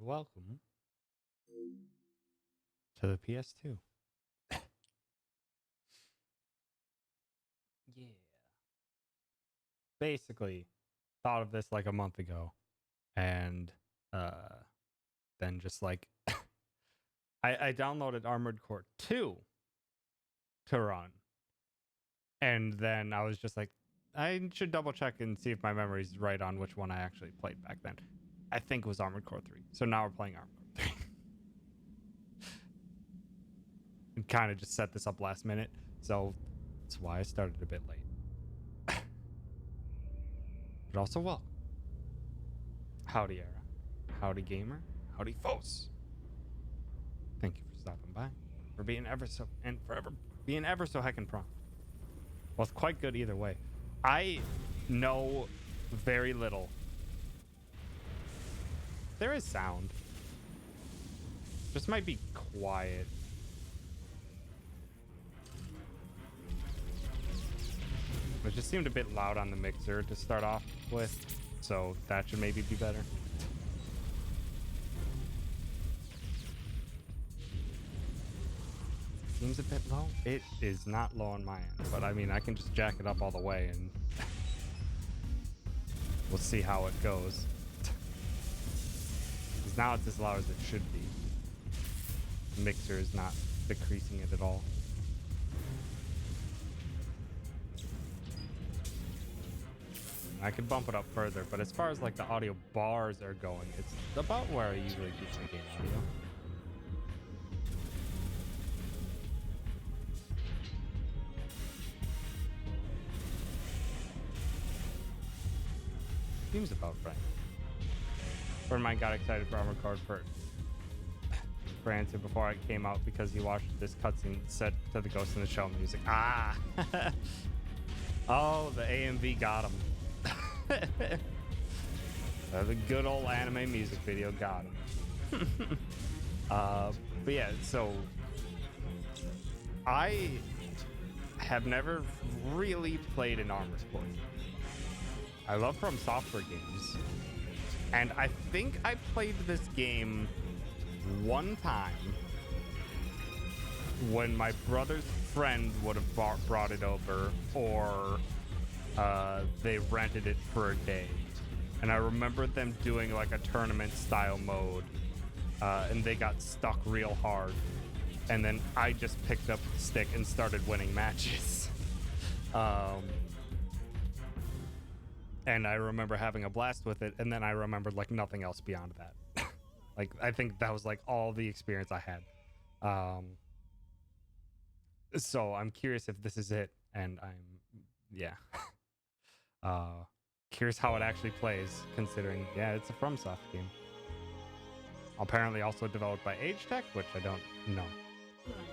welcome to the PS2. Yeah. Basically, thought of this like a month ago, and then just like I downloaded Armored Core 2 to run, and then I was just like, I should double check and see if my memory's right on which one I actually played back then. I think it was Armored Core 3. So now we're playing Armored Core 3. And kind of just set this up last minute, so that's why I started a bit late. But also, welcome. Howdy, era. Howdy, gamer. Howdy, foes. Thank you for stopping by. For being ever so, and forever being ever so heckin' prompt. Well, it's quite good either way. I know very little. There is sound. Just might be quiet. It just seemed a bit loud on the mixer to start off with, so that should maybe be better. Seems a bit low. It is not low on my end, but I mean, I can just jack it up all the way and we'll see how it goes. Because now it's as loud as it should be. The mixer is not decreasing it at all. I could bump it up further, but as far as like the audio bars are going, it's about where I usually keep my game audio. Seems about right. A friend of mine got excited for Armored Core for answer before it came out because he watched this cutscene set to the Ghost in the Shell music. Ah! Oh, the AMV got him. The good old anime music video got him. But yeah, so I have never really played an Armored Core. I love From Software games, and I think I played this game one time when my brother's friend would have brought it over, or they rented it for a day. And I remember them doing like a tournament style mode, and they got stuck real hard. And then I just picked up the stick and started winning matches. And I remember having a blast with it, and then I remembered like nothing else beyond that. Like, I think that was like all the experience I had. So I'm curious if this is it, and yeah. Curious how it actually plays, considering, yeah, it's a FromSoft game. Apparently also developed by Age Tech, which I don't know.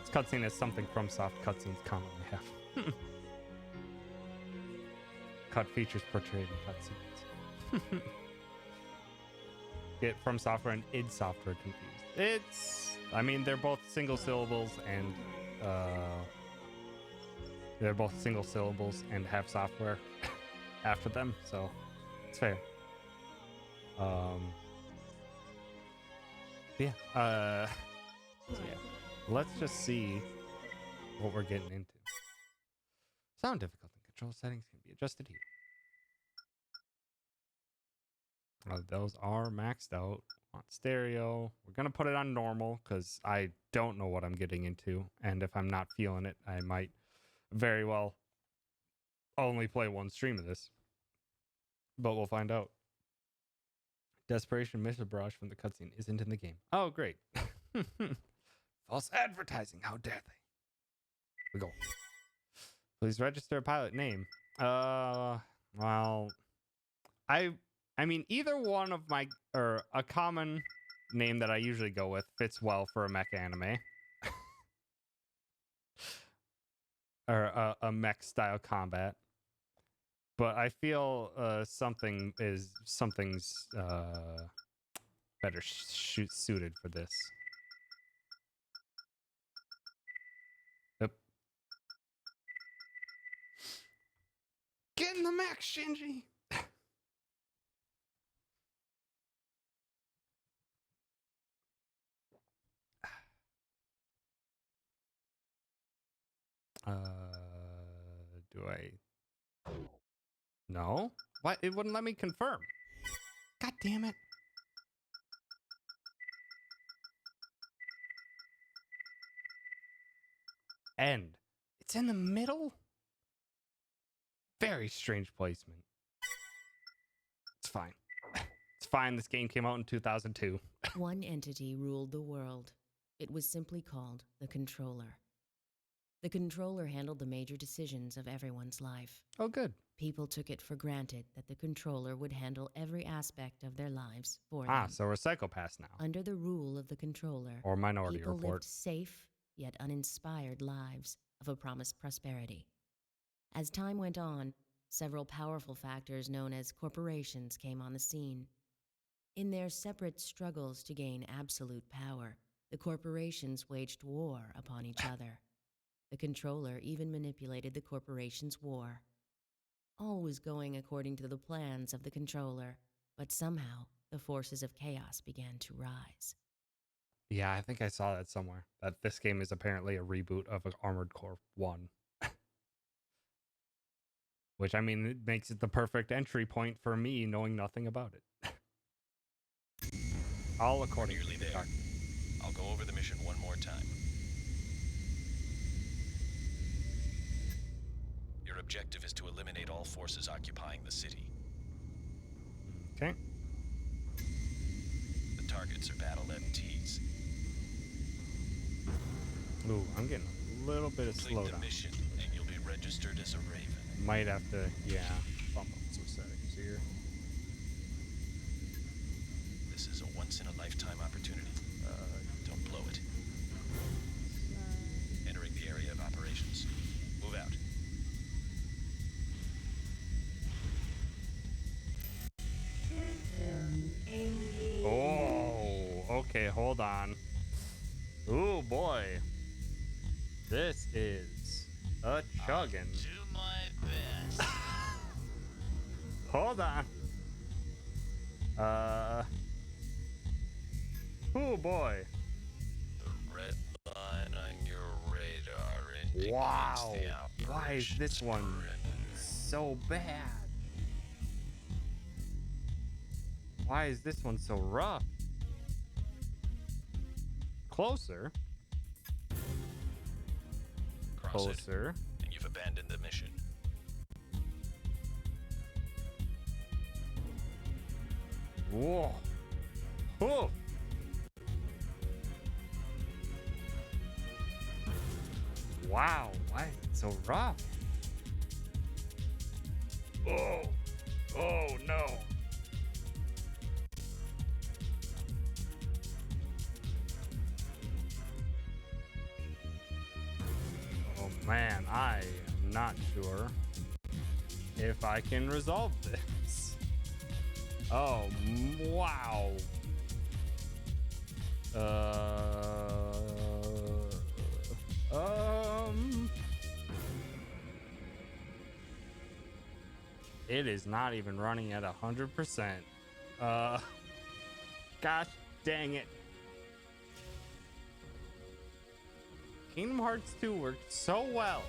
This cutscene is something FromSoft cutscenes commonly have. Cut features portrayed in cutscenes. Get From Software and id Software confused. I mean, they're both single syllables and have software after them, so it's fair. Yeah. So yeah. Let's just see what we're getting into. Sound difficulty control settings can be adjusted here. Those are maxed out on stereo. We're gonna put it on normal because I don't know what I'm getting into, and if I'm not feeling it, I might very well only play one stream of this. But we'll find out. Desperation Mr. Barrage from the cutscene isn't in the game. Oh, great. False advertising. How dare they? We go. Please register a pilot name. Well, I mean, either one of my, or a common name that I usually go with fits well for a mech anime. Or a mech style combat. But I feel something's better suited for this. Yep. Get in the mech, Shinji! Do I? No? What? It wouldn't let me confirm. God damn it. End. It's in the middle? Very strange placement. It's fine. It's fine. This game came out in 2002. One entity ruled the world. It was simply called the Controller. The Controller handled the major decisions of everyone's life. Oh, good. People took it for granted that the Controller would handle every aspect of their lives for Ah, them. so we're psychopaths now. Under the rule of the Controller, Or Minority people Report. lived safe yet uninspired lives of a promised prosperity. As time went on, several powerful factors known as corporations came on the scene. In their separate struggles to gain absolute power, the corporations waged war upon each other. The Controller even manipulated the corporations' war. All was going according to the plans of the Controller, but somehow the forces of chaos began to rise. Yeah, I think I saw that somewhere. That this game is apparently a reboot of Armored Core 1. Which, I mean, it makes it the perfect entry point for me knowing nothing about it. All according to the doc. I'll go over the mission one more time. Your objective is to eliminate all forces occupying the city. Okay. The targets are battle MTs. Ooh, I'm getting a little bit of Complete the slowdown. mission, and you'll be registered as a Raven. Might have to, yeah, bump up some settings here. This is a once-in-a-lifetime opportunity. Don't blow it. Entering the area of operations. Move out. Oh, okay, hold on. Ooh, boy. This is a chuggin'. Do my best. Hold on. Oh, boy. The red line on your radar indicates Wow. the Why is this one so bad? Why is this one so rough? Closer. Cross it, Closer. and you've abandoned the mission. Whoa. Oh. Wow. Why is it so rough? Oh. Oh, no. Oh, man. I am not sure if I can resolve this. Oh, wow. It is not even running at 100%. Gosh dang it. Kingdom Hearts 2 worked so well.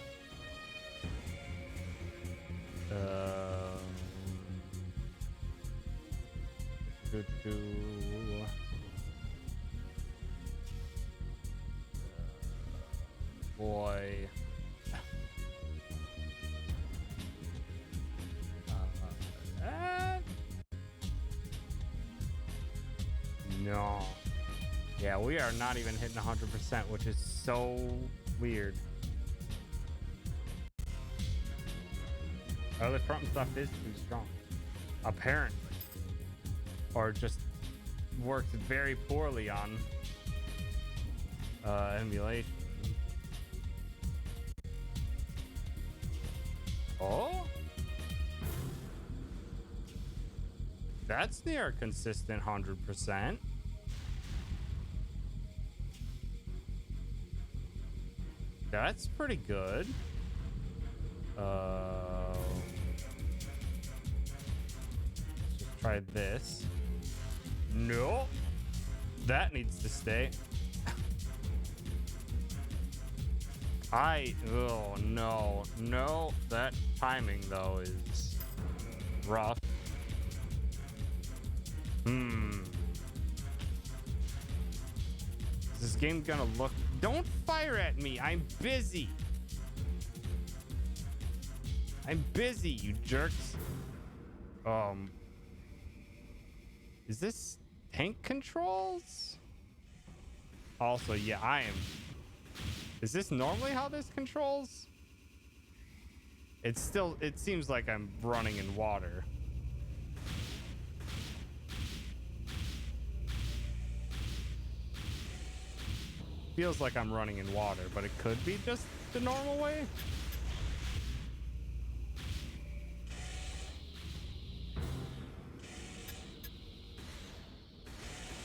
Boy. No. Yeah, we are not even hitting 100%, which is so weird. Oh, the front stuff is too strong. Apparently. Or just works very poorly on emulation. Oh? That's near a consistent 100%. That's pretty good. Let's just try this. No. That needs to stay. Oh no. No, that timing though is rough. Is this game gonna look? Don't fire at me. I'm busy. I'm busy, you jerks. Is this tank controls? Also, yeah, I am. Is this normally how this controls? It's still, it seems like I'm running in water. Feels like I'm running in water, but it could be just the normal way.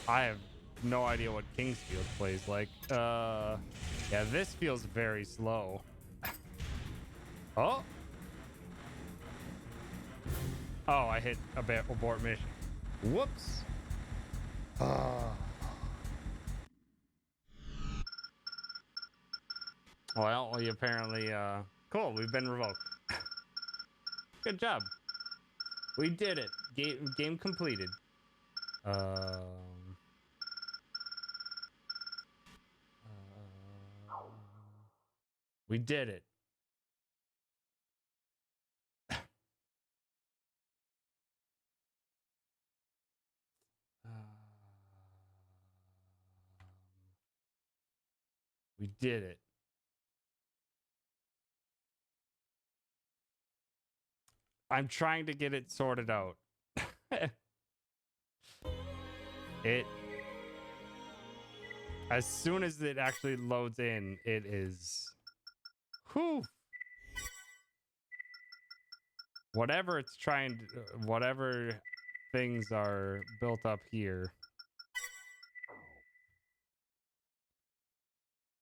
I have no idea what Kingsfield plays like. Yeah, this feels very slow. Oh. Oh, I hit abort mission. Whoops. Well, we apparently, cool, we've been revoked. Good job. We did it. Game completed. We did it. We did it. I'm trying to get it sorted out. It, as soon as it actually loads in, it is, whew. Whatever it's trying to, whatever things are built up here.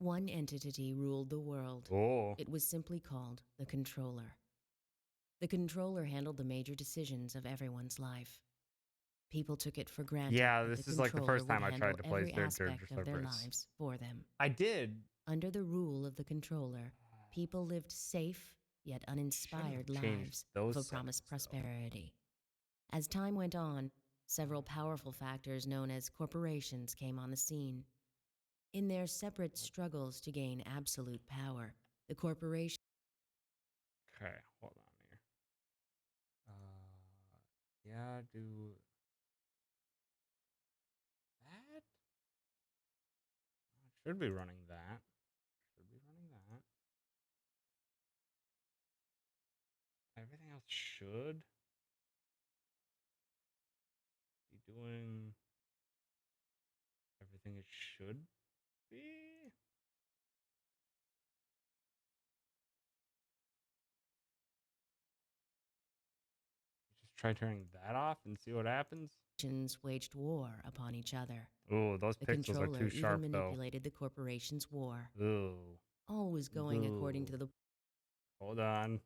One entity ruled the world. Oh. It was simply called the Controller. The Controller handled the major decisions of everyone's life. People took it for granted. Yeah, that this the is like the Controller first time would I tried to handle play every third aspect of their surface. lives for them. I did. Under the rule of the Controller, people lived safe yet uninspired lives of a promised prosperity. As time went on, several powerful factors known as corporations came on the scene. In their separate struggles to gain absolute power, the corporation. Okay, hold on here. Yeah, do that. Should be running that. Should be running that. Everything else should be doing everything it should be. Just try turning that off and see what happens. Waged war upon each other. Oh, those The pixels are Controller too sharp even though. manipulated the corporation's war. Ooh. All was going according to the Hold on.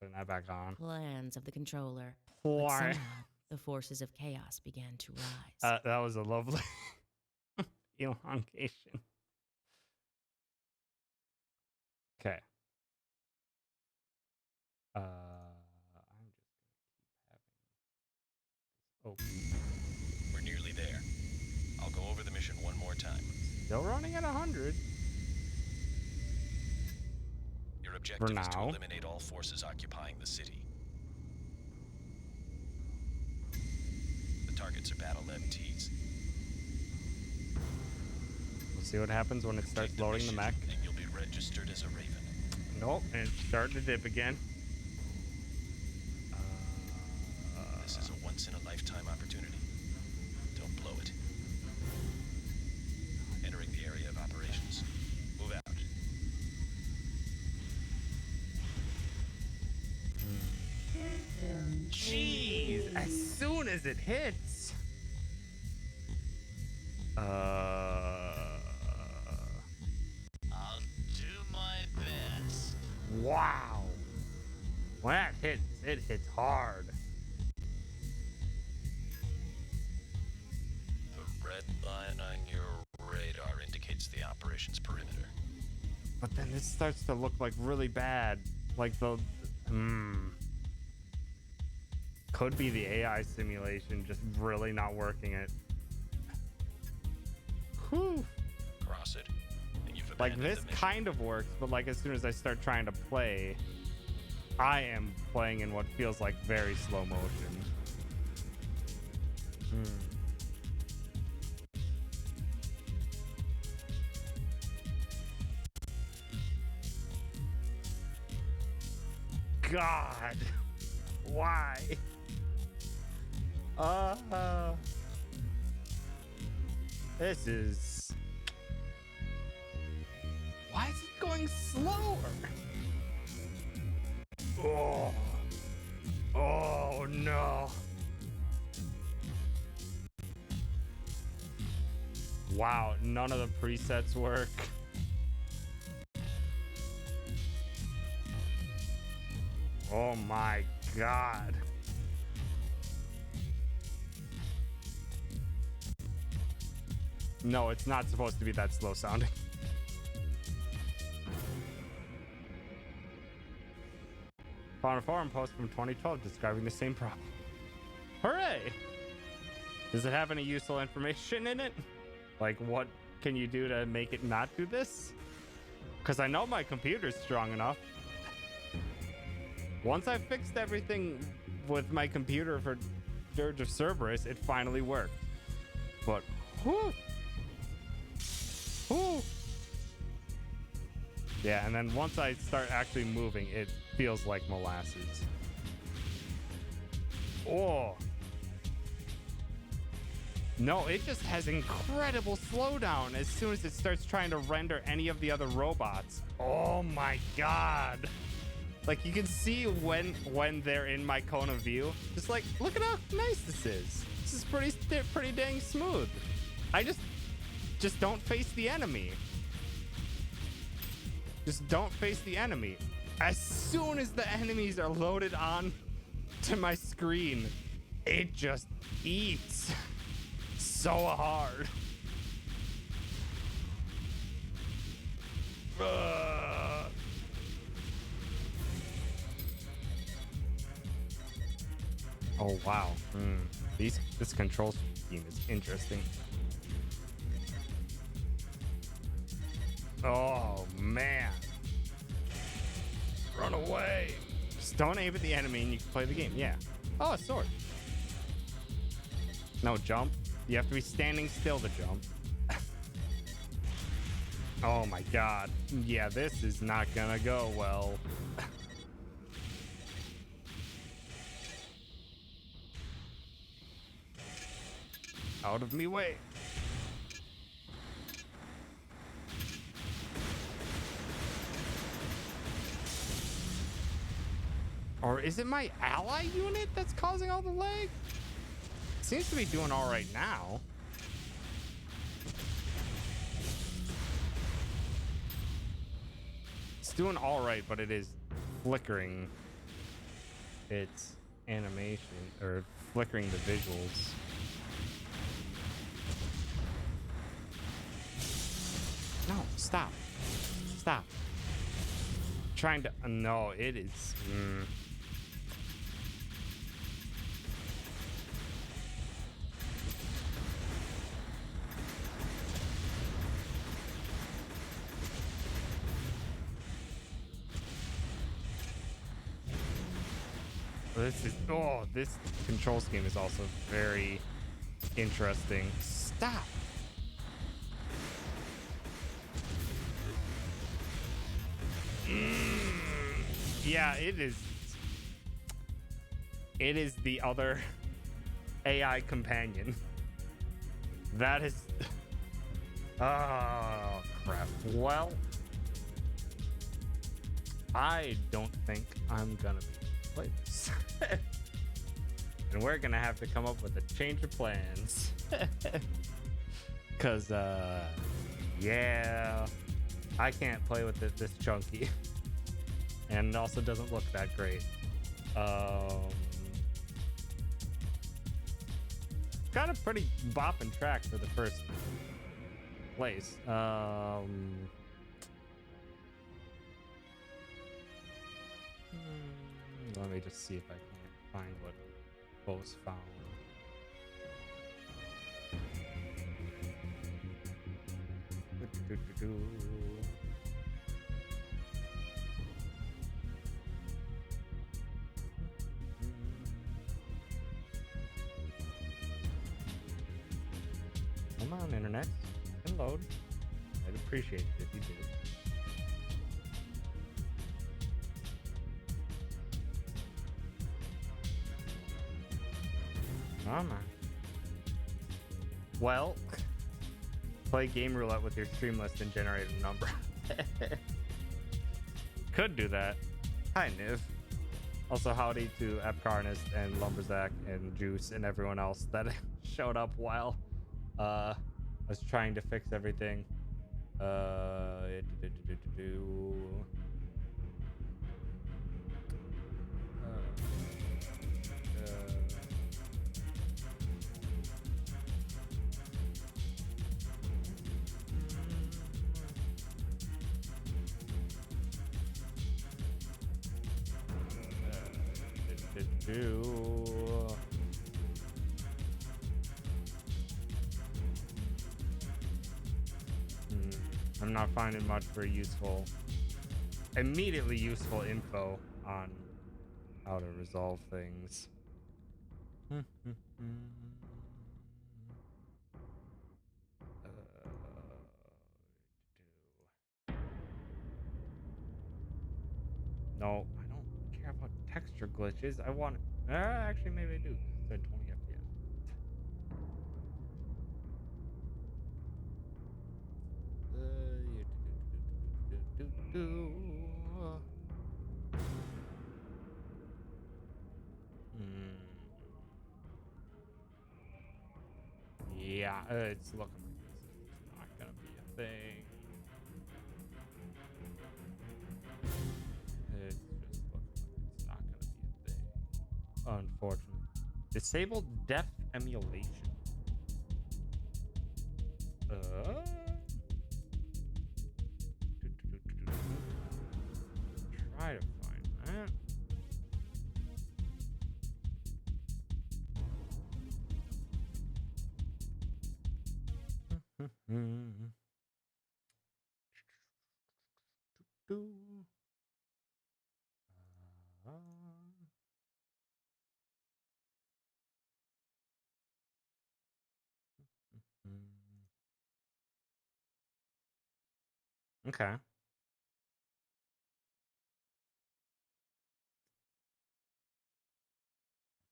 Turn that back on. plans of the Controller. Why? But somehow, the forces of chaos began to rise. That was a lovely elongation. Okay. I'm just gonna keep having this open. We're nearly there. I'll go over the mission one more time. Still running at 100. Your objective is to now. eliminate all forces occupying the city. The targets are battle MTs. We'll see what happens when it starts loading the mech. And you'll be registered as a Raven. Nope, and it's starting to dip again. This is a once-in-a-lifetime opportunity. Don't blow it. Entering the area of operations. Move out. Jeez, as soon as it hits. I'll do my best. Wow. When that hits, it hits hard. The red line on your radar indicates the operation corporation's perimeter. But then this starts to look like really bad. Like the... Could be the AI simulation just really not working it. Whew. Cross it, and you've Like abandoned this the mission. kind of works, but like as soon as I start trying to play, I am playing in what feels like very slow motion. God, why? This is... Why is it going slower? Oh no. Wow, none of the presets work. Oh my God. No, it's not supposed to be that slow sounding. Found a forum post from 2012 describing the same problem. Hooray! Does it have any useful information in it? Like, what can you do to make it not do this? Because I know my computer's strong enough. Once I fixed everything with my computer for Dirge of Cerberus, it finally worked. But, whew. Whew. Yeah, and then once I start actually moving, it feels like molasses. Oh. No, it just has incredible slowdown as soon as it starts trying to render any of the other robots. Oh my God. Like you can see when they're in my cone of view, just like, look at how nice this is. This is pretty dang smooth. I just don't face the enemy. Just don't face the enemy. As soon as the enemies are loaded on to my screen, it just eats so hard. Oh wow. This control scheme is interesting. Oh man. Run away. Just don't aim at the enemy and you can play the game. Yeah. Oh, a sword. No jump. You have to be standing still to jump. Oh my God. Yeah, this is not gonna go well. Out of me way. Or is it my ally unit that's causing all the lag? Seems to be doing all right now. It's doing all right, but it is flickering its animation or flickering the visuals. No, stop. Stop. Trying to... no, it is... This control scheme is also very interesting. Stop. Yeah, it is. It is the other AI companion. That is... oh, crap. Well, I don't think I'm gonna be able to play this. And we're gonna have to come up with a change of plans. Cause yeah, I can't play with it this chunky. And it also doesn't look that great. Got a pretty bopping track for the first place. Let me just see if I can't find what Bo's found. Come on, internet. Can load. I'd appreciate it if you did. Come on. Well, play game roulette with your stream list and generate a number. Could do that. Hi, Niv. Also, howdy to Epcarnist and Lumberzack and Juice and everyone else that showed up while I was trying to fix everything. I'm not finding much for immediately useful info on how to resolve things. No, I don't care about texture glitches. I want actually maybe I do. It said 20 FPS. Yeah, it's looking like this is not gonna be a thing. It's just looking like it's not gonna be a thing. Unfortunately. Disable depth emulation. Try to find that. Okay.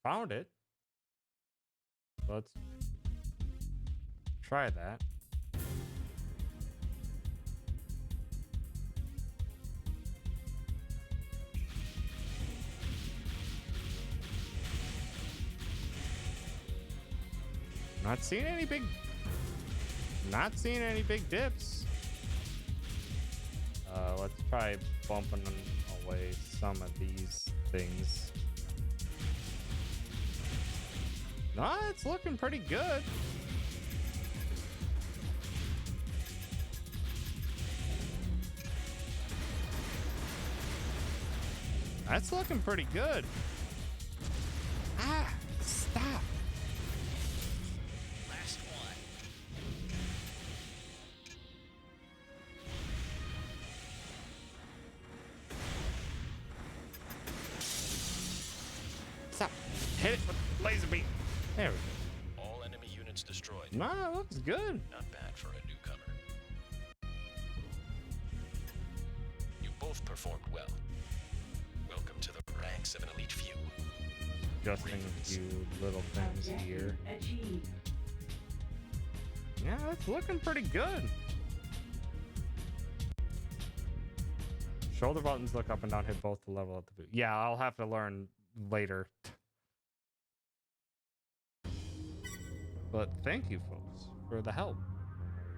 Found it. Let's try that. Not seeing any big dips. Let's try bumping away some of these things. No, it's looking pretty good. That's looking pretty good. Ah, stop. Last one. Stop. Hit it with laser beam. There we go. All enemy units destroyed. No, it looks good. Not bad for a newcomer. You both performed well. Welcome to the ranks of an elite few. Adjusting a few little things here. Yeah, that's looking pretty good. Shoulder buttons look up and down, hit both to level at the boot. Yeah, I'll have to learn later. But thank you, folks, for the help.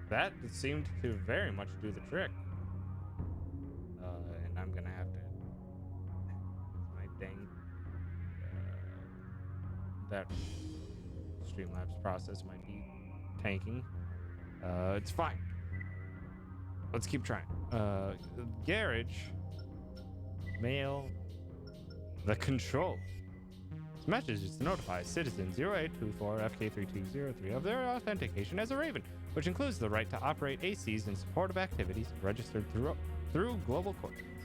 That seemed to very much do the trick. And I'm gonna have to... My dang... that Streamlabs process might be tanking. It's fine. Let's keep trying. Garage. Mail. The control. This message is to notify citizen 0824FK3203 of their authentication as a Raven, which includes the right to operate ACs in support of activities registered through global coordinates.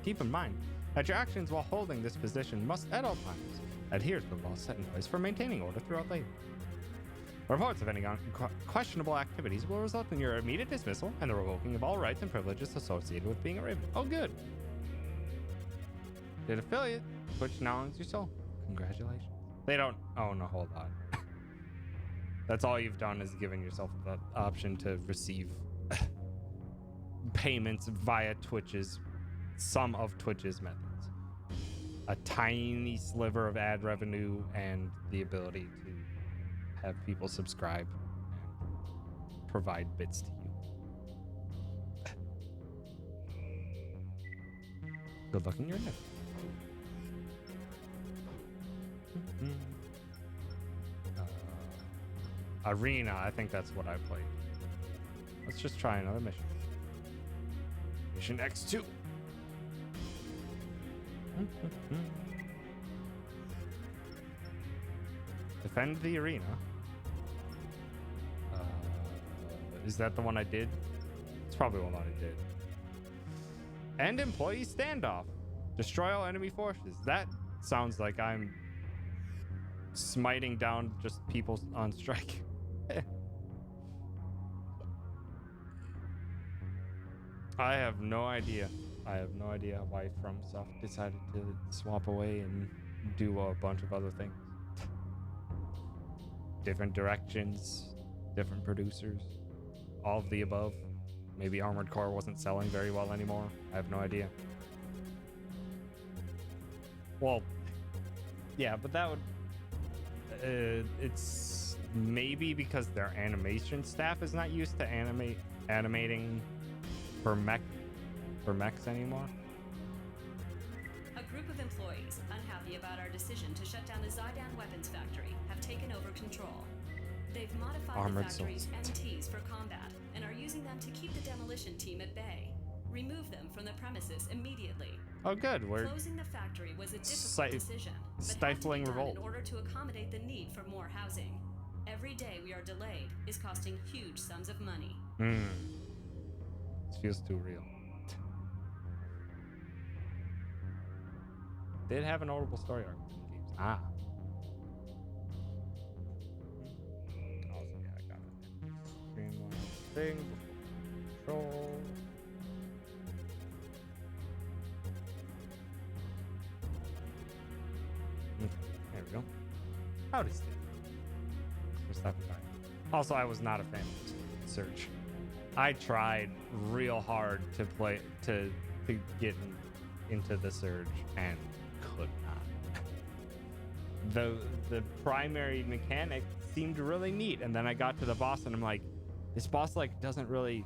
Keep in mind that your actions while holding this position must at all times adhere to the laws set in place for maintaining order throughout labor. Reports of any questionable activities will result in your immediate dismissal and the revoking of all rights and privileges associated with being a Raven. Oh, good. Did affiliate. Twitch now owns your soul. Congratulations. They don't. Oh, no, hold on. That's all you've done is given yourself the option to receive payments via some of Twitch's methods. A tiny sliver of ad revenue and the ability to have people subscribe and provide bits to you. Good luck in your life. Arena, I think that's what I played. Let's just try another mission. Mission X2. Defend the arena. Is that the one I did? It's probably the one I did. End employee standoff. Destroy all enemy forces. That sounds like I'm smiting down just people on strike. I have no idea. I have no idea why FromSoft decided to swap away and do a bunch of other things. Different directions, different producers, all of the above. Maybe Armored Core wasn't selling very well anymore. I have no idea. Well, yeah, but that would... it's maybe because their animation staff is not used to animating for mechs anymore. A group of employees, unhappy about our decision to shut down the Zydan weapons factory, have taken over control. They've modified Armored the factory's soldiers. MTs for combat and are using them to keep the demolition team at bay. Remove them from the premises immediately. Oh, good. We're Closing the factory was a difficult decision, but stifling had to be done revolt. in order to accommodate the need for more housing. Every day we are delayed is costing huge sums of money. This feels too real. Did have a notable story arc in the games. Ah. Oh, yeah, I got it. Streamline thing. Control. Okay, there we go. Howdy, Steve. Thanks for stopping by. Also, I was not a fan of Surge. I tried real hard to get into the Surge and could not. The primary mechanic seemed really neat, and then I got to the boss and I'm like, this boss like doesn't really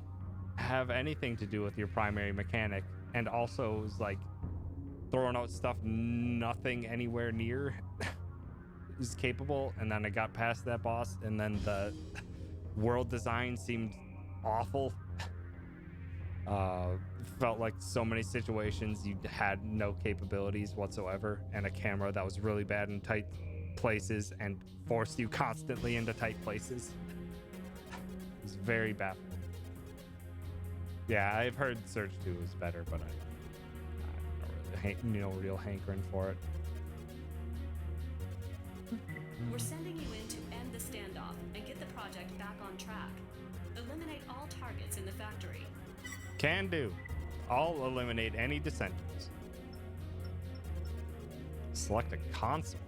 have anything to do with your primary mechanic, and also was like throwing out stuff nothing anywhere near is capable. And then I got past that boss, and then the world design seemed awful. Felt like so many situations you had no capabilities whatsoever, and a camera that was really bad in tight places and forced you constantly into tight places. It was very baffling. Yeah, I've heard Surge 2 is better, but I don't really no real hankering for it. We're sending you in to end the standoff and get the project back on track. Eliminate all targets in the factory. Can do. I'll eliminate any dissenters. Select a consort.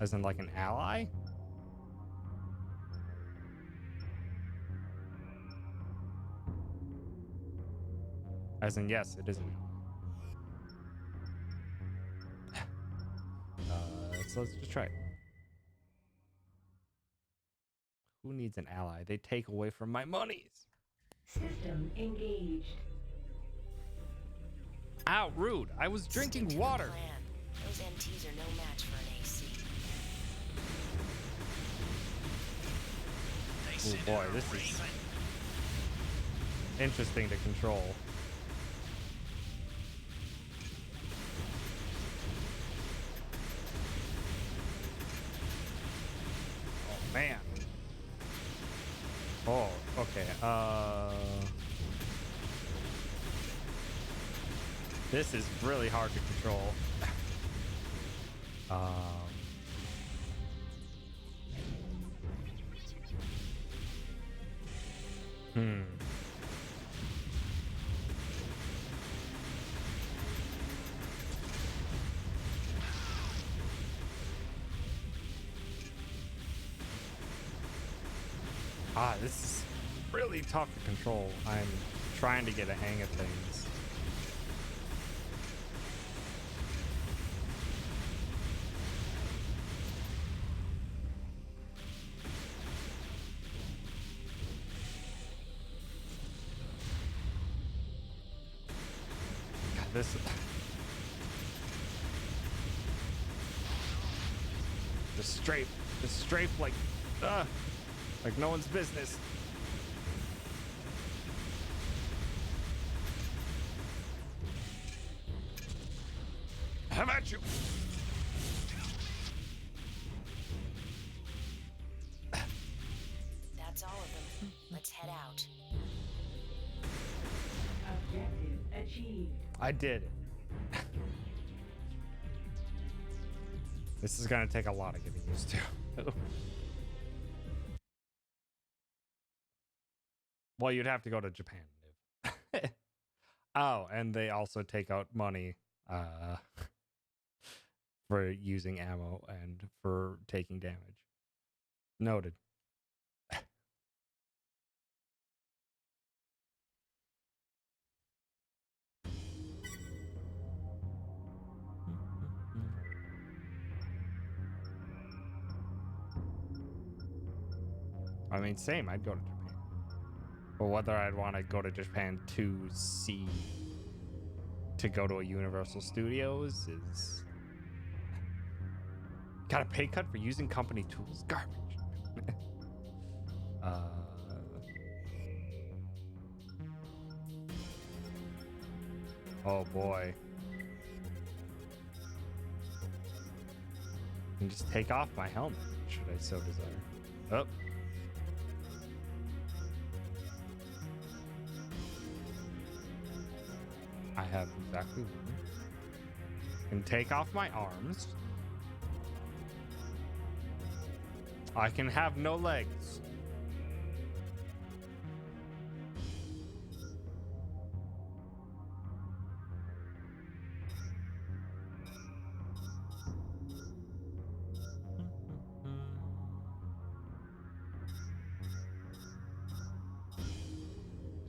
As in like an ally? As in, yes, it is an ally. So let's just try it. Who needs an ally? They take away from my monies. System engaged. Ow, rude. I was drinking water. Those MTs are no match for an AC. They Oh sent boy, in a this is Raven. interesting to control. Oh man. Oh, okay. This is really hard to control. Hmm. This is really tough to control. I'm trying to get a hang of things. God, this the strafe like no one's business. How about you? That's all of them. Let's head out. Objective achieved. I did it. This is gonna take a lot of getting used to. Well, you'd have to go to Japan. Oh, and they also take out money for using ammo and for taking damage. Noted. I mean, same. I'd go to Japan. But whether I'd want to go to Japan to go to a Universal Studios is... Got a pay cut for using company tools? Garbage. Oh boy. I can just take off my helmet, should I so desire. Oh. I have exactly one. Can take off my arms. I can have no legs.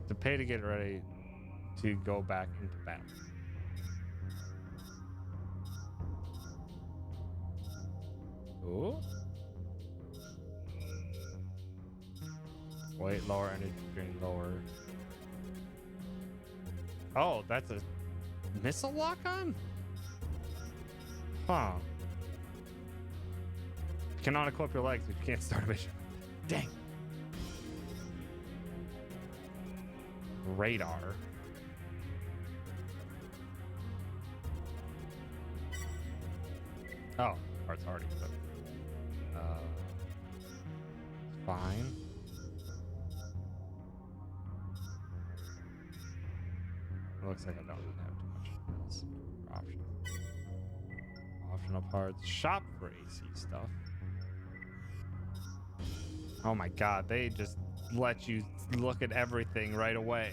To pay to get ready to go back into battle. Ooh. Wait, lower energy drain, lower. Oh, that's a missile lock on? Huh. You cannot equip your legs, but you can't start a mission. Dang. Radar. Oh, part's already equipped. Fine. It looks like I don't have too much else for options. Optional parts. Shop for AC stuff. Oh my god, they just let you look at everything right away.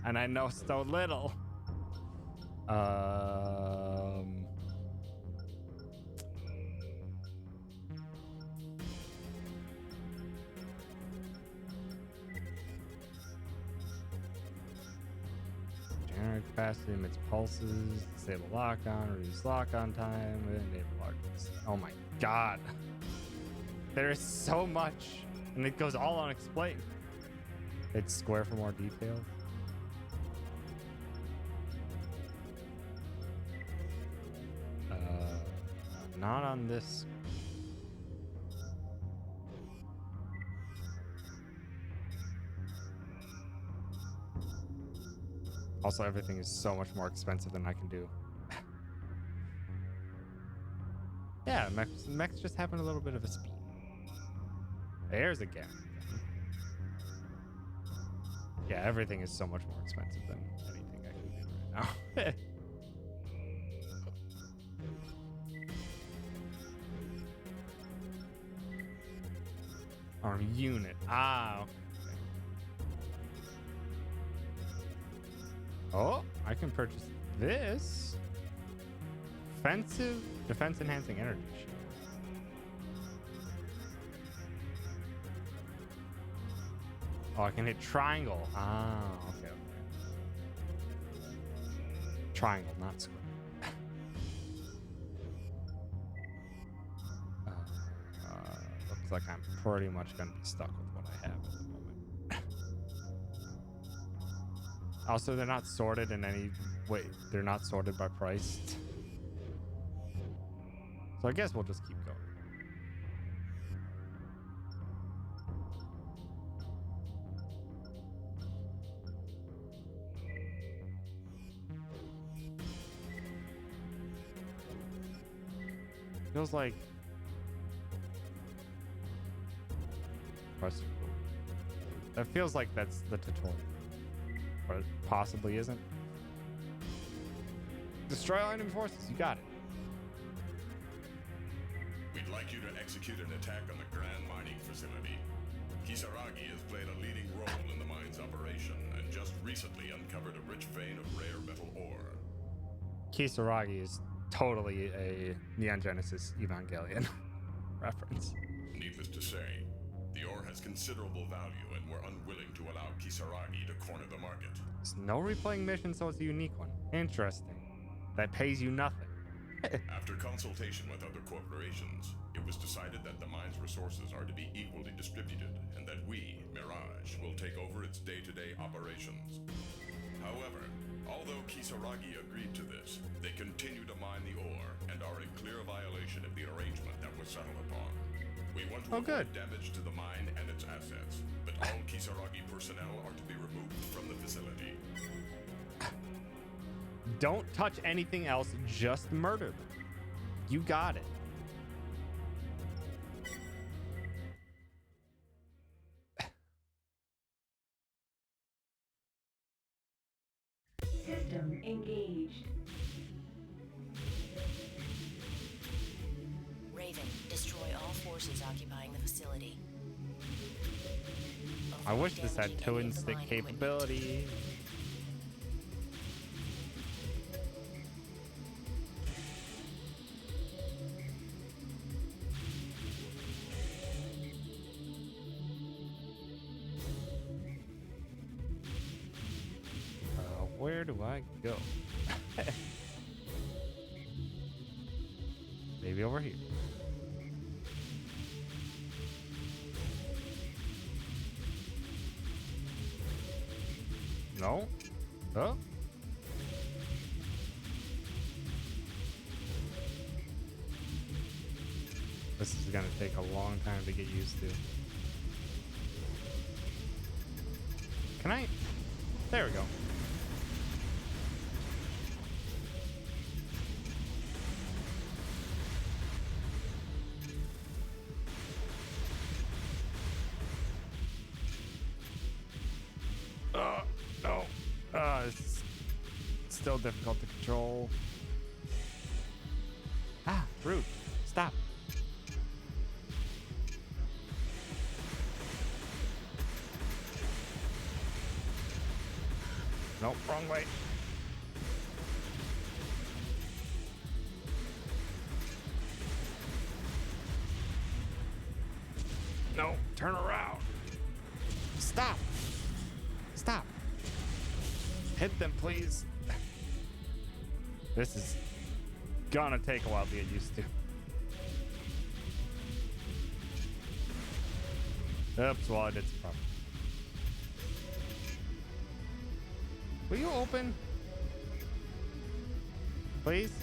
And I know so little. Generic capacity emits pulses, disable lock on, reduce lock on time, enable lock. Oh my god. There is so much, and it goes all unexplained. It's square for more detail. Not on this. Also, everything is so much more expensive than I can do. Yeah, mechs just having a little bit of a speed. There's a gap. Yeah, everything is so much more expensive than anything I can do right now. Arm unit. Ah, okay. Oh, I can purchase this. Defense enhancing energy shield. Oh, I can hit triangle. Ah, okay. Triangle, not square. Looks like I'm pretty much gonna be stuck with what I have at the moment. Also, they're not sorted in any way. They're not sorted by price. So I guess we'll just keep going. Feels like that feels like that's the tutorial, but it possibly isn't. Destroy enemy forces. You got it. We'd like you to execute an attack on the Grand Mining Facility. Kisaragi has played a leading role in the mine's operation and just recently uncovered a rich vein of rare metal ore. Kisaragi is totally a Neon Genesis Evangelion reference. Needless to say, the ore has considerable value and we're unwilling to allow Kisaragi to corner the market. It's no replaying mission, so it's a unique one. Interesting. That pays you nothing. After consultation with other corporations, it was decided that the mine's resources are to be equally distributed and that we, Mirage, will take over its day-to-day operations. However, although Kisaragi agreed to this, they continue to mine the ore and are in clear violation of the arrangement that was settled upon. We want to avoid damage to the mine and its assets, but all Kisaragi personnel are to be removed from the facility. Don't touch anything else, just murder them. You got it. System engaged. Raven, destroy all forces occupying the facility. I Avoid wish this had damaging twin any of the stick mining capability. Where do I go? Maybe over here. No? Oh? This is gonna take a long time to get used to. Can I? There we go. No. It's still difficult to control. Ah, rude. Stop. Nope, wrong way. No, turn around. Stop. Stop. Hit them, please. This is gonna take a while to get used to. Oops, well, I did some problem. Will you open? Please?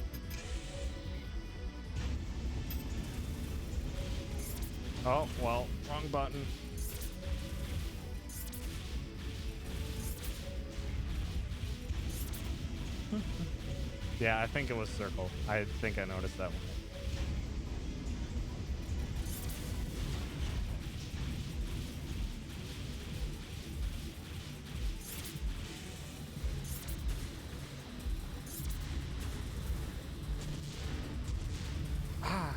Oh, well, wrong button. Yeah, I think it was circle. I think I noticed that one. Ah.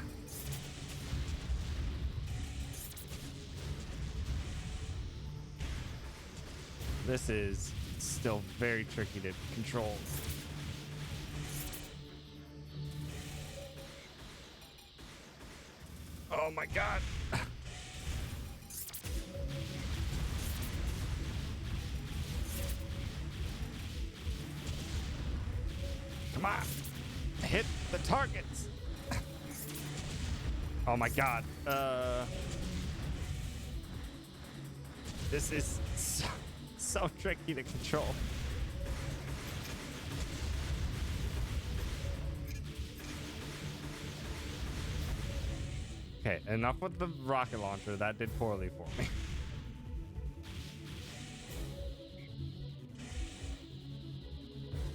This is still very tricky to control. Oh my god. Come on. Hit the targets. Oh my god. This is so tricky to control. Okay, enough with the rocket launcher. That did poorly for me.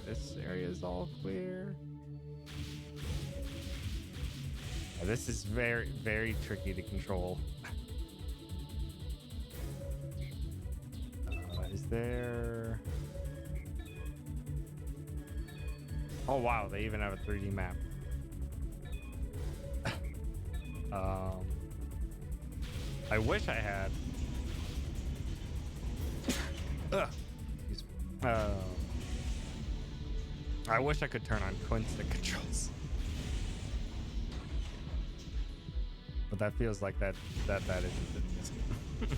This area is all clear. Yeah, this is very, very tricky to control. Is there... Oh wow, they even have a 3D map. I wish I had. I wish I could turn on twin stick controls, but that feels like that isn't it.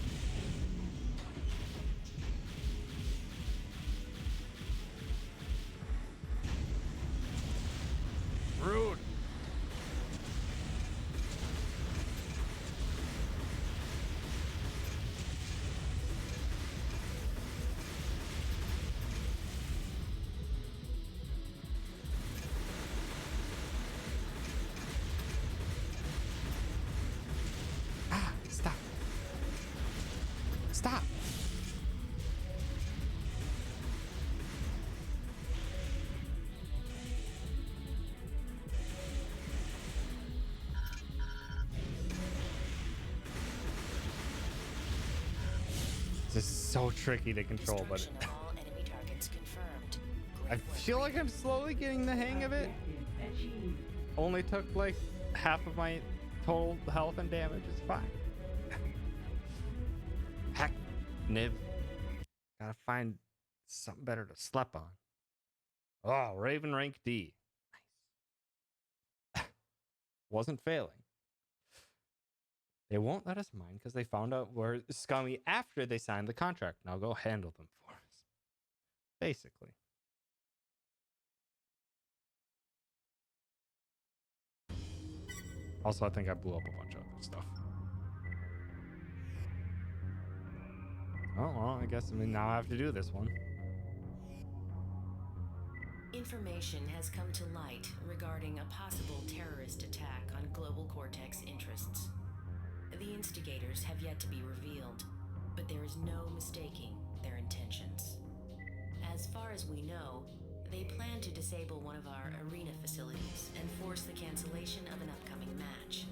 Rude. Stop. Stop. This is so tricky to control, but Destruction of all enemy targets confirmed. I Great feel work. like I'm slowly getting the hang of it. Objective achieved. Only took like half of my total health and damage. It's fine. Heck, Niv. Gotta find something better to sleep on. Oh, Raven rank D. Nice. Wasn't failing. They won't let us mine because they found out we're scummy after they signed the contract. Now go handle them for us. Basically. Also, I think I blew up a bunch of other stuff. Oh, well, I guess now I have to do this one. Information has come to light regarding a possible terrorist attack on Global Cortex interests. The instigators have yet to be revealed, but there is no mistaking their intentions. As far as we know, they plan to disable one of our arena facilities and force the cancellation of an upcoming match.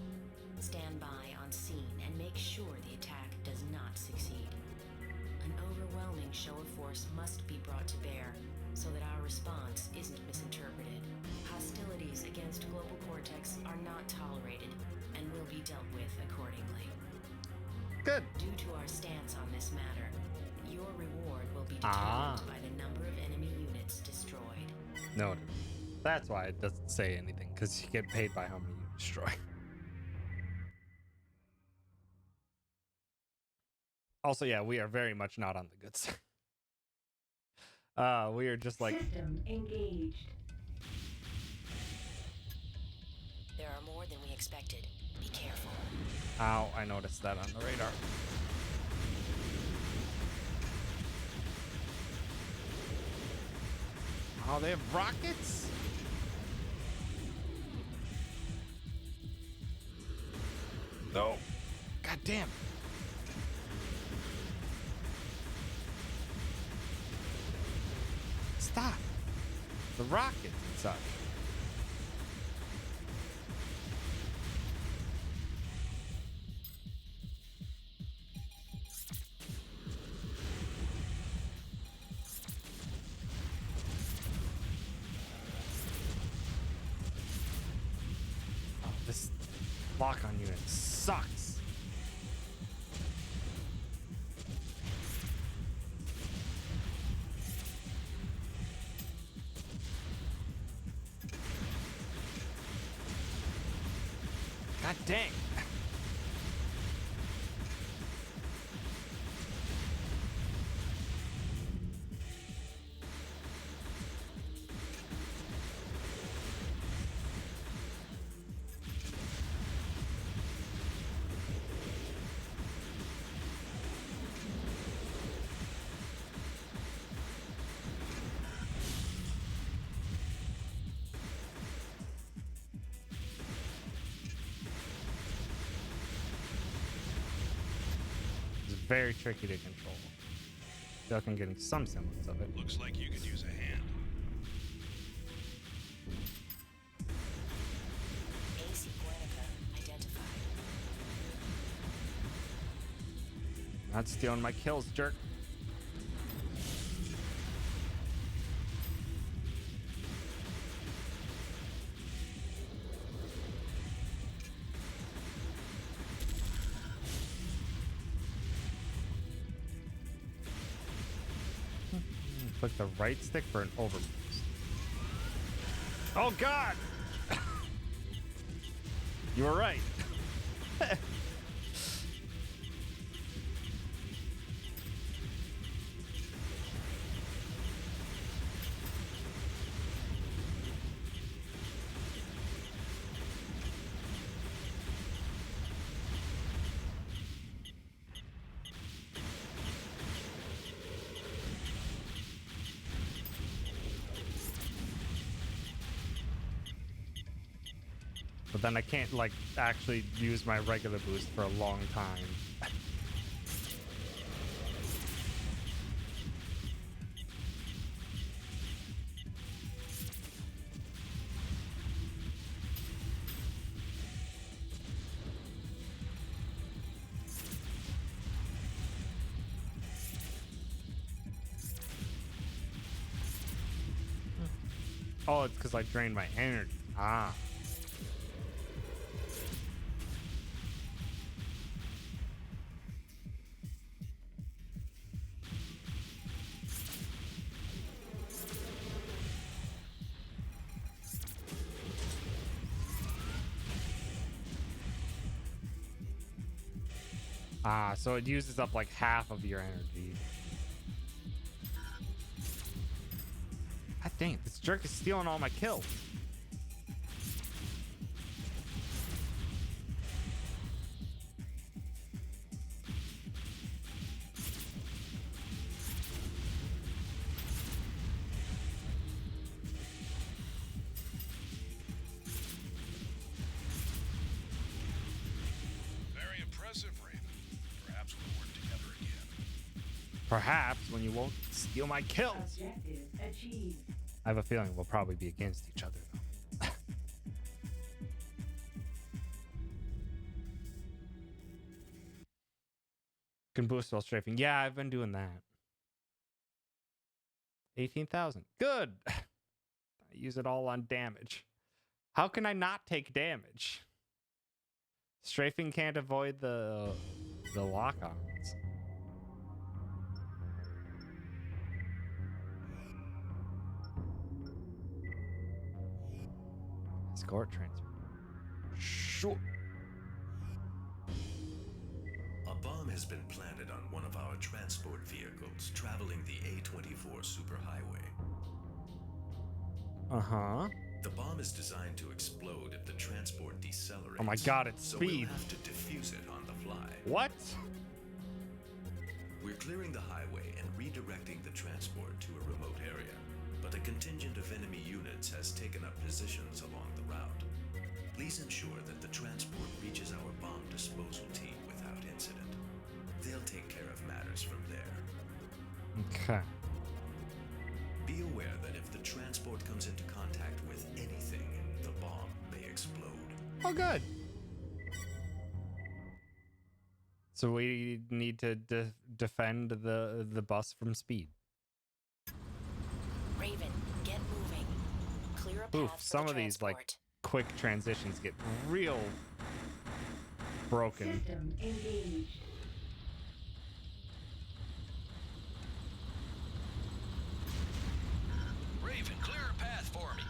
Stand by on scene and make sure the attack does not succeed. An overwhelming show of force must be brought to bear so that our response isn't misinterpreted. Hostilities against Global Cortex are not tolerated and will be dealt with accordingly. Good. Due to our stance on this matter, your reward will be determined by the number of enemy units destroyed. No, that's why it doesn't say anything, because you get paid by how many you destroy. Also, yeah, we are very much not on the good side. We are just like... System engaged. There are more than we expected. Be careful. Ow, I noticed that on the radar. Oh, they have rockets? No. God damn. Stop. The rockets and such. lock-on unit sucks. God dang. It's very tricky to control. I feel like I'm getting some semblance of it. Looks like you could use a hand. AC Guernica identified. Not stealing my kills, jerk. Click the right stick for an overboost. Oh God! You were right. But then I can't like actually use my regular boost for a long time. Oh, it's because I drained my energy. Ah. Ah, so it uses up like half of your energy. God dang it, this jerk is stealing all my kills. Very impressive, Raven. Perhaps we'll work together again. Perhaps when you won't steal my kills. Objective achieved. I have a feeling we'll probably be against each other though. Can boost while strafing. Yeah, I've been doing that. 18,000. Good. I use it all on damage. How can I not take damage? Strafing can't avoid the lock-ons. Escort transfer. Sure. A bomb has been planted on one of our transport vehicles traveling the A24 superhighway. Uh-huh. The bomb is designed to explode if the transport decelerates. Oh my God, it's so speed. we'll have to defuse it on the fly. What? We're clearing the highway and redirecting the transport to a remote area, but a contingent of enemy units has taken up positions along the route. Please ensure that the transport reaches our bomb disposal team without incident. They'll take care of matters from there. Okay. Be aware that if the transport comes into contact with anything, the bomb may explode. Oh, good. So we need to defend the bus from speed. Raven, get moving. Clear a Oof, path for some the of these like transport. quick transitions get real broken. System engaged. Raven, clear a path for me.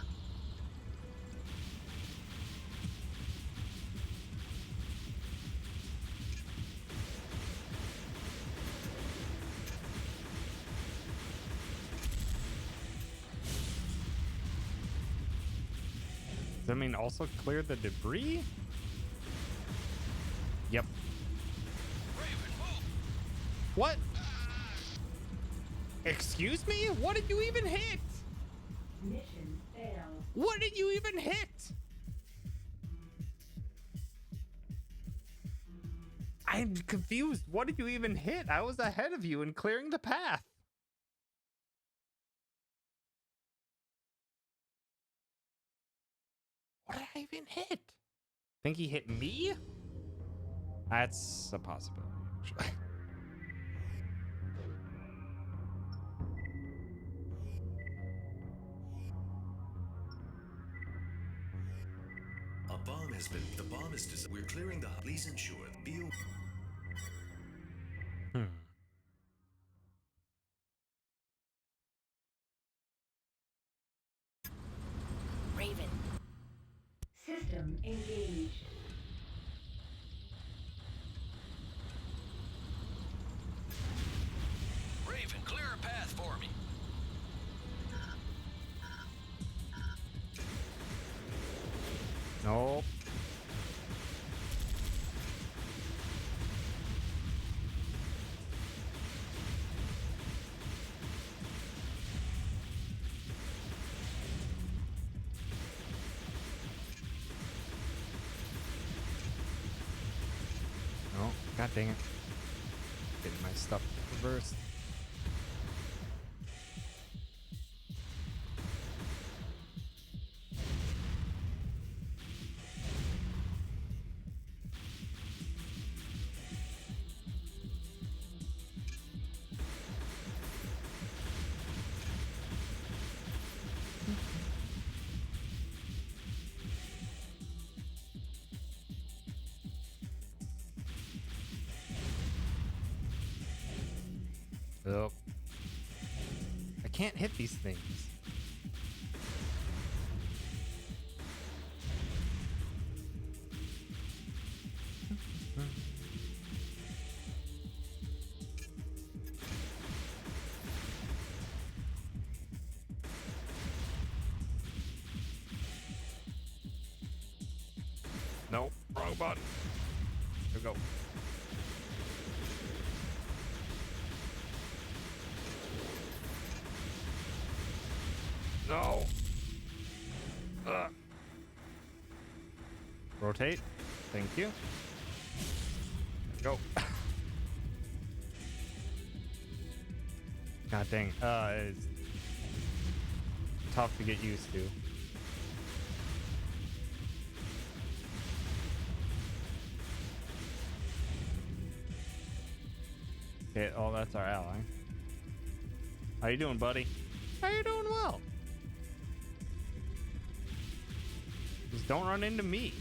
Does that mean also clear the debris? Yep. Raven, move. What? Excuse me? What did you even hit? Mission failed. What did you even hit? I'm confused. What did you even hit? I was ahead of you in clearing the path. What did I even hit? Think he hit me? That's a possibility, actually. A bomb has been. The bomb is designed. We're clearing the. Please ensure. Be. Hmm. Raven, System engaged. Raven, clear a path for me. Nope. No. God dang it. Getting my stuff reversed. Oh. I can't hit these things. Nope. Wrong button. Here we go. No. Rotate. Thank you. Go. God dang. It's tough to get used to. Okay, oh, that's our ally. How you doing, buddy? How you doing? Well. Just don't run into me.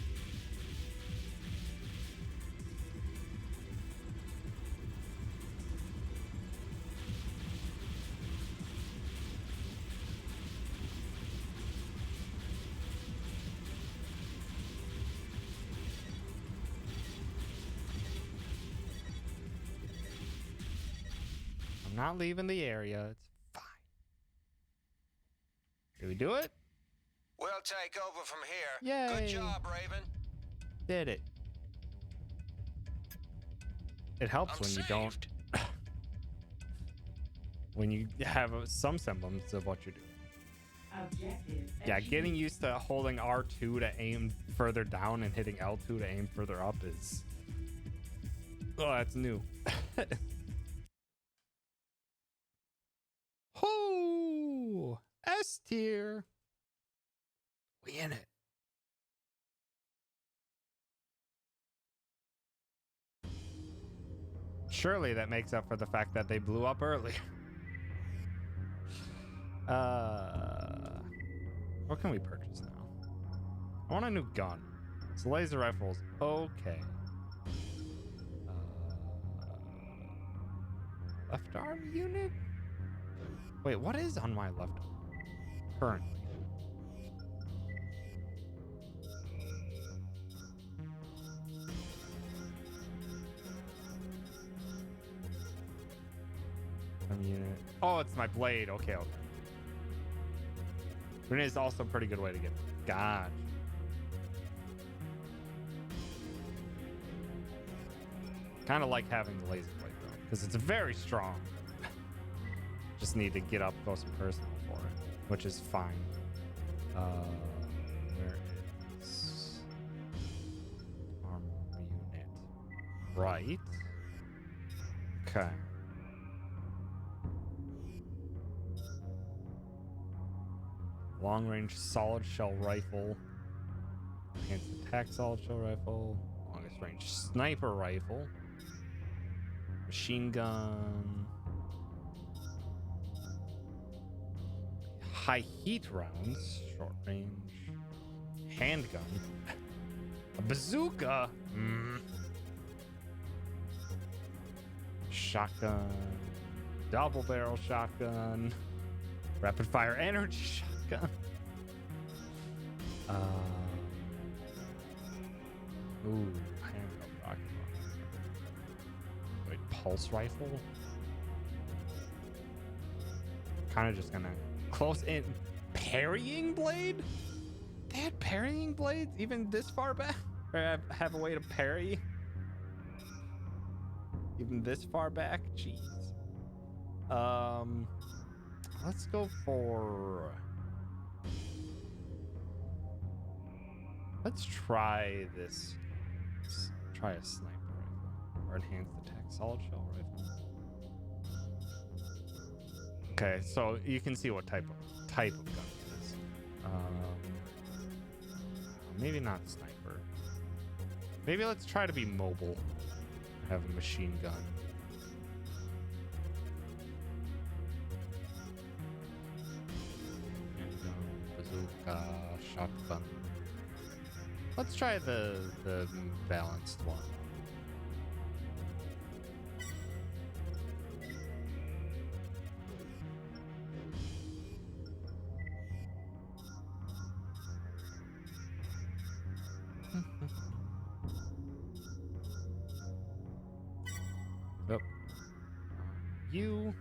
I'm not leaving the area. It's fine. Did we do it? We'll take over from here. Yay. Good job, Raven. Did it. It helps I'm when you saved. don't. When you have some semblance of what you're doing. Objective Yeah, achieved. getting used to holding R2 to aim further down and hitting L2 to aim further up is... Oh, that's new. Oh, S tier. We in it. Surely that makes up for the fact that they blew up earlier. What can we purchase now? I want a new gun. It's laser rifles. Okay. Left arm unit? Wait, what is on my left arm currently? Unit. Oh, it's my blade. Okay, okay. Grenade is also a pretty good way to get. Gotcha. Kind of like having the laser blade though, because it's very strong. Just need to get up close and personal for it, which is fine. Where is arm unit? Right. Okay. Long range solid shell rifle. Enhanced attack solid shell rifle. Longest range sniper rifle. Machine gun. High heat rounds. Short range. Handgun. A bazooka. Shotgun. Double barrel shotgun. Rapid fire energy shotgun. Handgun rocket launcher. Wait, pulse rifle? Kind of just gonna close in. Parrying blade? They had parrying blades even this far back? Or have a way to parry? Even this far back? Jeez. Let's go for... Let's try this. Let's try a sniper rifle. Or enhanced attack solid shell rifle. Okay, so you can see what type of gun it is. Maybe not sniper. Maybe let's try to be mobile. Have a machine gun. Bazooka, shotgun. Let's try the balanced one. Yep. You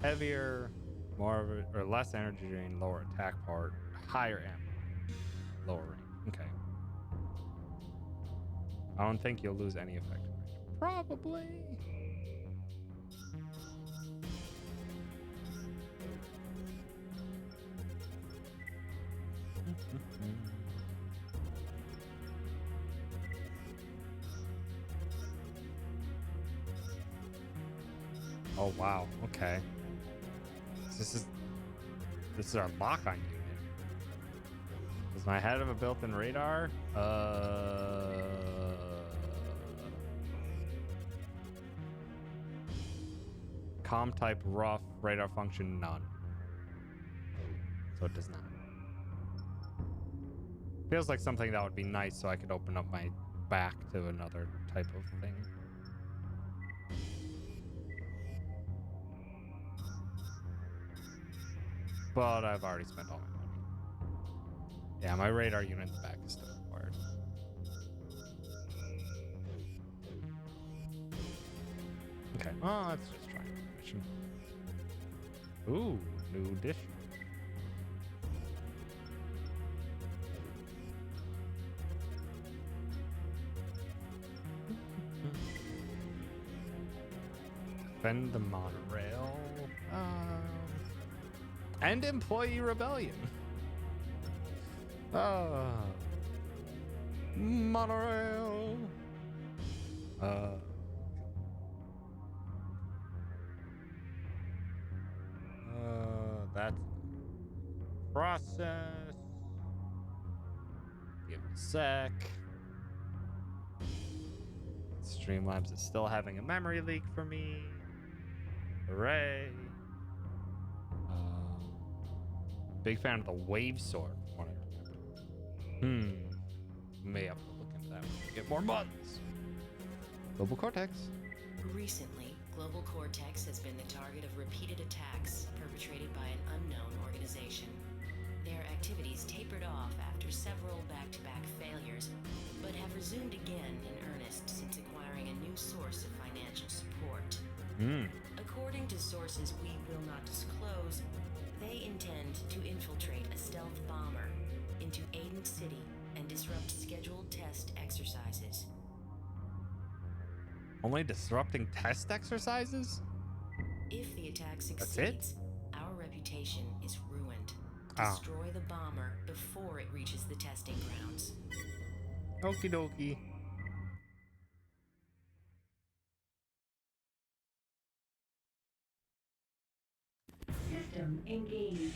heavier, more of it, or less energy drain, lower attack part, higher ammo, lower range. Okay. I don't think you'll lose any effective range. Probably. Oh wow. Okay. This is our lock-on unit. Does my head have a built-in radar? Com type rough, radar function none. So it does not. Feels like something that would be nice so I could open up my back to another type of thing. But I've already spent all my money. Yeah, my radar unit in the back is still required. Okay, well, let's just try a mission. Ooh, new addition. Defend the monorail. And employee rebellion. Monorail. That's process. Give it a sec. Streamlabs is still having a memory leak for me. Hooray. Big fan of the wave sword, from what I remember. May have to look into that when we get more months. Global Cortex. Recently, Global Cortex has been the target of repeated attacks perpetrated by an unknown organization. Their activities tapered off after several back-to-back failures, but have resumed again in earnest since acquiring a new source of financial support. According to sources we will not disclose, they intend to infiltrate a stealth bomber into Aiden City and disrupt scheduled test exercises. Only disrupting test exercises? If the attack That's it? succeeds, our reputation is ruined. Oh. Destroy the bomber before it reaches the testing grounds. Okie dokie. System engaged.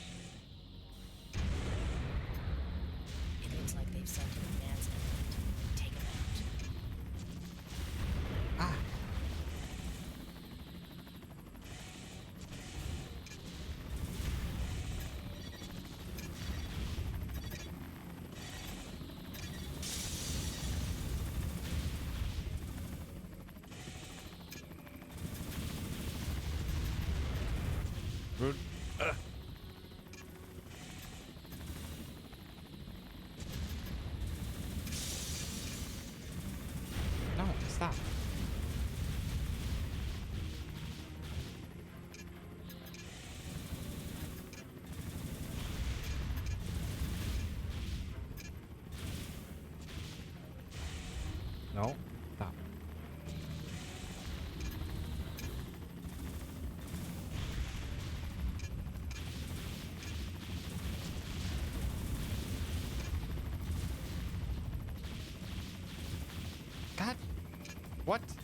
It looks like they've sent an advance element. Take them out. Ah. Rude. No, stop. No, stop. God, what? God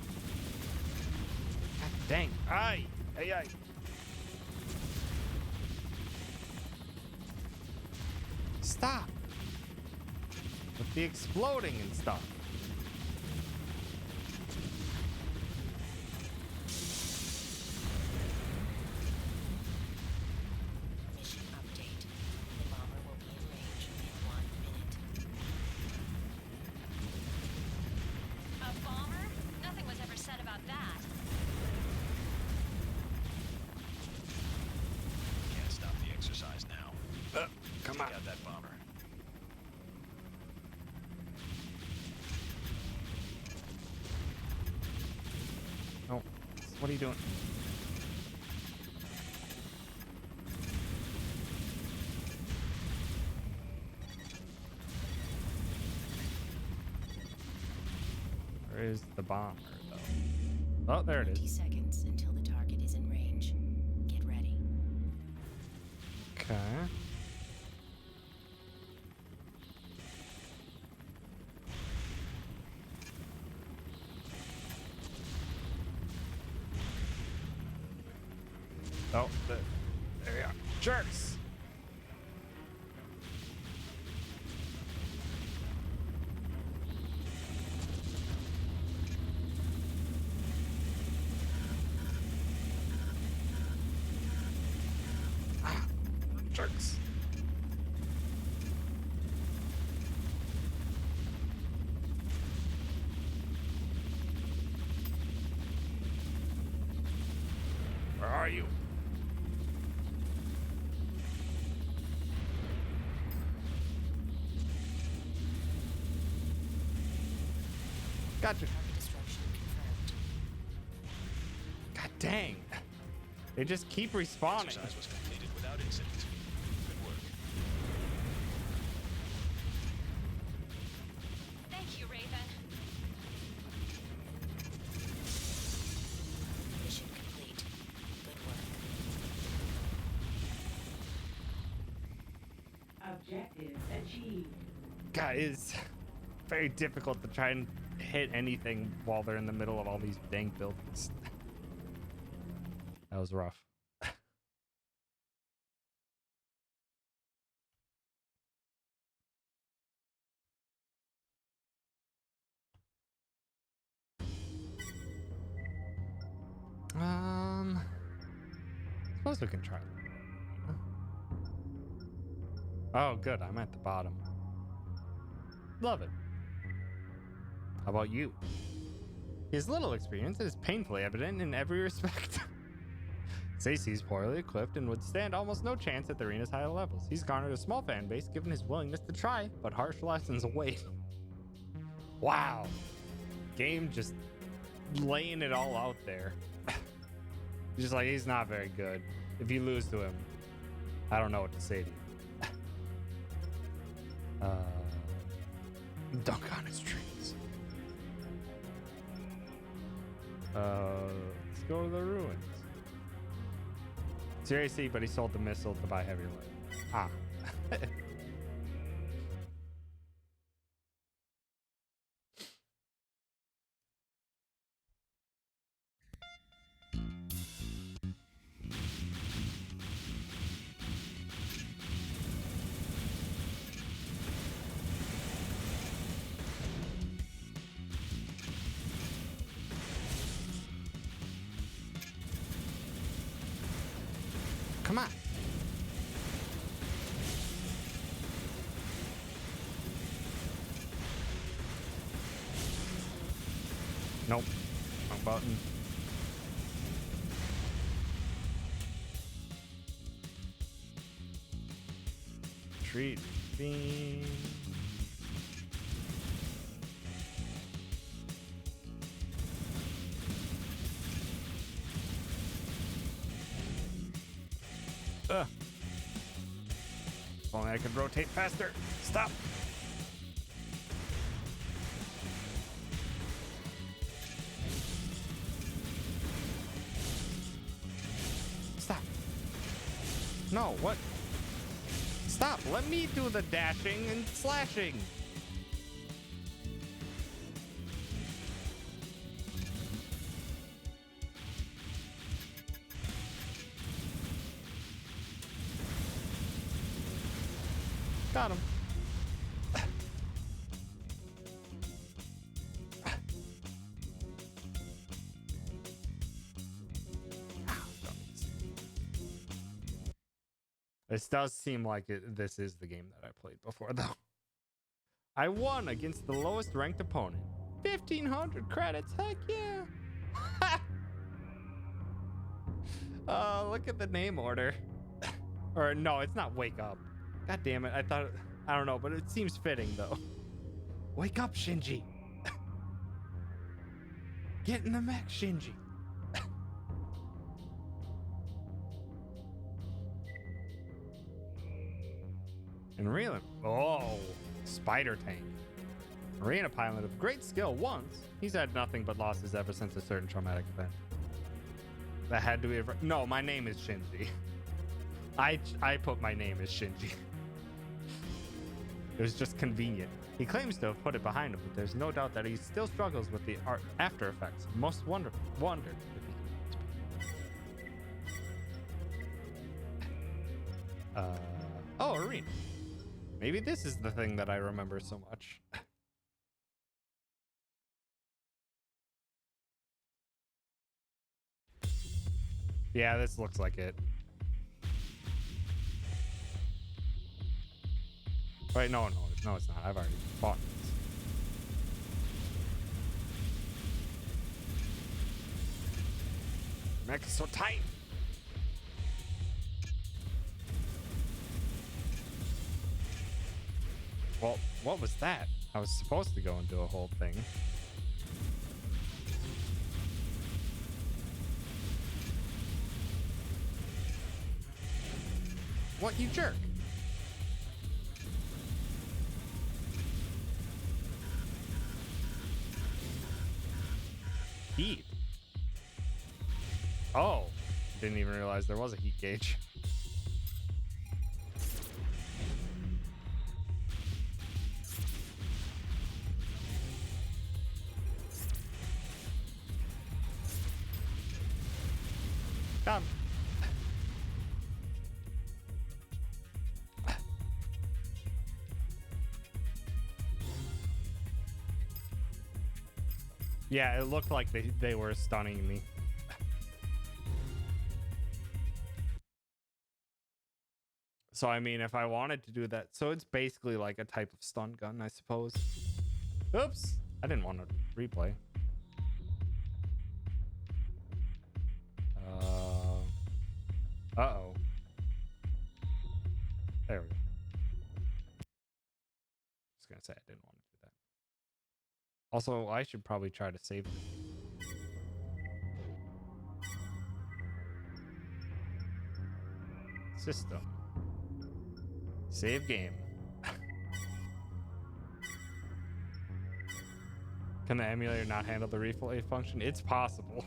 dang. Ay, ay, ay. Stop. With the exploding and stuff. Mission update. The bomber will be in range in 1 minute. A bomber? Nothing was ever said about that. Can't stop the exercise now. Come Take on. out that bomber. No. What are you doing? Where is the bomber, though? Oh, there it 20 is. seconds until the target is in range. Get ready. Okay. Oh, there we are. Jerks! Ah, jerks. Where are you? Gotcha. Target destruction confirmed. God dang. They just keep respawning. Exercise was completed without incident. Good work. Thank you, Raven. Mission complete. Good work. Objective achieved. God, it's very difficult to try and hit anything while they're in the middle of all these dang buildings. That was rough. Suppose we can try. Oh, good. I'm at the bottom. Love it. How about you? His little experience is painfully evident in every respect. Stacy's poorly equipped and would stand almost no chance at the arena's higher levels. He's garnered a small fan base given his willingness to try, but harsh lessons await. Wow. Game just laying it all out there. Just like, he's not very good. If you lose to him, I don't know what to say to you. Dunk on his trees. Let's go to the ruins. Seriously, but he sold the missile to buy heavy lead. Ah. Come on. Nope. Wrong button. Treat beam. If only I could rotate faster. Stop. Stop. No, what? Stop. Let me do the dashing and slashing. Got him. This does seem like this is the game that I played before, though. I won against the lowest ranked opponent. 1,500 credits. Heck yeah. Look at the name order. Or no, it's not wake up. God damn it. I don't know, but it seems fitting though. Wake up, Shinji. Get in the mech, Shinji. And reeling. Oh, spider tank. Arena pilot of great skill once. He's had nothing but losses ever since a certain traumatic event. That had to be no, my name is Shinji. I put my name as Shinji. It was just convenient. He claims to have put it behind him, but there's no doubt that he still struggles with the after effects. Most wonder if he oh, arena. Maybe this is the thing that I remember so much. Yeah, this looks like it. Wait, no, it's not. I've already fought this. Mech is so tight. Well, what was that? I was supposed to go and do a whole thing. What, you jerk? Heat. Oh, didn't even realize there was a heat gauge. Come. Yeah, it looked like they were stunning me. So, I mean, if I wanted to do that, so it's basically like a type of stun gun, I suppose. Oops, I didn't want to replay. Uh-oh. There we go. Just gonna say I didn't want to do that. Also, I should probably try to save this. System. Save game. Can the emulator not handle the replay function? It's possible.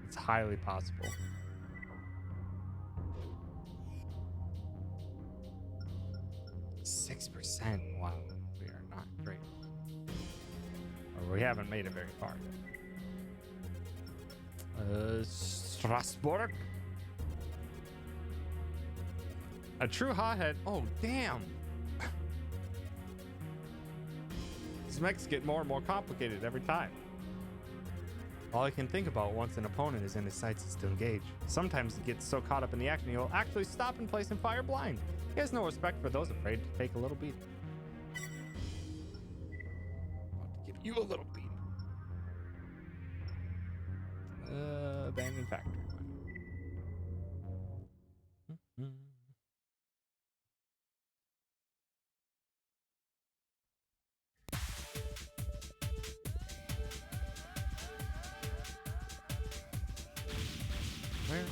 It's highly possible. %. Wow, we are not great. Or we haven't made it very far yet. Strasbourg. A true hothead. Oh, damn. These mechs get more and more complicated every time. All I can think about once an opponent is in his sights is to engage. Sometimes he gets so caught up in the action he'll actually stop in place and fire blind. He has no respect for those afraid to take a little beating. About to give you a little beating. Abandoned factory. Where?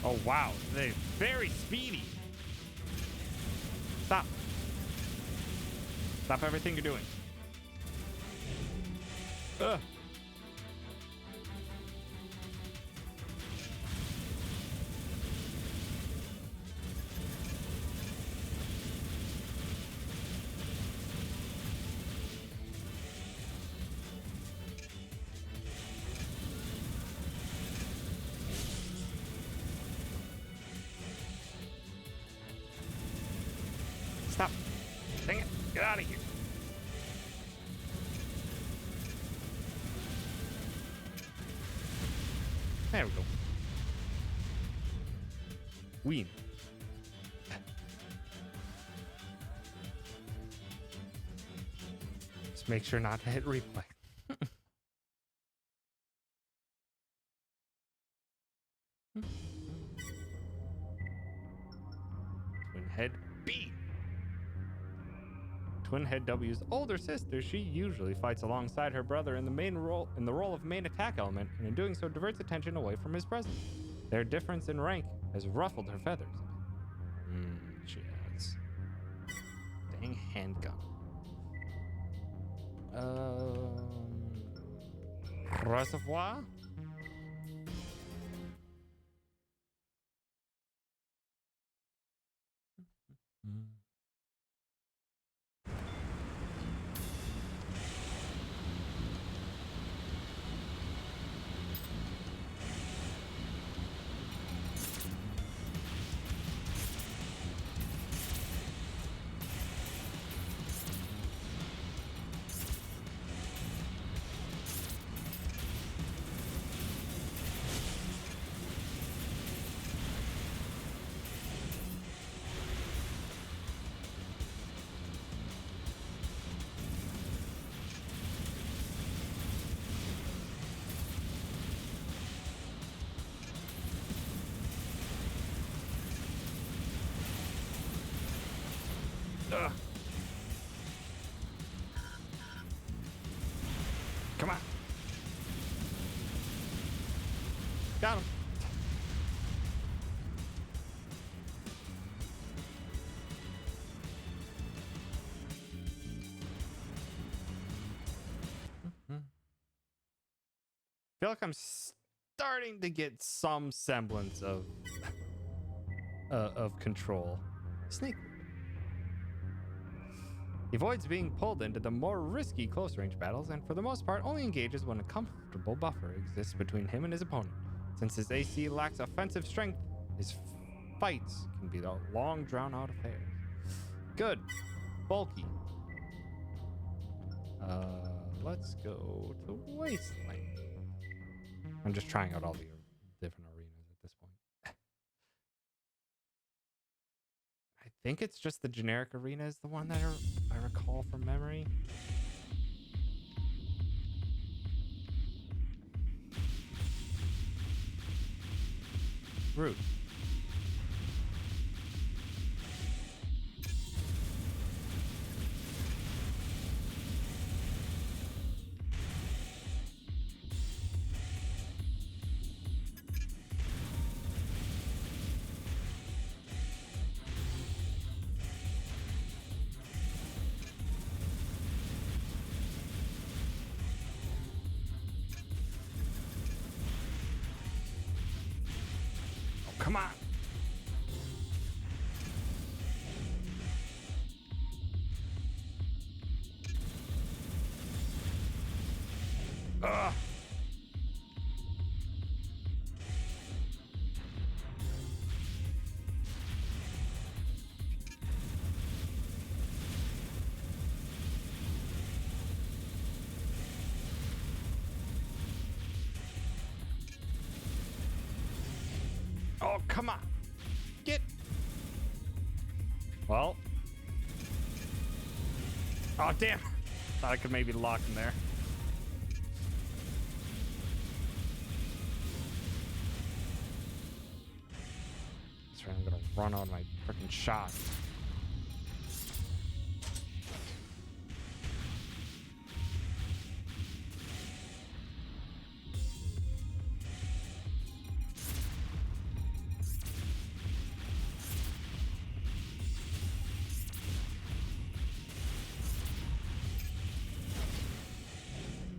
Oh wow, they're very speedy. Stop. Stop everything you're doing. Ugh. Stop. Dang it. Get out of here. There we go. Win. Just make sure not to hit replay. Twin Head B. Twin Head W's older sister, she usually fights alongside her brother in the role of main attack element, and in doing so diverts attention away from his presence. Their difference in rank has ruffled her feathers. She has. Dang handgun. Reservoir? Ugh. Come on. Got him. Feel like I'm starting to get some semblance of control. Sneak. He avoids being pulled into the more risky close-range battles, and for the most part only engages when a comfortable buffer exists between him and his opponent. Since his AC lacks offensive strength, his fights can be long, drawn-out affairs. Good. Bulky. Let's go to Wasteland. I'm just trying out all the different arenas at this point. think it's just the generic arena is the one that I recall from memory. Rude. Come on. Ugh. Oh, come on. Get. Well. Oh, damn. Thought I could maybe lock him there. That's right, I'm gonna run on my freaking shot.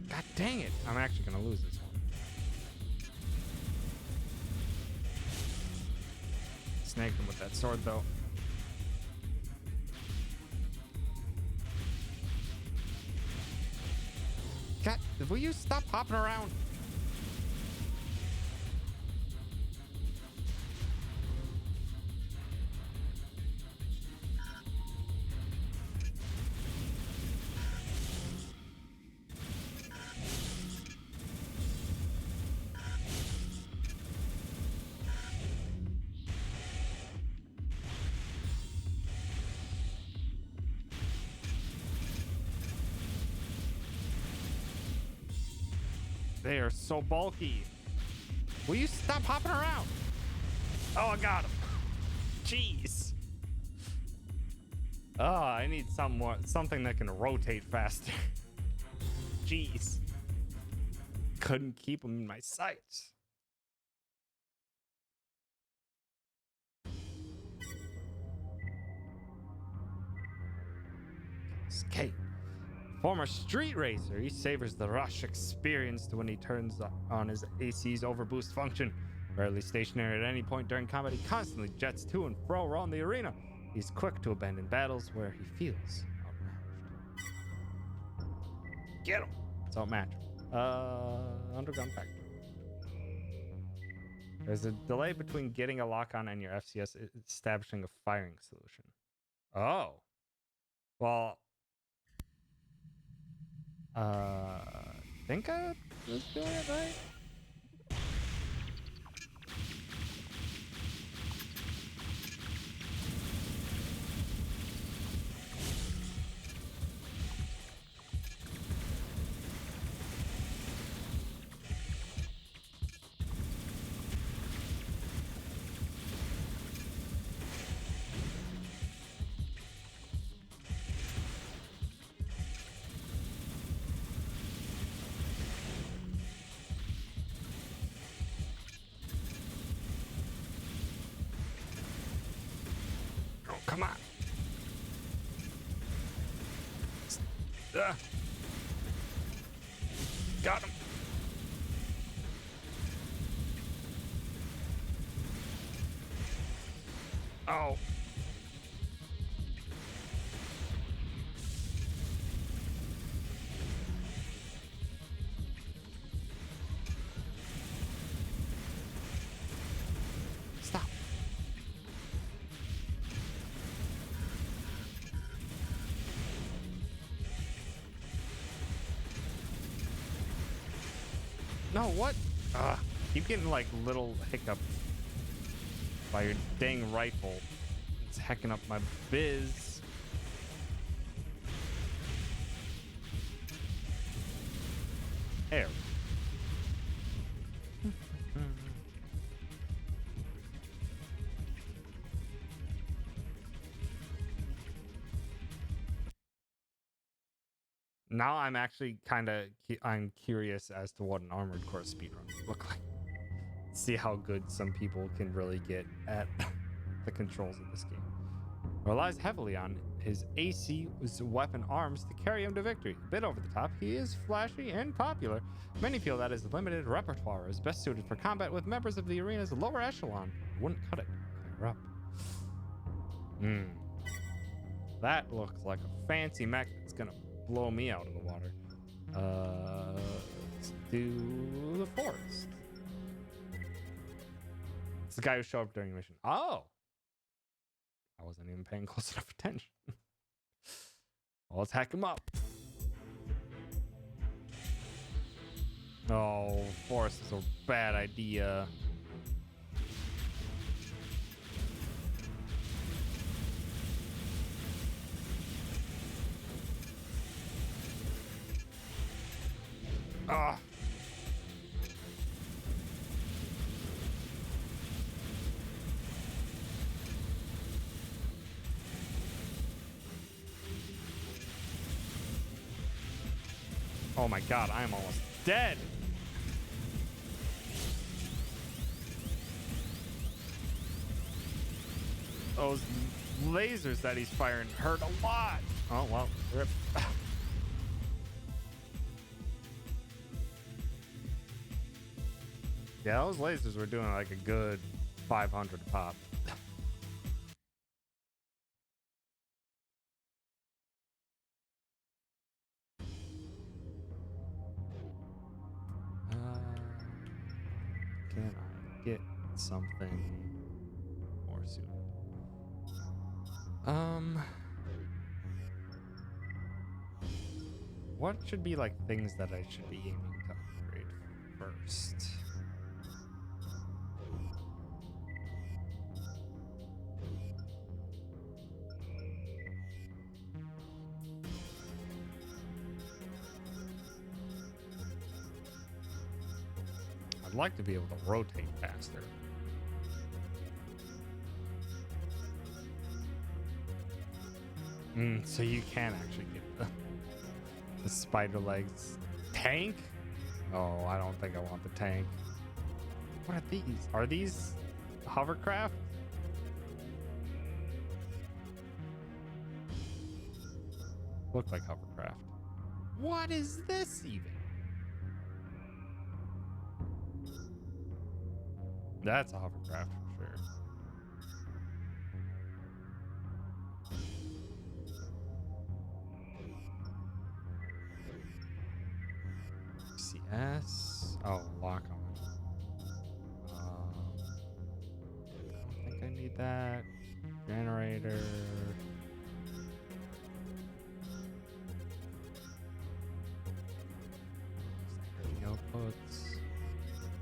God dang it. I'm actually gonna lose this one. Snaked him with that sword though. God, will you stop hopping around? They are so bulky. Will you stop hopping around? Oh, I got him. Jeez. Oh, I need something that can rotate faster. Jeez. Couldn't keep him in my sights. Escape. Former street racer, he savors the rush experienced when he turns on his AC's overboost function. Rarely stationary at any point during combat, he constantly jets to and fro around the arena. He's quick to abandon battles where he feels outmatched. Get him! It's outmatched. Underground factory. There's a delay between getting a lock on and your FCS establishing a firing solution. Oh. Well, think I was doing it right. Come on. Got him. Oh. Stop. No, what? Keep getting like little hiccups by your dang rifle. It's hecking up my biz. There. Now I'm actually kind of I'm curious as to what an Armored Core speedrun would look like. See how good some people can really get at the controls of this game. Relies heavily on his AC's weapon arms to carry him to victory. A bit over the top, he is flashy and popular. Many feel that his limited repertoire is best suited for combat with members of the arena's lower echelon. Wouldn't cut it higher up. That looks like a fancy mech that's gonna blow me out of the water. Let's do the forest. It's the guy who showed up during the mission. Oh! I wasn't even paying close enough attention. Well, let's hack him up. Oh, forest is a bad idea. Ah. Oh my god, I am almost dead. Those lasers that he's firing hurt a lot. Oh, well, rip. Yeah, those lasers were doing like a good 500 pop. Can I get something more suited? What should be like things that I should be aiming to upgrade first? I'd like to be able to rotate faster. So you can actually get the spider legs. Tank? Oh, I don't think I want the tank. What are these? Are these hovercraft? Look like hovercraft. What is this even? That's a hovercraft for sure. CS. Oh, lock on. I don't think I need that. Generator. Outputs.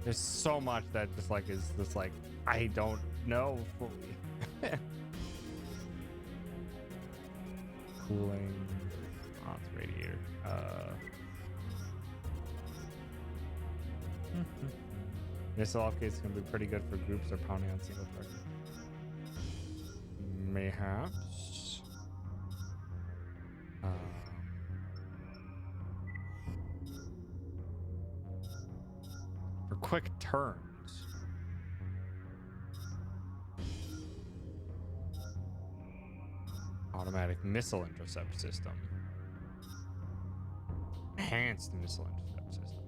There's so much that just like is just like I don't know fully. Cooling. Oh, it's radiator. Missile upgrade is gonna be pretty good for groups or pounding on single target. Mayhaps. For quick turns. Automatic missile intercept system. Enhanced missile intercept system.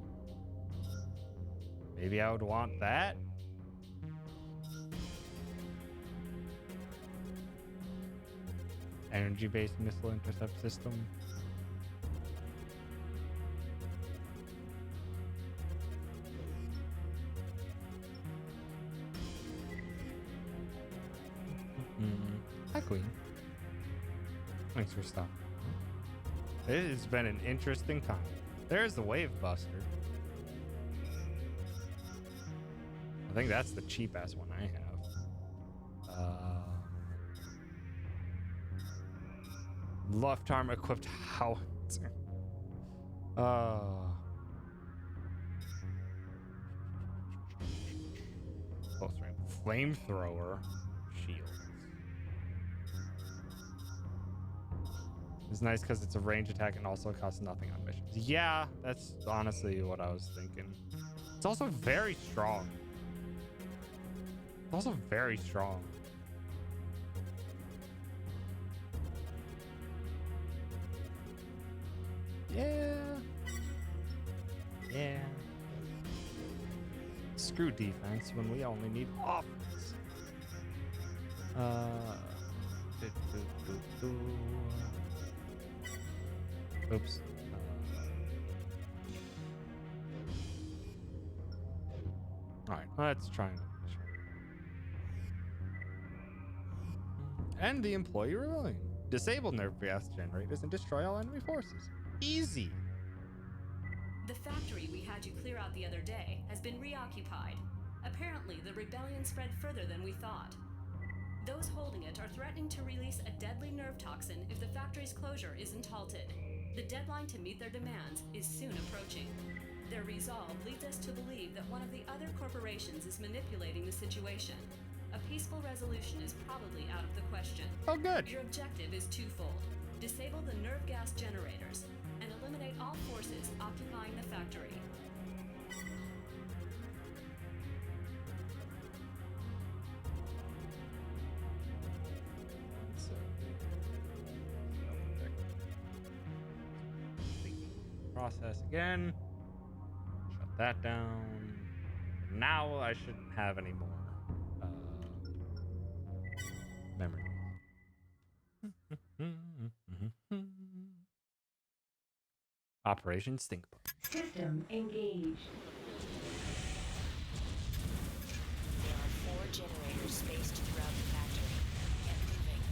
Maybe I would want that. Energy-based missile intercept system. Hi, Queen. Thanks for stopping. It has been an interesting time. There's the Wave Buster. I think that's the cheap ass one I have. Left arm equipped howitzer. Close range. Flamethrower. Shield. It's nice because it's a range attack and also costs nothing on missions. Yeah, that's honestly what I was thinking. It's also very strong. It's also very strong. Yeah. Yeah. Screw defense when we only need offense. Oops. Alright, let's try another mission. End the employee rebellion. Disable nerve gas generators and destroy all enemy forces. Easy. The factory we had you clear out the other day has been reoccupied. Apparently, the rebellion spread further than we thought. Those holding it are threatening to release a deadly nerve toxin if the factory's closure isn't halted. The deadline to meet their demands is soon approaching. Their resolve leads us to believe that one of the other corporations is manipulating the situation. A peaceful resolution is probably out of the question. Oh, good. Your objective is twofold. Disable the nerve gas generators and eliminate all forces occupying the factory. Process again. Shut that down. Now I shouldn't have any more memory. Operation Stink Bug. System engaged. There are 4 generators spaced throughout the factory. Get moving.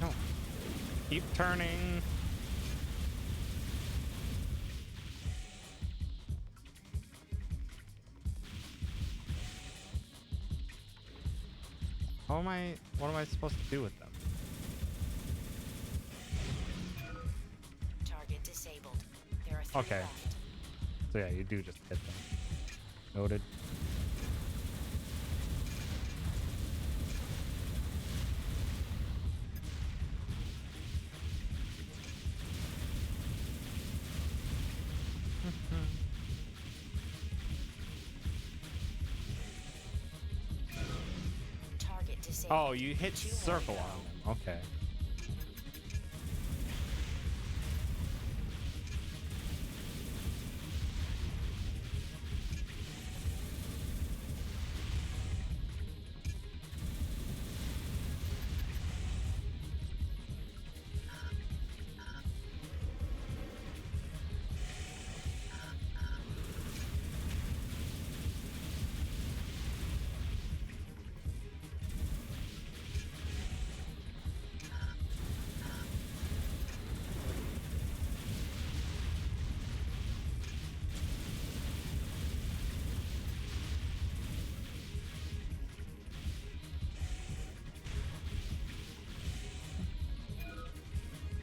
No. Keep turning. What am I supposed to do with them? Target disabled. There are 3 Okay. left. So yeah, you do just hit them. Noted. Target disabled. Oh, you hit 2 more to circle go. on them. Okay.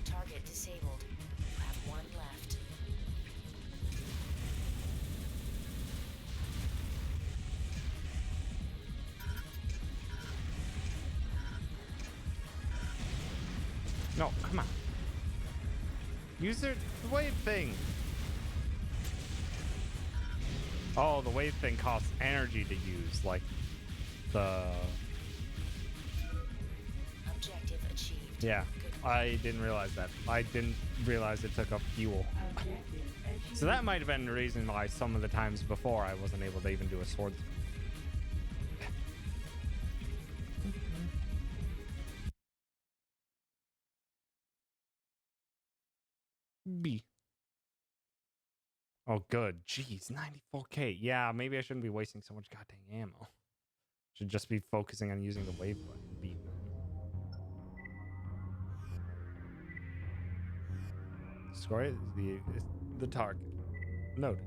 Target disabled. You have 1 left. No, come on. Use the wave thing. Oh, the wave thing costs energy to use, like the... Objective achieved. Yeah, Good. I didn't realize that. I didn't realize it took up fuel. Objective achieved. So that might have been the reason why some of the times before I wasn't able to even do a sword throw. B. Oh, good. Jeez, 94k. Yeah, maybe I shouldn't be wasting so much goddamn ammo. Should just be focusing on using the wave button. B, man. Destroy the target. Noted.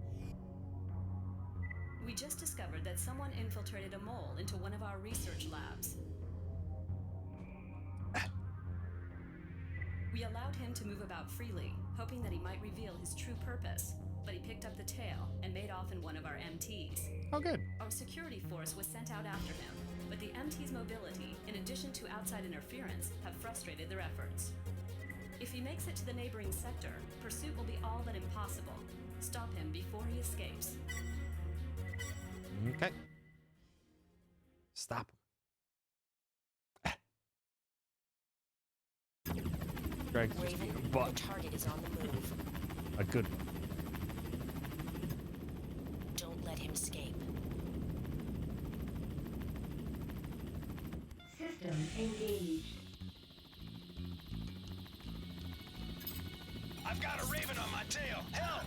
We just discovered that someone infiltrated a mole into one of our research labs. We allowed him to move about freely, hoping that he might reveal his true purpose, but he picked up the tail and made off in one of our MTs. Oh, good. Our security force was sent out after him, but the MT's mobility, in addition to outside interference, have frustrated their efforts. If he makes it to the neighboring sector, pursuit will be all but impossible. Stop him before he escapes. Okay. Stop him. Greg's just Raven, being a the butt. target is on the move. A good one. Don't let him escape. System engaged. I've got a raven on my tail. Help!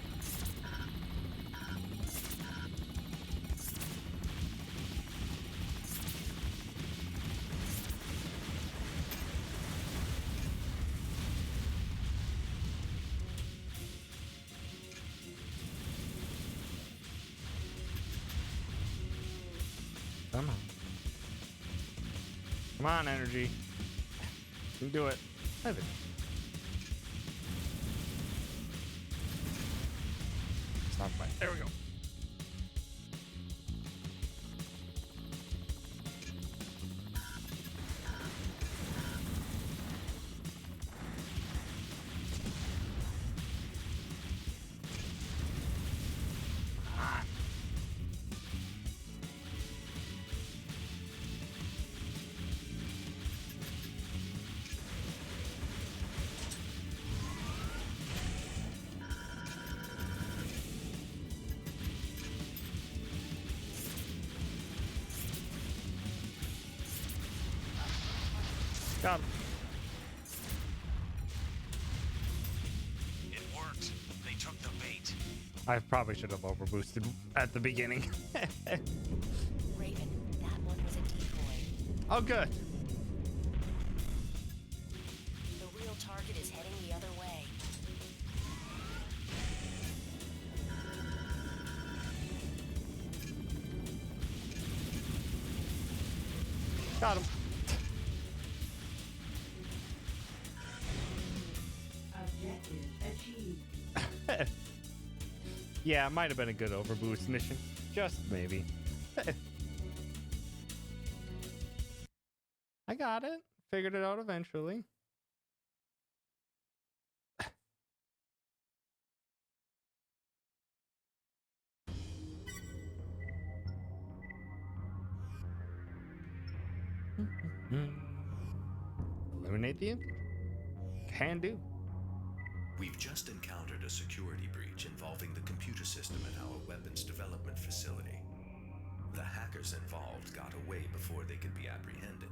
Come on. Come on, energy. You can do it. Have it. Stop by. There we go. Got him. It worked. They took the bait. I probably should have overboosted at the beginning. Raven, that one was a decoy. Oh, good. The real target is heading the other way. Got him. Objective achieved. Yeah, it might have been a good overboost mission. Just maybe. I got it. Figured it out eventually. Eliminate the infantry. Can do. We've just encountered a security breach involving the computer system at our weapons development facility. The hackers involved got away before they could be apprehended.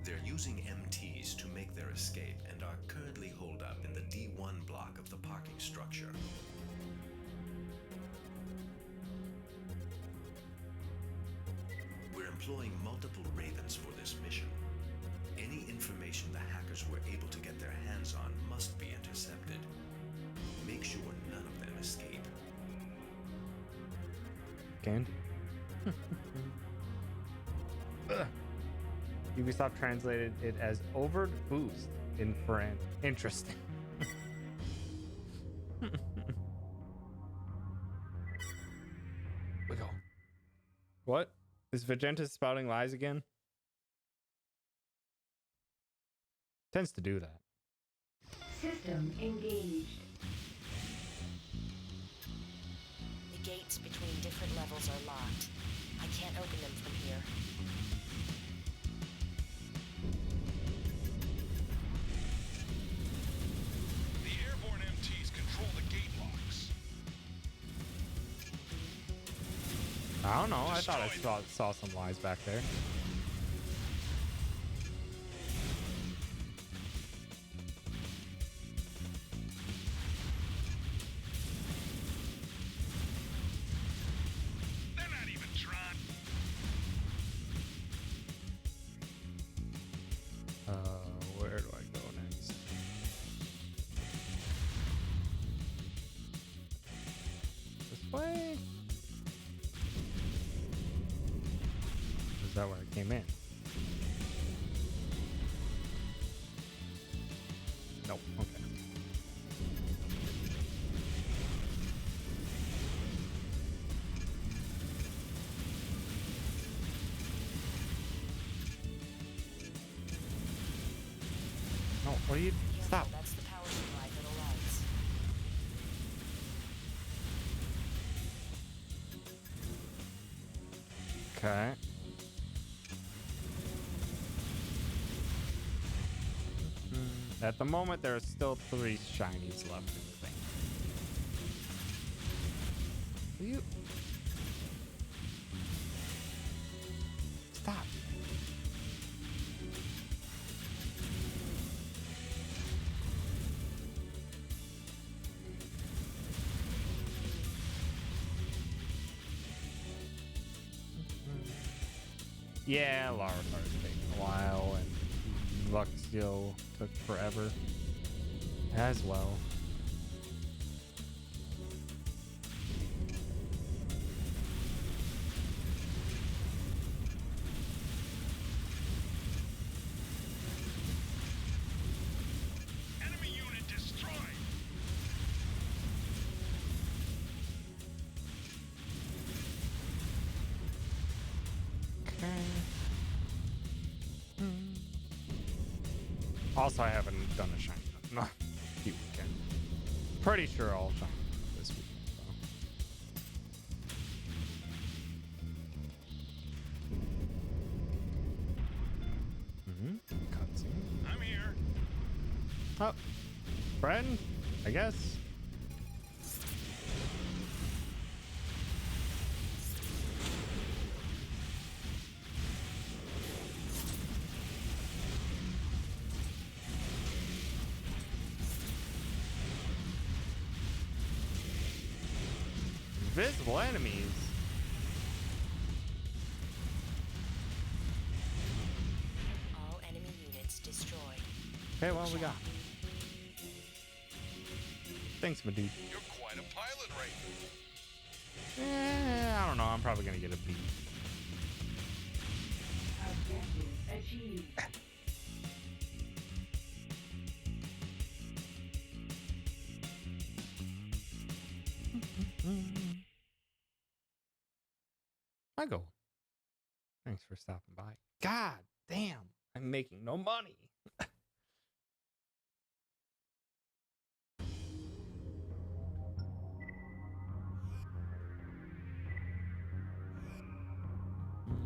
They're using MTs to make their escape and are currently holed up in the D1 block of the parking structure. We're employing multiple Ravens for this mission. Any information the hackers were able to get their hands on must be intercepted. Make sure none of them escape. Can do. Ubisoft translated it as overt boost in Fran. Interesting. We go. What? Is Vegeta spouting lies again? Tends to do that. System engaged. The gates between different levels are locked. I can't open them from here. The airborne MTs control the gate locks. I don't know. I thought I saw some lies back there. They're not even trying. Where do I go next? that where I came in? Nope. Okay. No, what are you? Stop. That's the power supply for the lights. Okay. At the moment, there are still 3 shinies left in the thing. Will you? Stop. Yeah, Lara Car's taking a while, and Luxio took forever as well. Enemy unit destroyed. Also, I haven't done a shiny no, weekend. Pretty sure I'll shine this weekend, though. Cutscene. I'm here. Oh, friend, I guess. Invisible enemies. All enemy units destroyed. Okay, well, we got. Thanks, my dude. You're quite a pilot right I don't know. I'm probably gonna get a B. Objective achieved. Michael, thanks for stopping by. God damn, I'm making no money.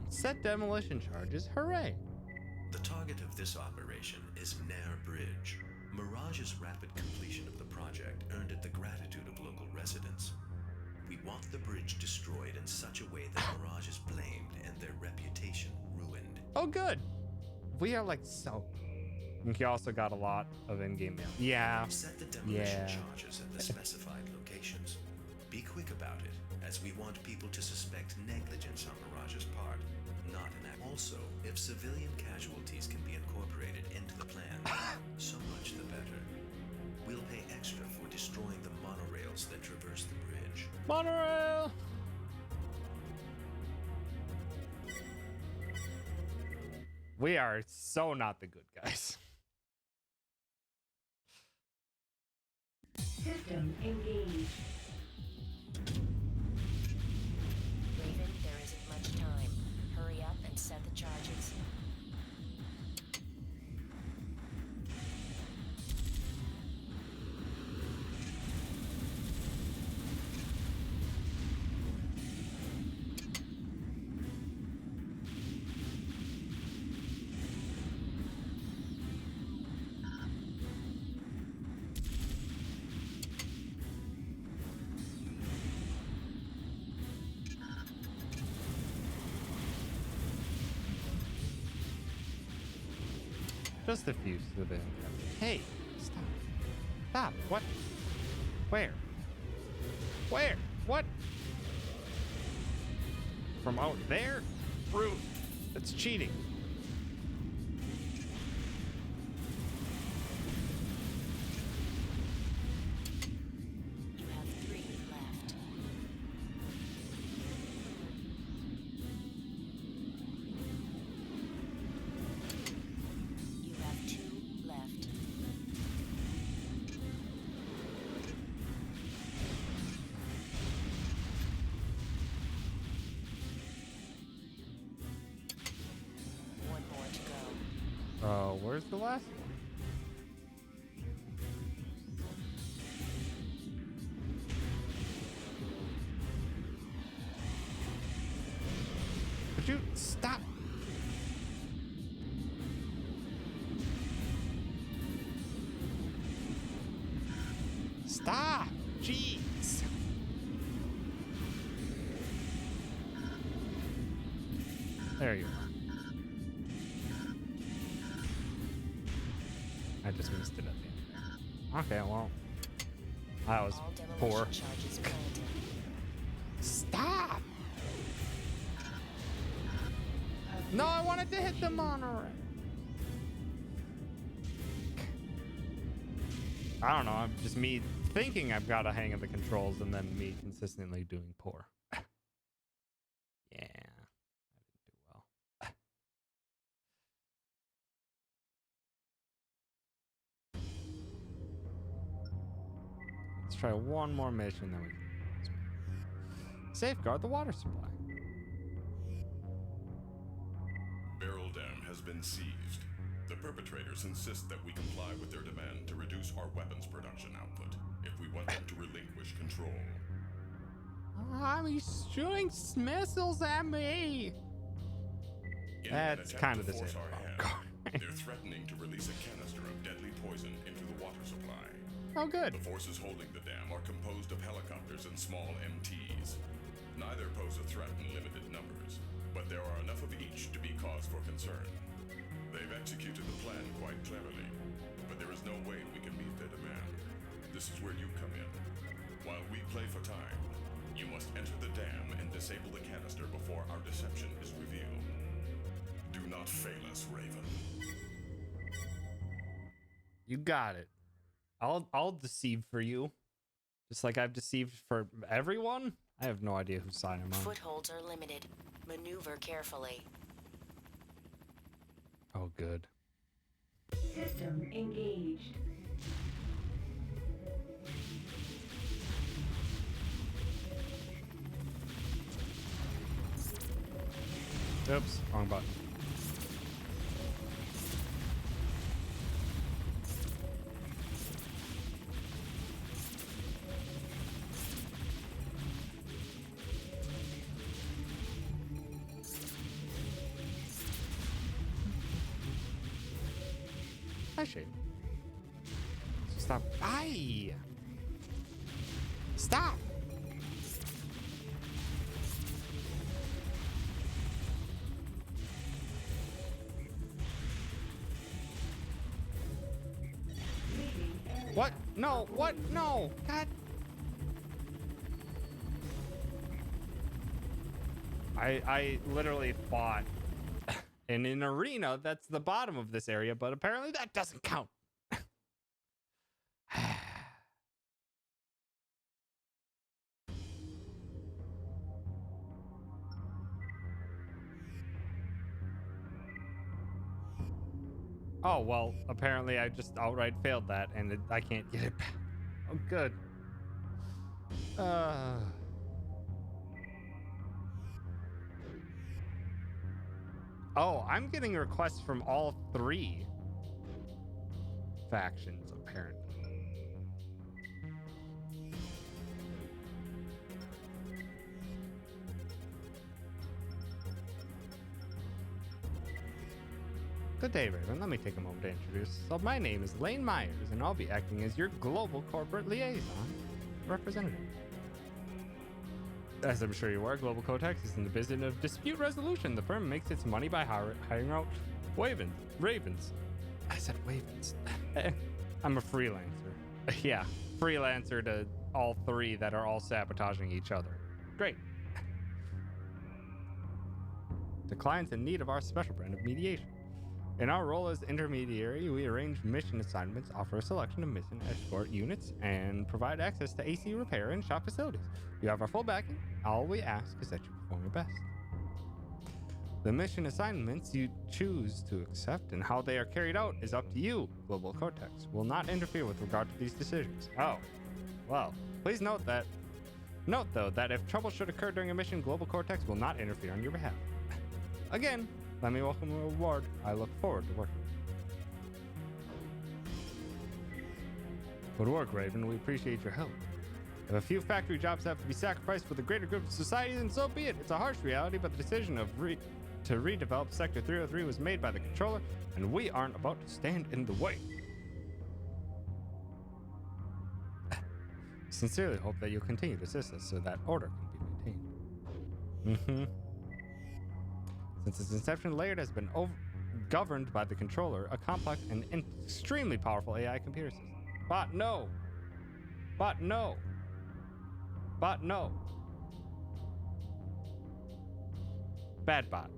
Set demolition charges, hooray. The target of this operation is Nair Bridge. Mirage's rapid completion of the project earned it the gratitude of local residents. We want the bridge destroyed in such a way that Mirage is blamed and their reputation ruined. Oh, good. We are like so. He also got a lot of in-game mail. Yeah. Set the demolition Yeah. charges at the specified locations. Be quick about it, as we want people to suspect negligence on Mirage's part, not an act. Also, if civilian casualties can be incorporated into the plan, so much the better. We'll pay extra for destroying the monorails that traverse the bridge. Monorail. We are so not the good guys. System engaged. Raven, there isn't much time. Hurry up and set the charges. Just a few civilian. Hey, stop. Stop. What? Where? Where? What? From out there? Rude. That's cheating. You have 3 left. Where's the last one? Would you stop? Stop! Jeez! There you are. I just missed it at the end. Okay, well, that was All demolition poor. charges planted. Stop! No, I wanted to hit the monorail. I don't know. I'm just me thinking I've got a hang of the controls and then me consistently doing poor. Yeah, I didn't do well. Let's try one more mission, then we can safeguard the water supply. Barrel Dam has been seized. The perpetrators insist that we comply with their demand to reduce our weapons production output if we want them to relinquish control. He's shooting missiles at me. In an That's attempt kind to of the force same. our hand, they're threatening to release a canister of deadly poison into the water supply. Oh, good. The forces holding the dam are composed of helicopters and small MTs. Neither pose a threat in limited numbers, but there are enough of each to be cause for concern. They've executed the plan quite cleverly, but there is no way we can meet their demand. This is where you come in. While we play for time, you must enter the dam and disable the canister before our deception is revealed. Do not fail us, Raven. You got it. I'll deceive for you. Just like I've deceived for everyone. I have no idea whose side I'm on. Footholds are limited. Maneuver carefully. Oh, good. System engaged. Oops, wrong button. Hi, Shane. Stop. Aye! Stop! What? No, what? No! God! I literally fought in an arena that's the bottom of this area, but apparently that doesn't count. Oh, well, apparently I just outright failed that, and I can't get it back. Oh, good. Oh, I'm getting requests from all three factions, apparently. Good day, Raven. Let me take a moment to introduce myself. My name is Lane Myers, and I'll be acting as your global corporate liaison representative. As I'm sure you are, Global Cotex is in the business of dispute resolution. The firm makes its money by hiring out ravens. I said ravens. I'm a freelancer. Yeah, freelancer to all three that are all sabotaging each other. Great. To clients in need of our special brand of mediation. In our role as intermediary, we arrange mission assignments, offer a selection of mission escort units, and provide access to AC repair and shop facilities. You have our full backing. All we ask is that you perform your best. The mission assignments you choose to accept and how they are carried out is up to you. Global Cortex will not interfere with regard to these decisions. Oh, well, please note, though, that if trouble should occur during a mission, Global Cortex will not interfere on your behalf. Again, let me welcome you aboard. I look forward to working. Good work, Raven. We appreciate your help. If a few factory jobs have to be sacrificed for the greater good of society, then so be it. It's a harsh reality, but the decision to redevelop Sector 303 was made by the controller, and we aren't about to stand in the way. Sincerely hope that you'll continue to assist us so that order can be maintained. Since its inception, Laird has been governed by the controller, a complex and extremely powerful AI computer system. But no! But no! But no! Bad bot.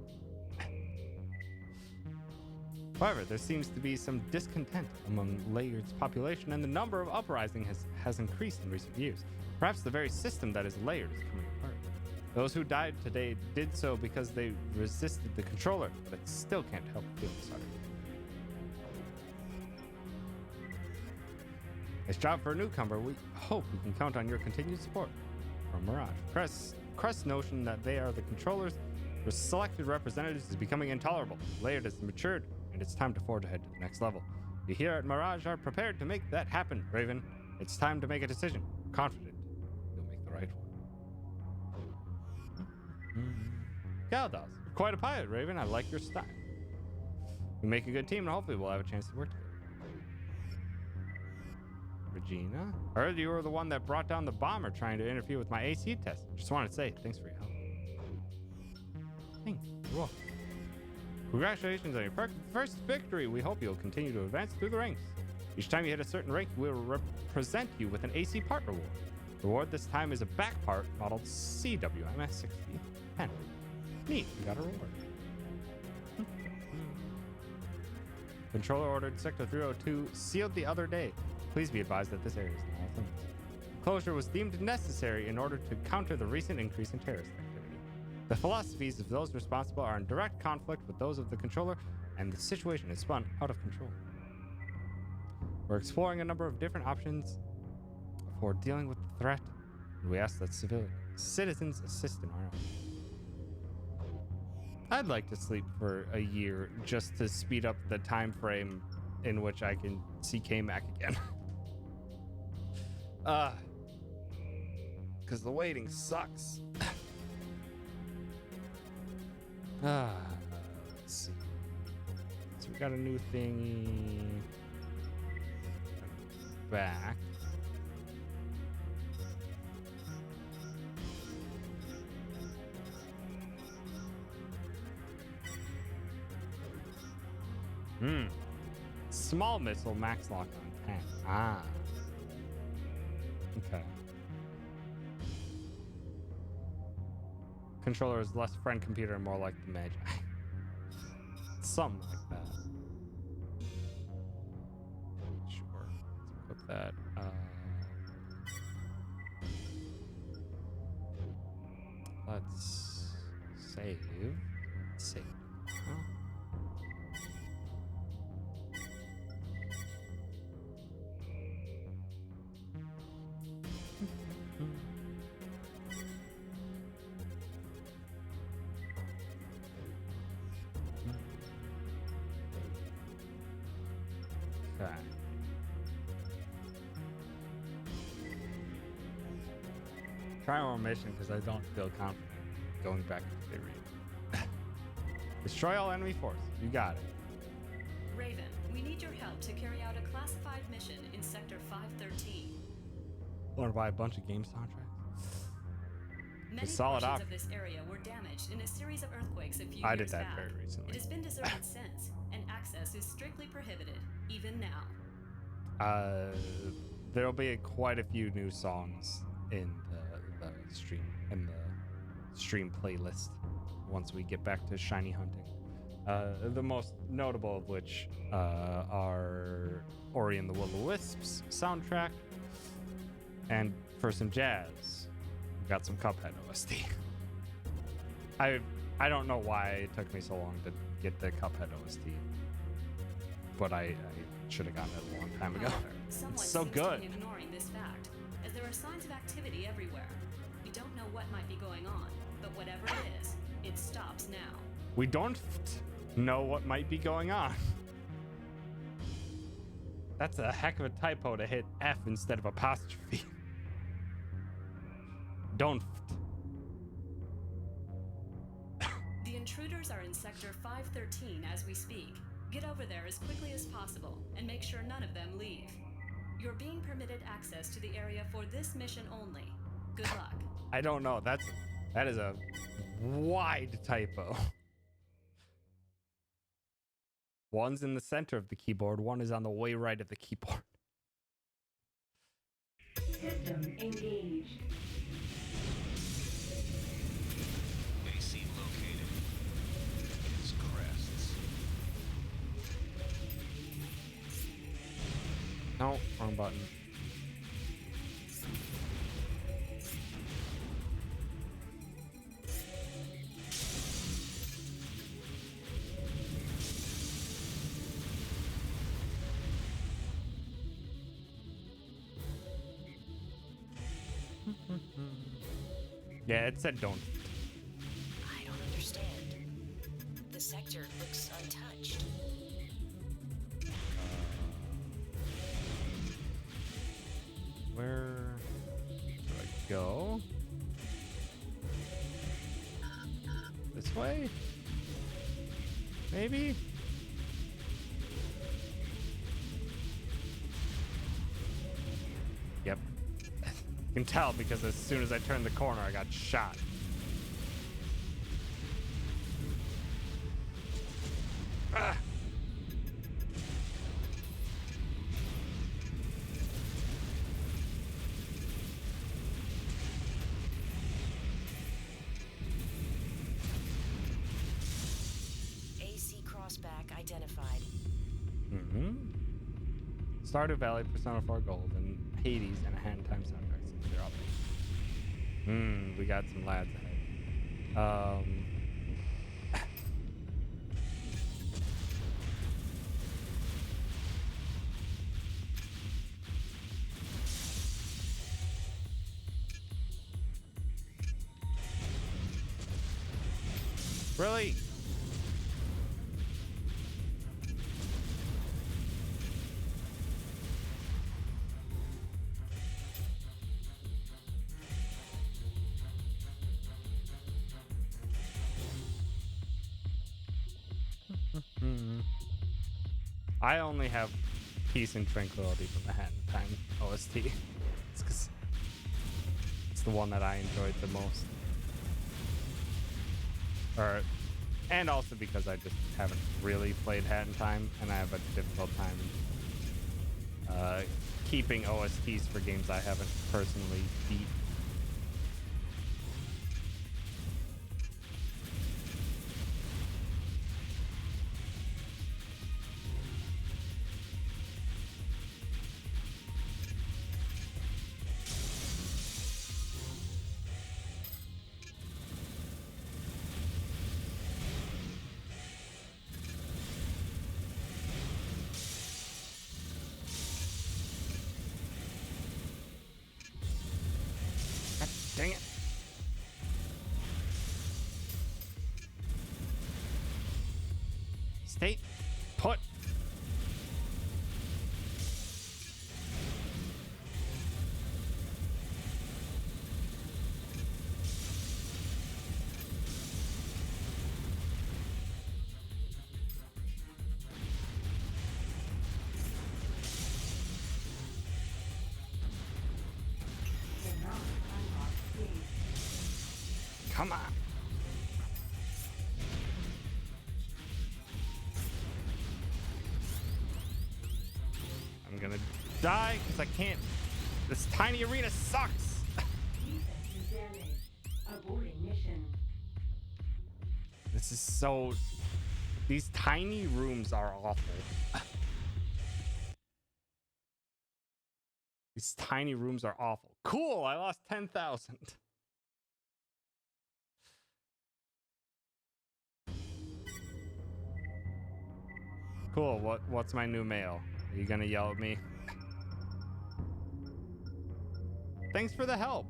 However, there seems to be some discontent among Laird's population, and the number of uprising has increased in recent years. Perhaps the very system that is Laird is coming apart. Those who died today did so because they resisted the controller, but it still can't help feel sorry. Nice job for a newcomer. We hope we can count on your continued support. From Mirage. Crest's notion that they are the controllers for selected representatives is becoming intolerable. Laird has matured, and it's time to forge ahead to the next level. We here at Mirage are prepared to make that happen, Raven. It's time to make a decision. We're confident you'll make the right one. Galdos, you're quite a pilot, Raven. I like your style. We make a good team, and hopefully we'll have a chance to work together. Regina, I heard you were the one that brought down the bomber trying to interfere with my AC test. Just wanted to say thanks for your help. Thanks. You're welcome. Congratulations on your first victory. We hope you'll continue to advance through the ranks. Each time you hit a certain rank, we'll represent you with an AC part reward. The reward this time is a back part modeled CWMS6010. Neat, we got a reward. Controller ordered Sector 302 sealed the other day. Please be advised that this area is now off limits. Closure was deemed necessary in order to counter the recent increase in terrorist activity. The philosophies of those responsible are in direct conflict with those of the controller, and the situation has spun out of control. We're exploring a number of different options for dealing with the threat, and we ask that citizens assist in our efforts. I'd like to sleep for a year just to speed up the time frame in which I can see K-Mac again. Because the waiting sucks. Let's see. So we got a new thingy. Back. Small missile max lock on 10. Ah. Okay. Controller is less friend computer and more like the Magi. Something like that. Sure. Let's put that. Let's save. Save. Oh. Okay. Try one mission because I don't feel confident going back to the arena. Destroy all enemy force. You got it. Raven, we need your help to carry out a classified mission in Sector 513. Want to buy a bunch of game soundtracks? Many solid portions op. of this area were damaged in a series of earthquakes a few I years did that back. very recently. It has been deserted since, and access is strictly prohibited, even now. There'll be quite a few new songs in the stream playlist once we get back to shiny hunting. The most notable of which are Ori and the Will-O-Wisps soundtrack, and for some jazz, we got some Cuphead OST. I don't know why it took me so long to get the Cuphead OST, but I should have gotten it a long time ago. However, someone It's so seems good. to be ignoring this fact, as there are signs of activity everywhere. We don't know what might be going on, but whatever it is, it stops now. We don't know what might be going on. That's a heck of a typo to hit F instead of apostrophe. Don't. The intruders are in Sector 513 as we speak. Get over there as quickly as possible and make sure none of them leave. You're being permitted access to the area for this mission only. Good luck. I don't know. That is a wide typo. One's in the center of the keyboard. One is on the way right of the keyboard. System engaged. AC located. Its crests. No, wrong button. Yeah, it said don't. I don't understand. The sector looks untouched. Where do I go? This way? Maybe? Yep. You can tell because as soon as I turned the corner, I got shot. Ah! AC crossback identified. Stardew Valley, Persona 4 Gold, and Hades and a Hand Time soundtrack since they're up. We got some lads ahead. Really? I only have peace and tranquility from the Hand Time OST. It's 'cause it's the one that I enjoyed the most. And also because I just haven't really played Hat in Time, and I have a difficult time keeping OSTs for games I haven't personally beat. Dang it. Stay put. Come on. I'm gonna die because I can't. This tiny arena sucks. Defense damage. Aborting mission. This is so. These tiny rooms are awful. These tiny rooms are awful. Cool, I lost 10,000. Cool, what's my new mail? Are you gonna yell at me? Thanks for the help.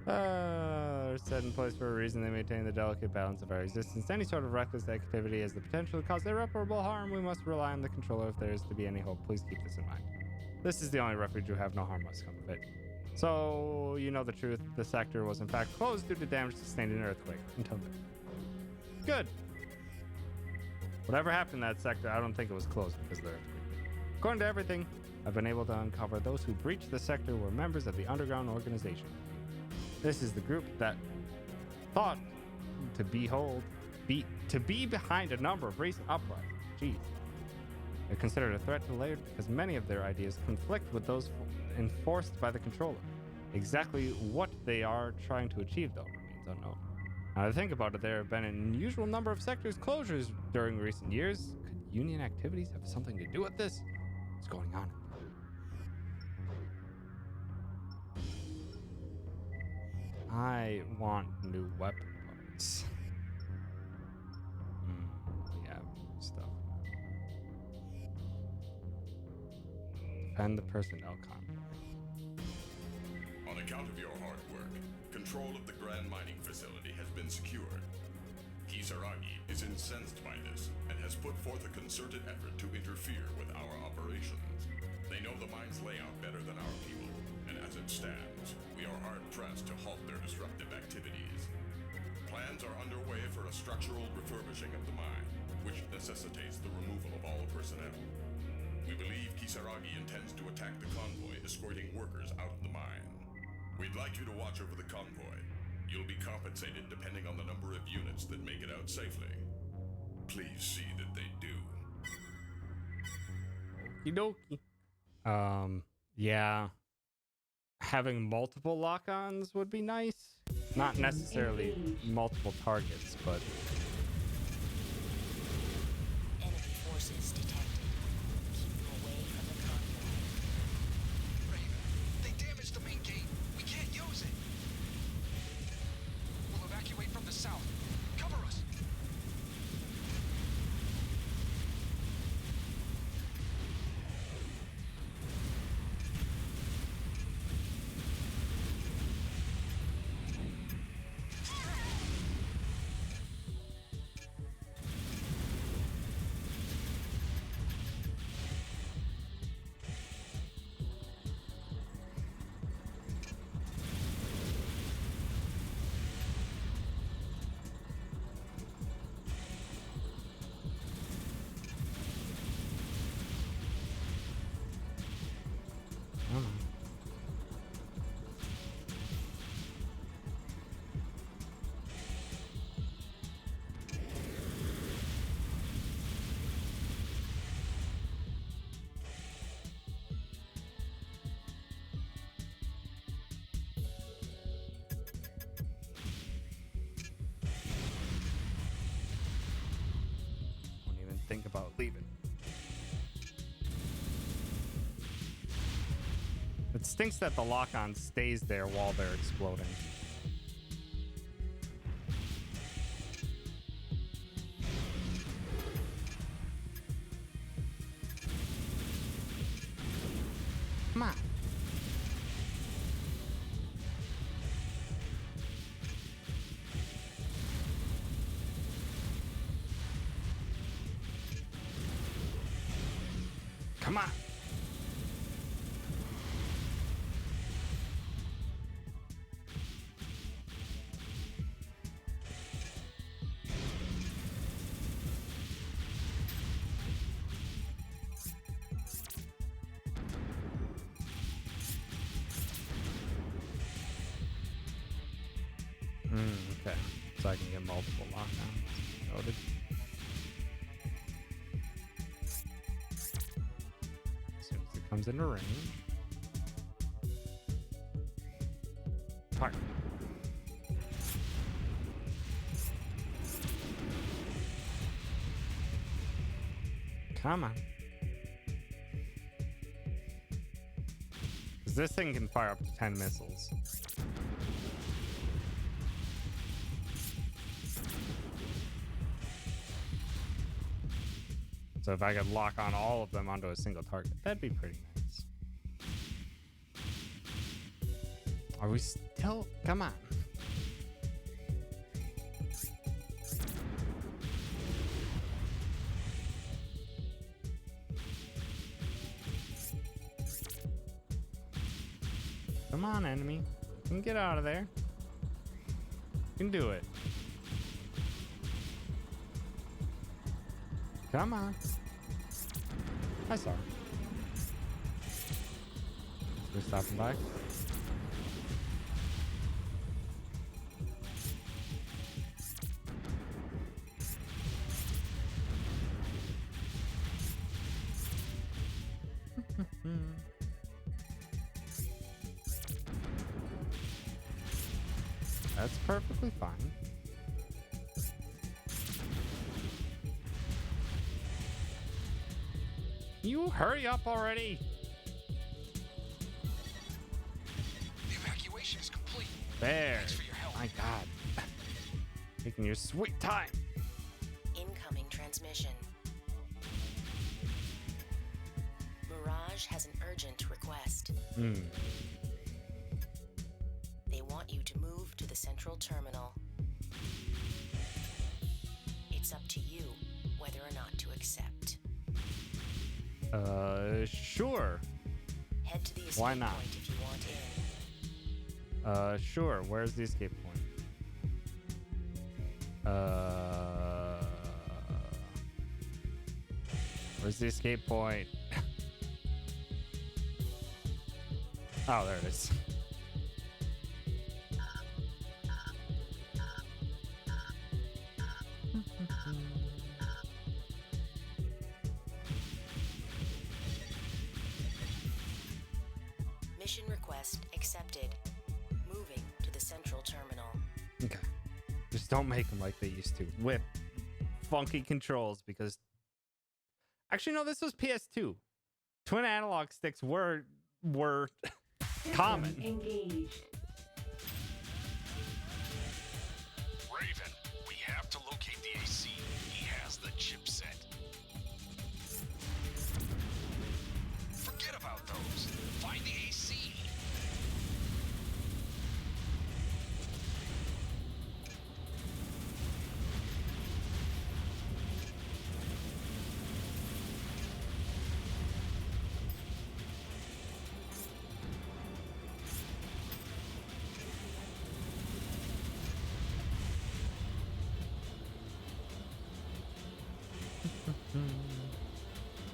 Are set in place for a reason. They maintain the delicate balance of our existence. Any sort of reckless activity has the potential to cause irreparable harm. We must rely on the controller if there is to be any hope. Please keep this in mind. This is the only refuge you have. No harm must come of it. So, you know the truth. The sector was in fact closed due to damage sustained in an earthquake. Until then. Good. Whatever happened in that sector, I don't think it was closed because of the earthquake. According to everything I've been able to uncover, those who breached the sector were members of the underground organization. This is the group that thought to be behind a number of recent uprisings. Jeez. They're considered a threat to Laird because many of their ideas conflict with those enforced by the controller. Exactly what they are trying to achieve, though, remains unknown. Now to think about it, there have been an unusual number of sectors closures during recent years. Could union activities have something to do with this? What's going on? I want new weapon parts. We have stuff. Defend the personnel con. On account of your hard work, control of the Grand Mining Facility has been secured. Kisaragi is incensed by this and has put forth a concerted effort to interfere with our operations. They know the mine's layout better than our people, and as it stands, we are hard-pressed to halt their disruptive activities. Plans are underway for a structural refurbishing of the mine, which necessitates the removal of all personnel. We believe Kisaragi intends to attack the convoy escorting workers out of the mine. We'd like you to watch over the convoy. You'll be compensated depending on the number of units that make it out safely. Please see that they do. Okie dokie. Yeah. Having multiple lock-ons would be nice. Not necessarily multiple targets, but... Enemy forces detected. Keep away from the convoy. Raven, they damaged the main gate. We can't use it. We'll evacuate from the south. Cover us. Don't even think about leaving. It stinks that the lock-on stays there while they're exploding. Come on. Come on. Okay. So I can get multiple lockdowns. Noted. As soon as it comes into range. Fire. Come on. 'Cause this thing can fire up to 10 missiles. So if I could lock on all of them onto a single target, that'd be pretty nice. Are we still Yo, come on. Come on, enemy. You can get out of there. You can do it. Come on. I saw her. We're stopping by. That's perfectly fine. You hurry up already. The evacuation is complete. There. Thanks for your help. My God. Taking your sweet time. Incoming transmission. Mirage has an urgent request. They want you to move to the central terminal. It's up to you whether or not to accept. Sure. Head to the escape Why not? point if you want in. Sure. Where's the escape point? Where's the escape point? Oh, there it is. Mission request accepted. Moving to the central terminal. Okay. Just don't make them like they used to with funky controls because actually no, this was PS2. Twin analog sticks were common. Engaged. Raven, we have to locate the AC. He has the chipset. Forget about those. Find the AC.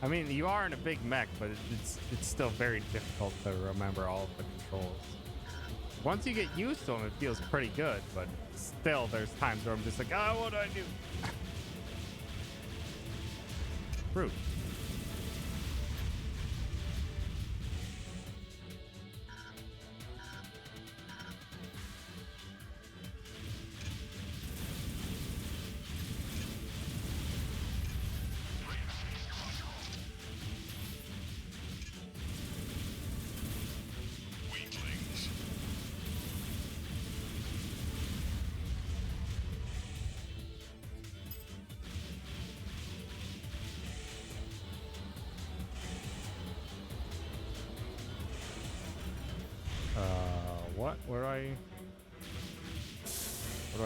I mean, you are in a big mech, but it's still very difficult to remember all of the controls. Once you get used to them, it feels pretty good, but still, there's times where I'm just like, oh, what do I do? Rude. Weaklings. What? Where do I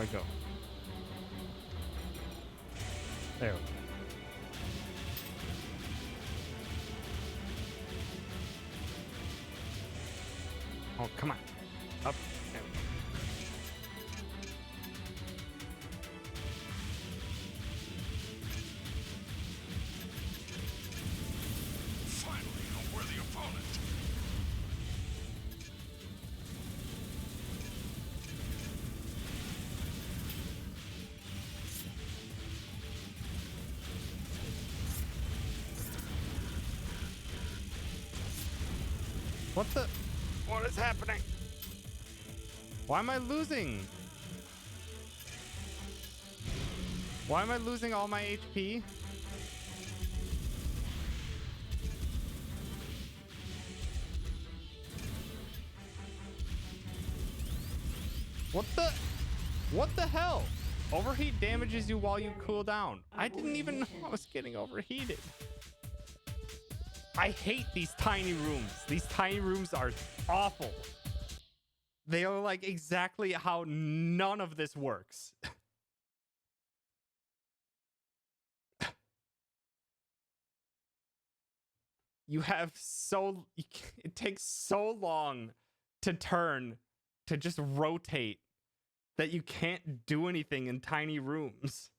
go? There we go. Oh, come on. Up. There we go. Finally, a worthy opponent. What is happening? Why am I losing? Why am I losing all my HP? What the hell? Overheat damages you while you cool down. I didn't even know I was getting overheated. I hate these tiny rooms. These tiny rooms are awful. They are like exactly how none of this works. It takes so long to turn, to just rotate, that you can't do anything in tiny rooms.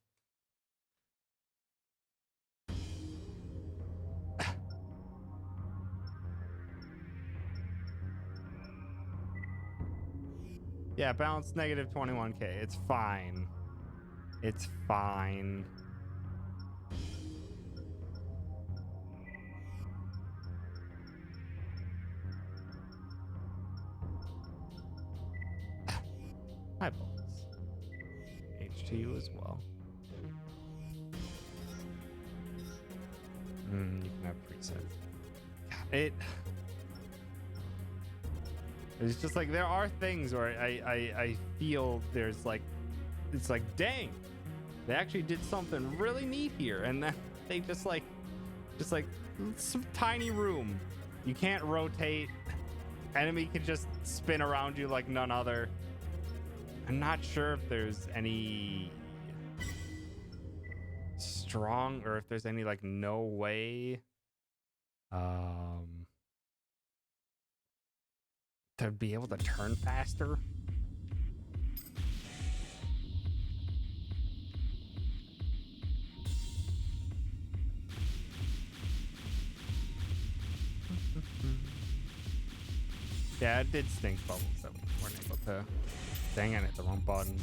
Yeah, balance negative 21k. It's fine. It's fine. Hi, Bubbles. H to you as well. You can have presets. It's just like there are things where I feel there's like, it's like, dang, they actually did something really neat here, and then they just like some tiny room, you can't rotate, enemy can just spin around you like none other. I'm not sure if there's any strong, or if there's any like no way to be able to turn faster. Yeah, it did stink, Bubbles, that we weren't able to. Dang, I hit the wrong button.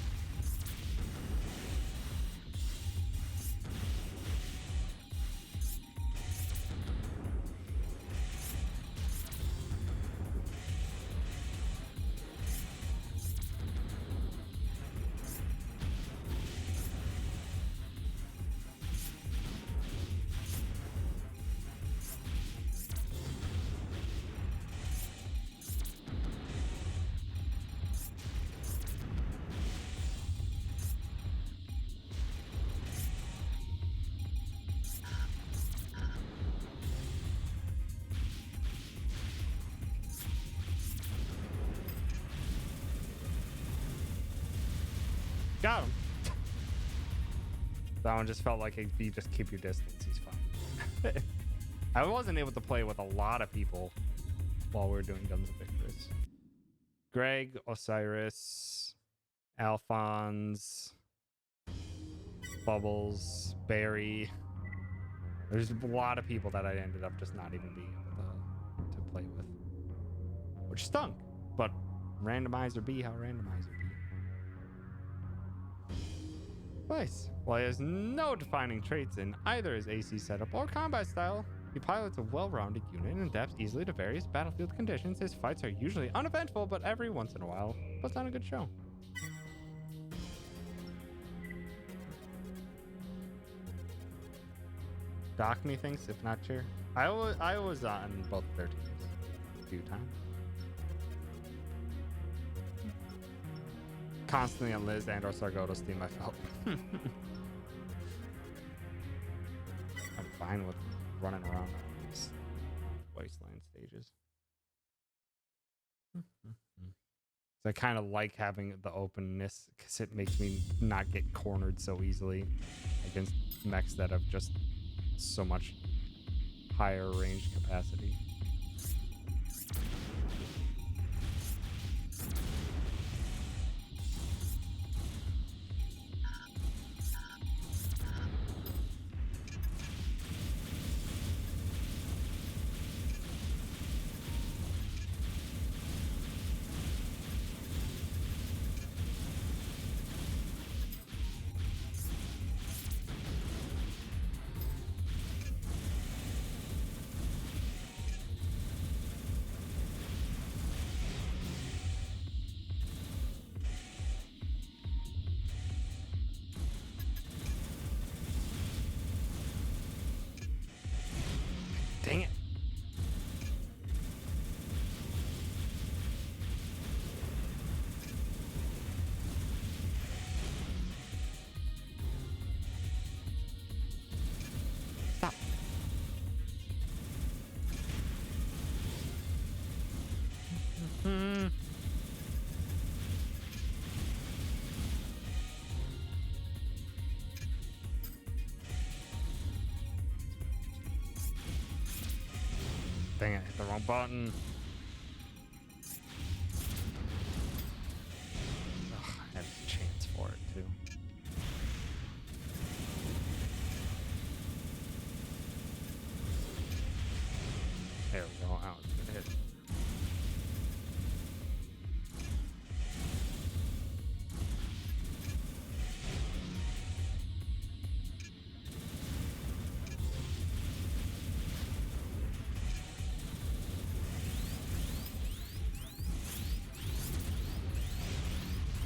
Got him. That one just felt like if you just keep your distance, he's fine. I wasn't able to play with a lot of people while we were doing Guns of Victorous. Greg, Osiris, Alphonse, Bubbles, Barry. There's a lot of people that I ended up just not even being able to play with, which stunk. But randomizer be how randomizer be. Nice. While he has no defining traits in either his AC setup or combat style, he pilots a well-rounded unit and adapts easily to various battlefield conditions. His fights are usually uneventful, but every once in a while puts on a good show. Dock me thinks, if not cheer. I was on both their teams a few times. Constantly on Liz and or Sargoto's team, I felt. I'm fine with running around on these wasteland stages. So I kind of like having the openness because it makes me not get cornered so easily against mechs that have just so much higher range capacity. Dang it, hit the wrong button. Ugh, I had a chance for it too. There we go. That was a good hit.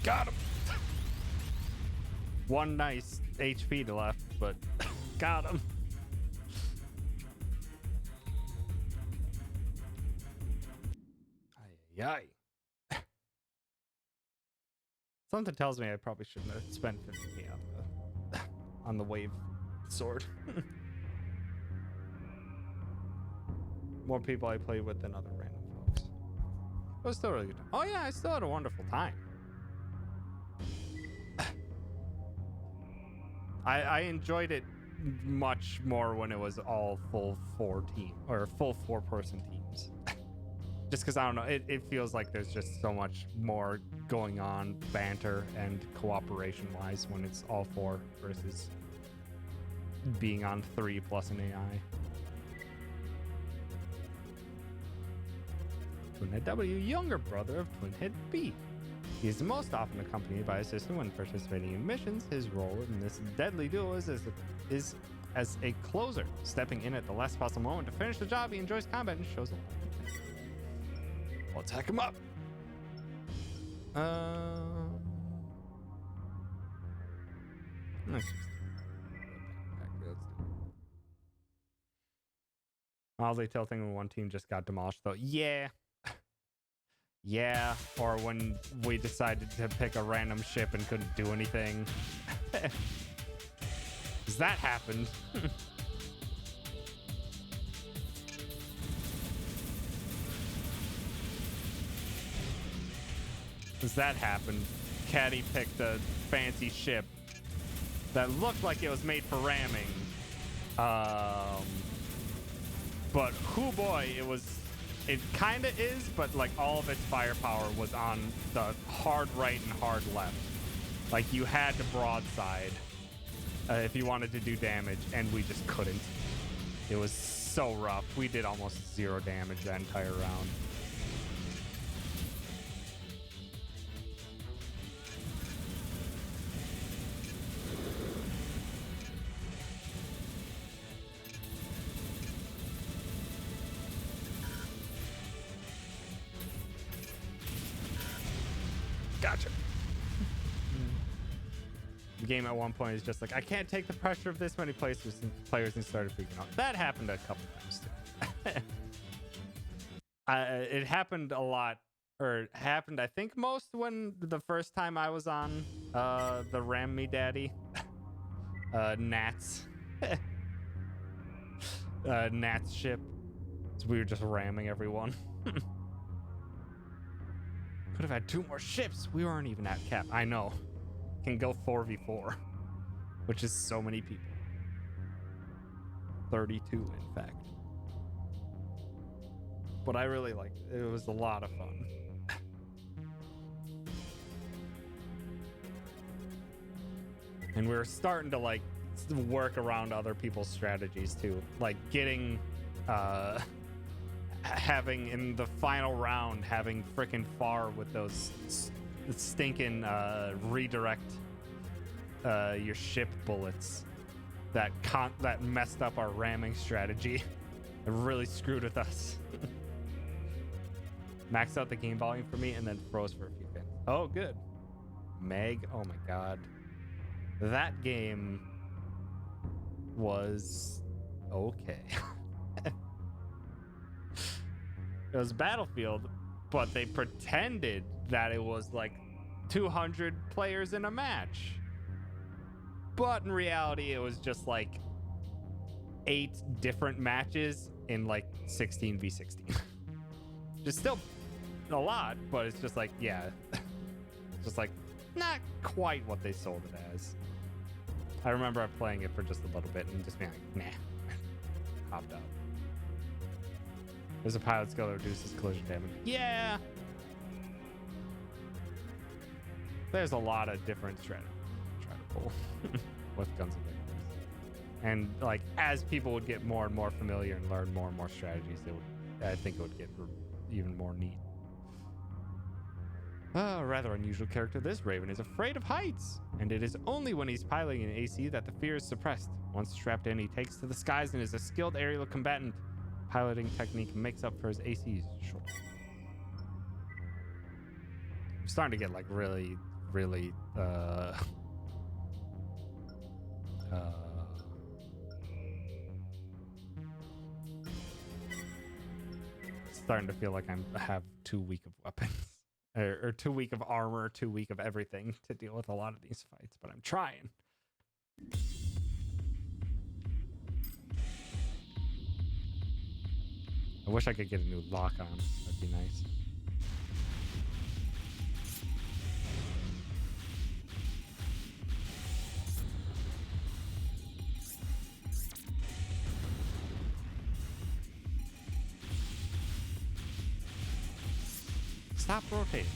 Got him. One nice HP to left, but got him. Yay. Something tells me I probably shouldn't have spent 50k on the wave sword. More people I played with than other random folks. It was still a really good time. Oh yeah, I still had a wonderful time. I enjoyed it much more when it was all full 4-person teams. Just because I don't know, it feels like there's just so much more going on, banter and cooperation wise, when it's all 4 versus being on 3 plus an AI. Twinhead W, younger brother of Twinhead B. He is most often accompanied by a sister when participating in missions. His role in this deadly duel is as a closer, stepping in at the last possible moment to finish the job. He enjoys combat and shows a lot of intent. I'll attack him up. Let's just all they tell thing when one team just got demolished though. Yeah. Yeah, or when we decided to pick a random ship and couldn't do anything. 'Cause that happened. Because that happened. Caddy picked a fancy ship that looked like it was made for ramming. But hoo boy, it kind of is, but like all of its firepower was on the hard right and hard left. Like you had to broadside if you wanted to do damage, and we just couldn't. It was so rough. We did almost 0 damage that entire round. Gotcha. The game at one point is just like, I can't take the pressure of this many players and started freaking out. That happened a couple times too. It happened a lot, or happened I think most when the first time I was on the Ram Me Daddy Nats Nats ship. So we were just ramming everyone. Could have had 2 more ships. We weren't even at cap. I know. Can go 4v4, which is so many people. 32, in fact. But I really liked it. It was a lot of fun. And we were starting to like work around other people's strategies too, like getting having in the final round having frickin' far with those stinking redirect your ship bullets that messed up our ramming strategy. It really screwed with us. Maxed out the game volume for me and then froze for a few seconds. Oh, good. Meg, oh my god. That game was okay. It was Battlefield, but they pretended that it was like 200 players in a match. But in reality, it was just like 8 different matches in like 16v16. Just still a lot, but it's just like, yeah. Just like, not quite what they sold it as. I remember playing it for just a little bit and just being like, nah. Hopped out. There's a pilot skill that reduces collision damage. Yeah. There's a lot of different strategies to try to pull with guns and Victors. And like as people would get more and more familiar and learn more and more strategies, I think it would get even more neat. A rather unusual character, this Raven is afraid of heights, and it is only when he's piloting an AC that the fear is suppressed. Once strapped in, he takes to the skies and is a skilled aerial combatant. Piloting technique makes up for his AC's short. I'm starting to get like really starting to feel like I have too weak of weapons. Or too weak of armor, too weak of everything to deal with a lot of these fights, but I'm trying. I wish I could get a new lock on. That'd be nice. Stop rotating.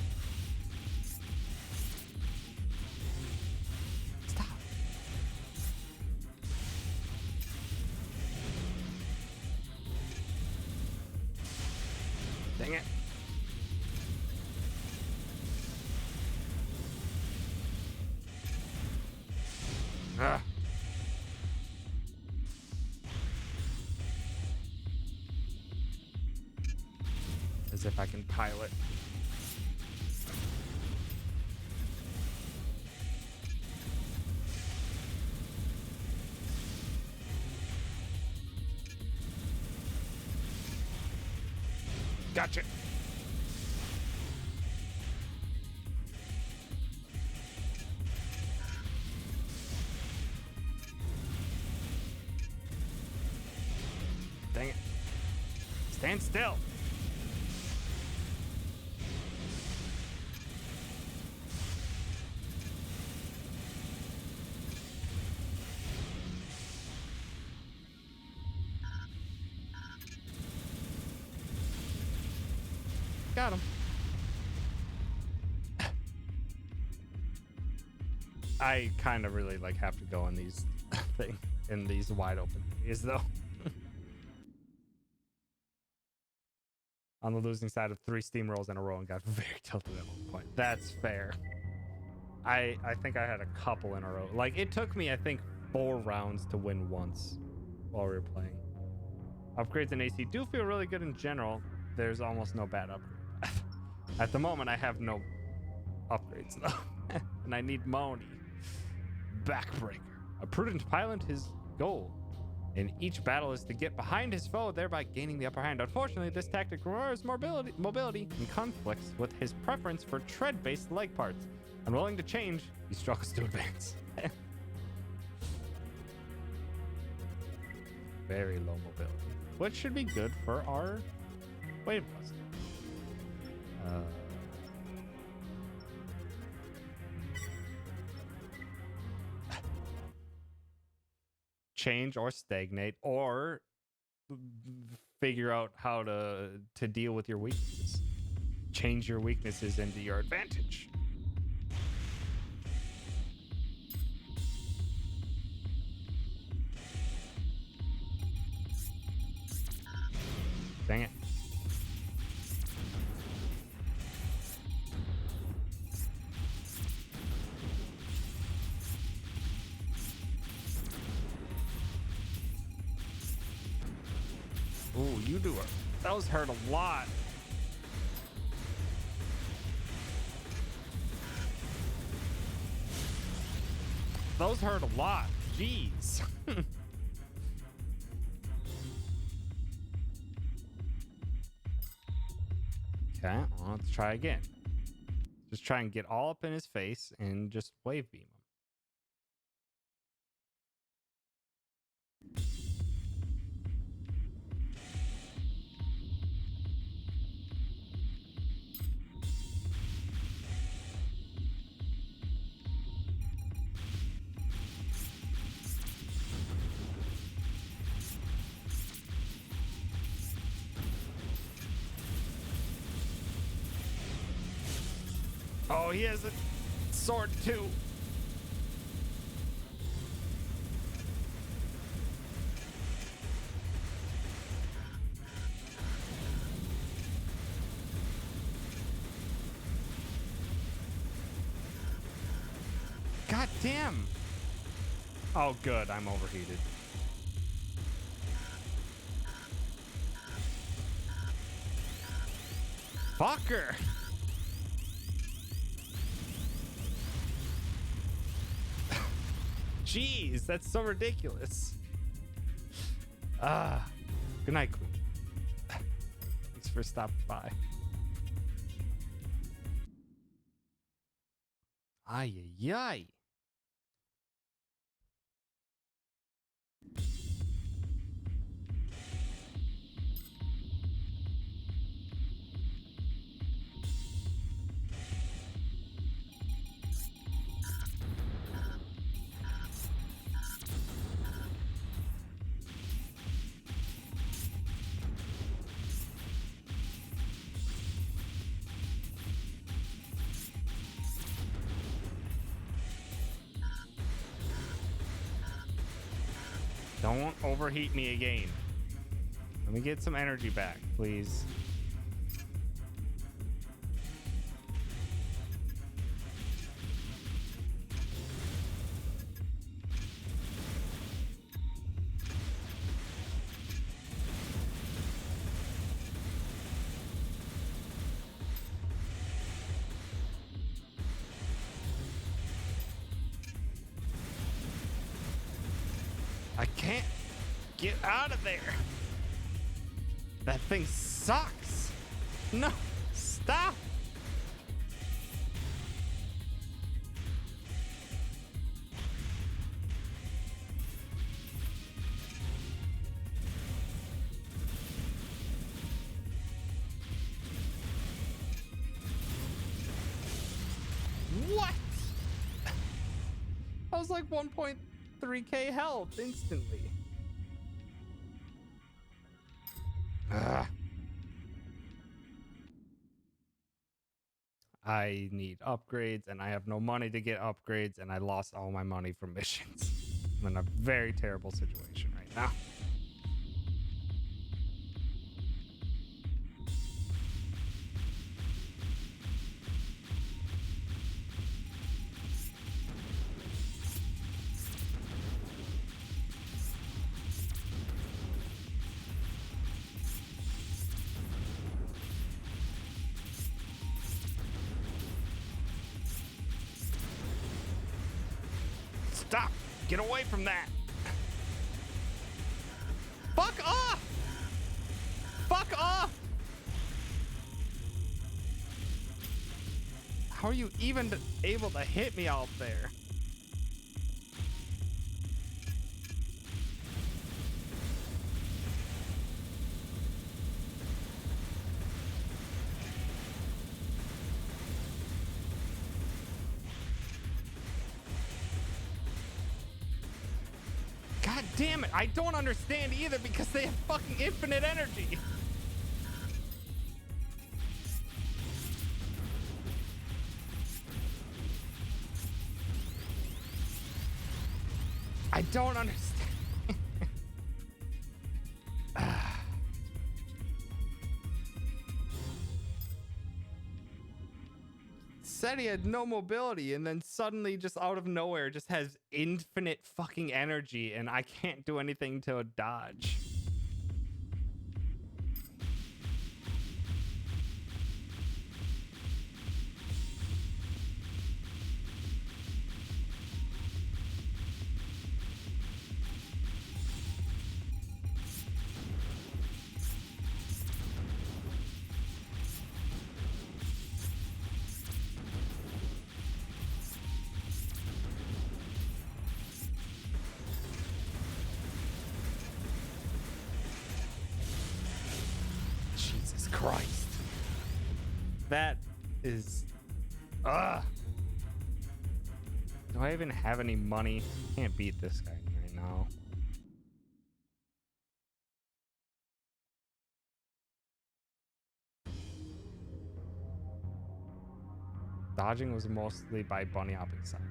Stop. Dang it. Ah. As if I can pilot. Gotcha. Dang it. Stand still. Got him. I kind of really like have to go in these in these wide open areas though. On the losing side of 3 steamrolls in a row and got very tilted at one point. That's fair. I think I had a couple in a row. Like it took me I think 4 rounds to win once while we were playing. Upgrades in AC do feel really good in general. There's almost no bad upgrades. At the moment, I have no upgrades though, and I need Moni. Backbreaker. A prudent pilot, his goal in each battle is to get behind his foe, thereby gaining the upper hand. Unfortunately, this tactic requires mobility and conflicts with his preference for tread-based leg parts. Unwilling to change, he struggles to advance. Very low mobility, which should be good for our wave cluster. Change or stagnate, or figure out how to deal with your weaknesses. Change your weaknesses into your advantage. Dang it. Ooh, you do it. Those hurt a lot. Those hurt a lot. Jeez. Okay, well, let's try again. Just try and get all up in his face and just wave beam him. Oh, he has a sword too. God damn. Oh, good. I'm overheated. Fucker. Jeez, that's so ridiculous. Good night, Queen. Thanks for stopping by. Ay, ay, ay. Don't overheat me again. Let me get some energy back, please. I can't get out of there. That thing sucks. No, stop. What? I was like 1.3k health instantly. Ugh. I need upgrades and I have no money to get upgrades and I lost all my money from missions. I'm in a very terrible situation right now. Stop! Get away from that! Fuck off! Fuck off! How are you even able to hit me out there? God damn it, I don't understand either because they have fucking infinite energy. I don't understand. Said he had no mobility and then suddenly just out of nowhere just has infinite fucking energy and I can't do anything to dodge. Jesus Christ. That is... Ugh. Do I even have any money? Can't beat this guy right now. Dodging was mostly by bunny hopping sideways.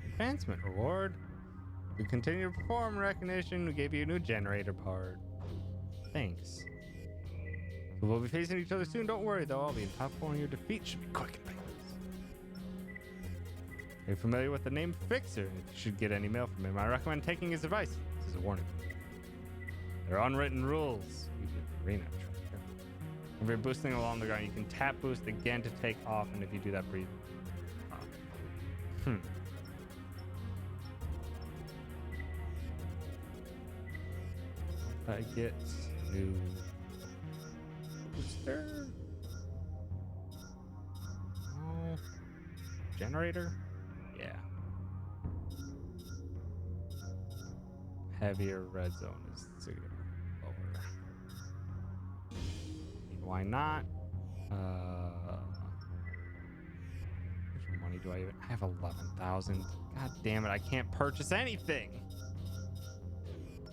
Advancement reward. You continue to perform recognition. We gave you a new generator part. Thanks. So we'll be facing each other soon. Don't worry though. I'll be in top 4 and your defeat should be quick and painless. Are you familiar with the name Fixer? If you should get any mail from him, I recommend taking his advice. This is a warning. There are unwritten rules. You did the arena track. If you're boosting along the ground, you can tap boost again to take off, and if you do that, breathe. I get new booster. Oh, generator. Yeah. Heavier red zone is lower. Why not? How much money do I even? I have 11,000. God damn it! I can't purchase anything.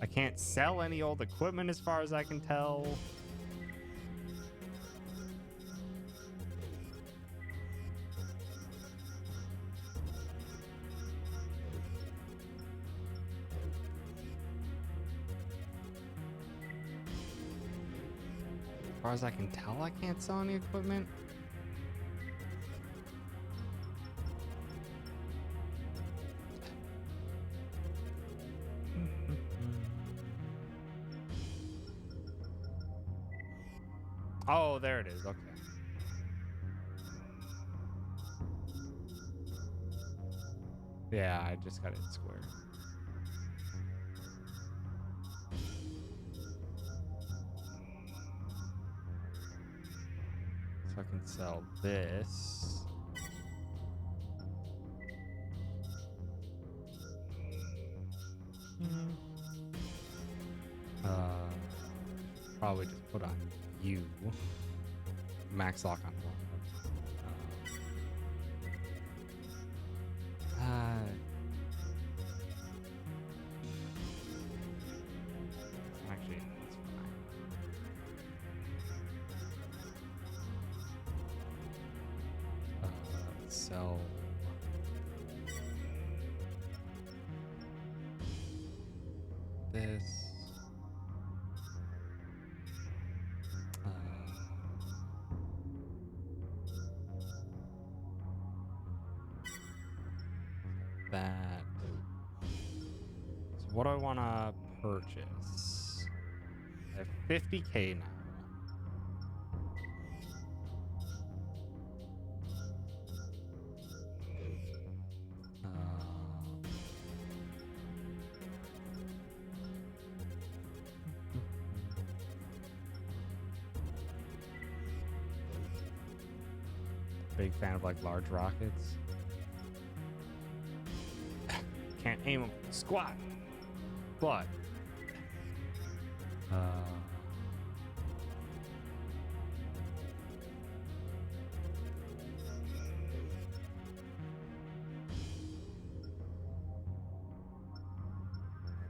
I can't sell any old equipment as far as I can tell. As far as I can tell, I can't sell any equipment. Oh, there it is. Okay. Yeah, I just got it square. So I can sell this. Probably just put on you. Max lock on one. Actually, that's fine. Sell. This. That. So what do I want to purchase? I have 50K now. Big fan of like large rockets. Can't aim them squat, but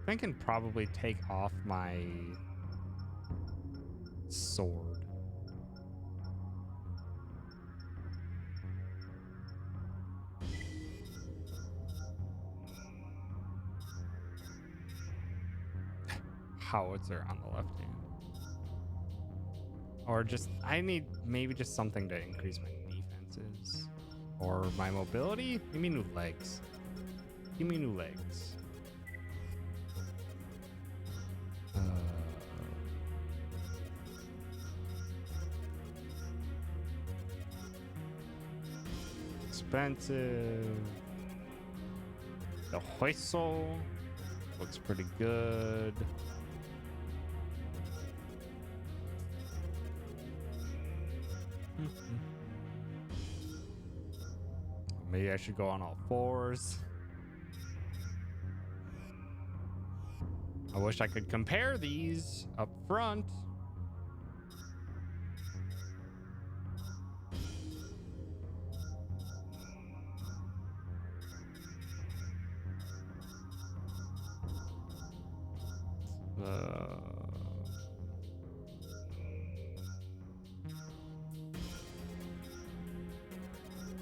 I can probably take off my sword. Howitzer on the left hand. Or just, I need maybe just something to increase my defenses. Or my mobility? Give me new legs. Give me new legs. Expensive. The whistle looks pretty good. Maybe I should go on all fours. I wish I could compare these up front.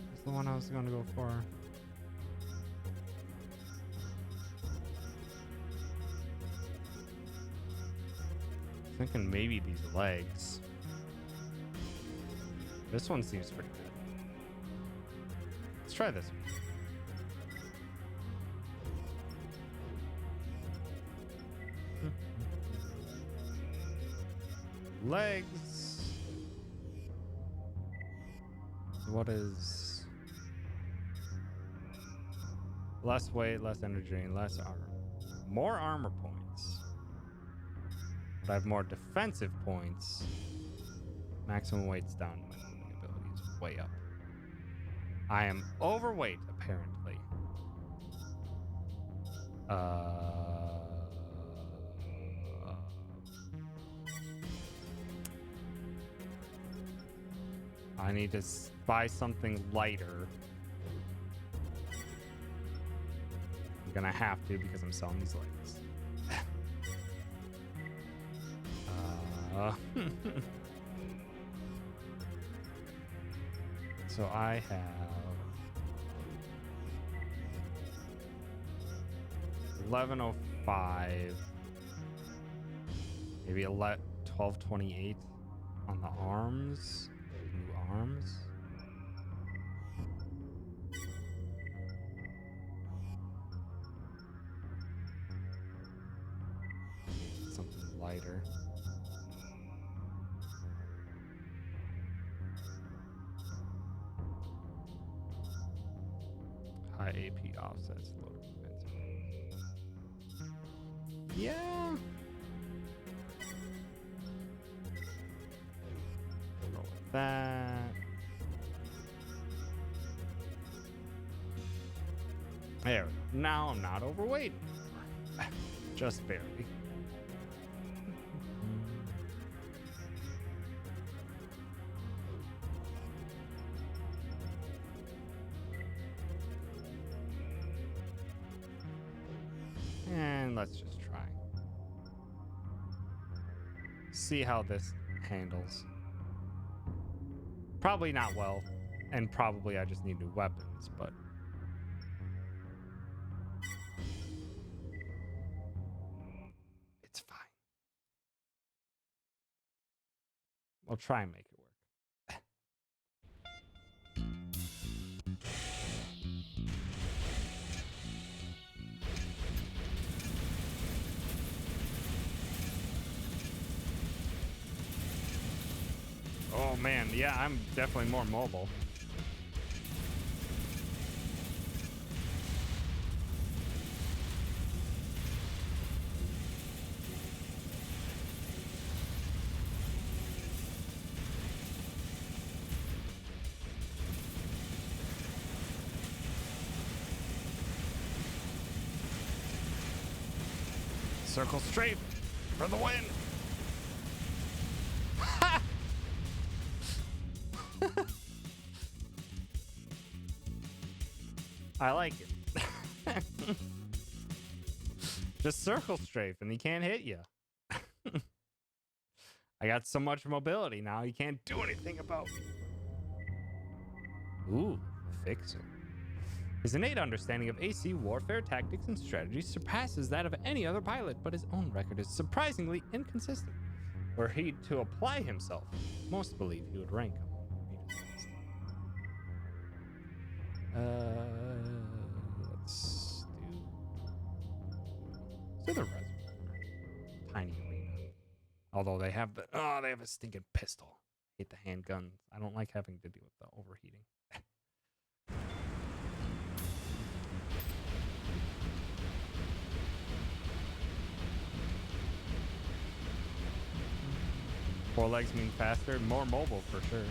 What's the one I was going to go for? Thinking maybe these legs. This one seems pretty good. Let's try this one. Legs. What is less weight, less energy, and less armor? More armor points. But I have more defensive points. Maximum weight's down. My moving ability is way up. I am overweight, apparently. I need to buy something lighter. I'm gonna have to because I'm selling these legs. So I have 1105, maybe 1228 on the arms. New arms. Something lighter. High AP offsets, low defense. Yeah. Roll with that. There. Now I'm not overweight anymore. Just barely. And let's just try. See how this handles. Probably not well. And probably I just need new weapons, but it's fine. I'll try and make it work. Oh man, yeah, I'm definitely more mobile. Circle straight for the win. I like it. Just circle strafe and he can't hit you. I got so much mobility now, he can't do anything about me. Ooh, fixer. His innate understanding of AC warfare tactics and strategies surpasses that of any other pilot, but his own record is surprisingly inconsistent. Were he to apply himself, most believe he would rank among let's do the reservoir. Tiny arena. Although they have they have a stinking pistol. I hate the handguns. I don't like having to deal with the overheating. Four legs mean faster, more mobile for sure.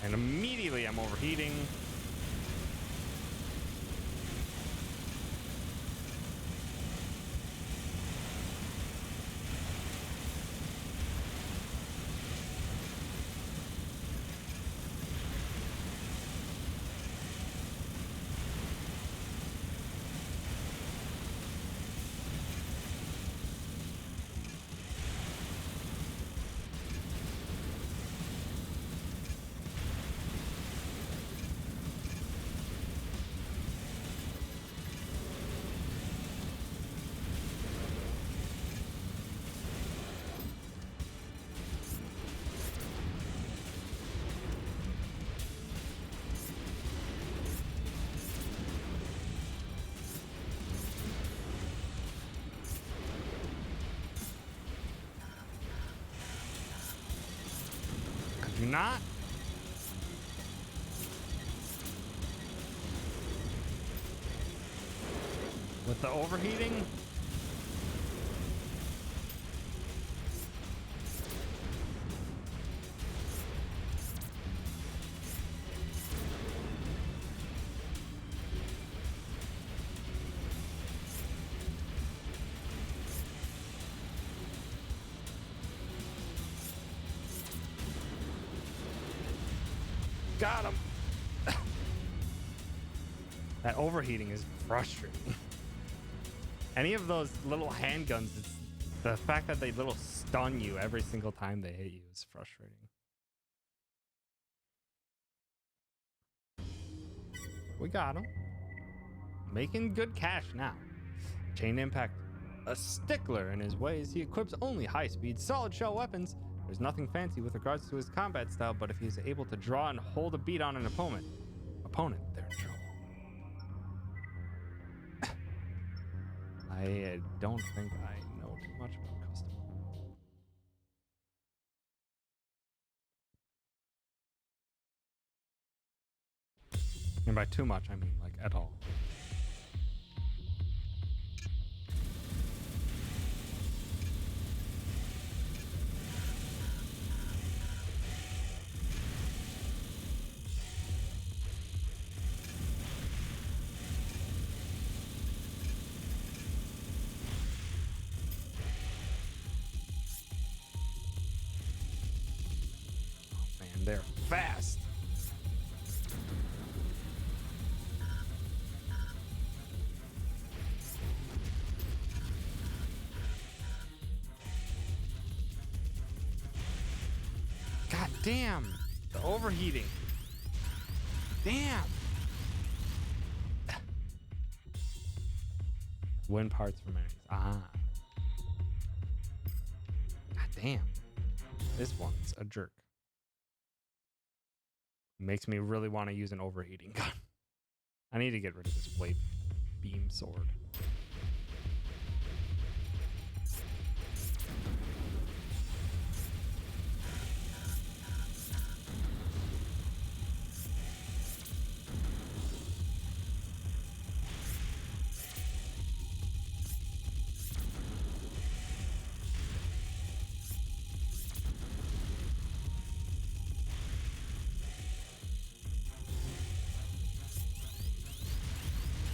And immediately I'm overheating. not. With the overheating? Got him. That overheating is frustrating. Any of those little handguns, it's the fact that they little stun you every single time they hit you is frustrating. We got him. Making good cash now. Chain Impact. A stickler in his ways, he equips only high-speed, solid-shell weapons. There's nothing fancy with regards to his combat style, but if he's able to draw and hold a beat on an opponent, they're in trouble. I don't think I know too much about custom. And by too much, I mean like at all. Man, they're fast. God damn, the overheating. Damn. Win parts from enemies. Ah. God damn. This one's a jerk. Makes me really want to use an overheating gun. I need to get rid of this wave beam sword.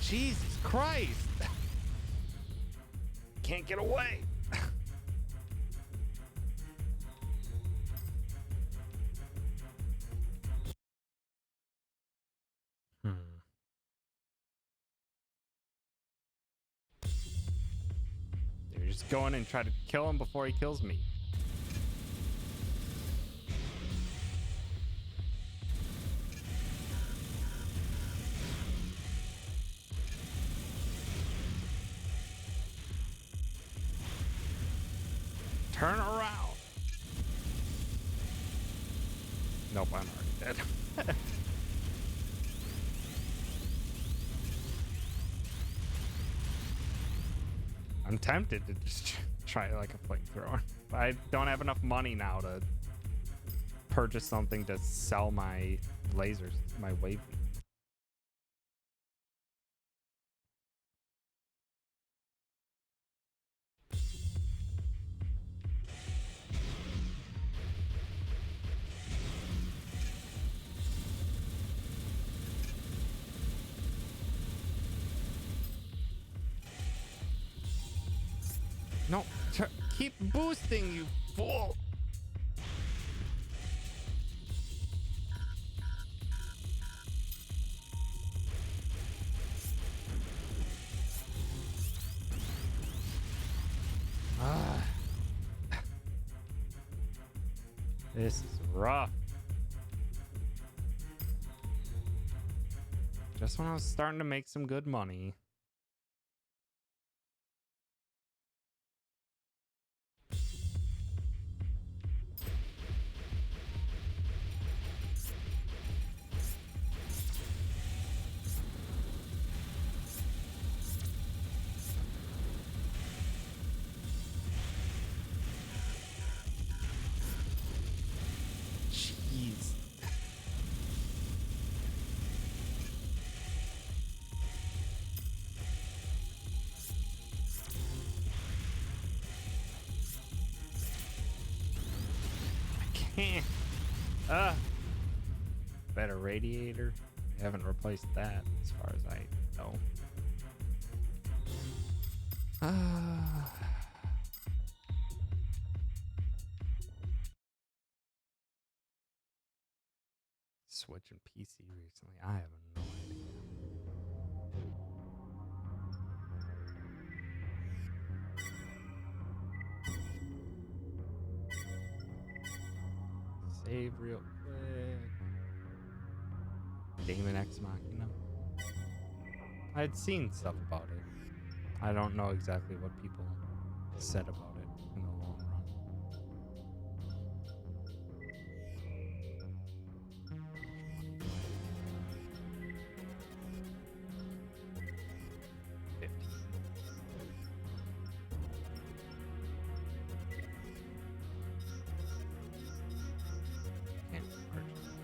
Jesus Christ! Can't get away. They're just going and try to kill him before he kills me. Turn around. Nope, I'm already dead. I'm tempted to just try like a flamethrower. But I don't have enough money now to purchase something to sell my lasers, my wave. No, keep boosting, you fool. Ah. This is rough. Just when I was starting to make some good money. Jeez. Better radiator. We haven't replaced that as far as I know. Switching PC recently. I have no idea. Save real quick. Demon Ex Machina. I had seen stuff about it. I don't know exactly what people said about it in the long run. Can't purchase.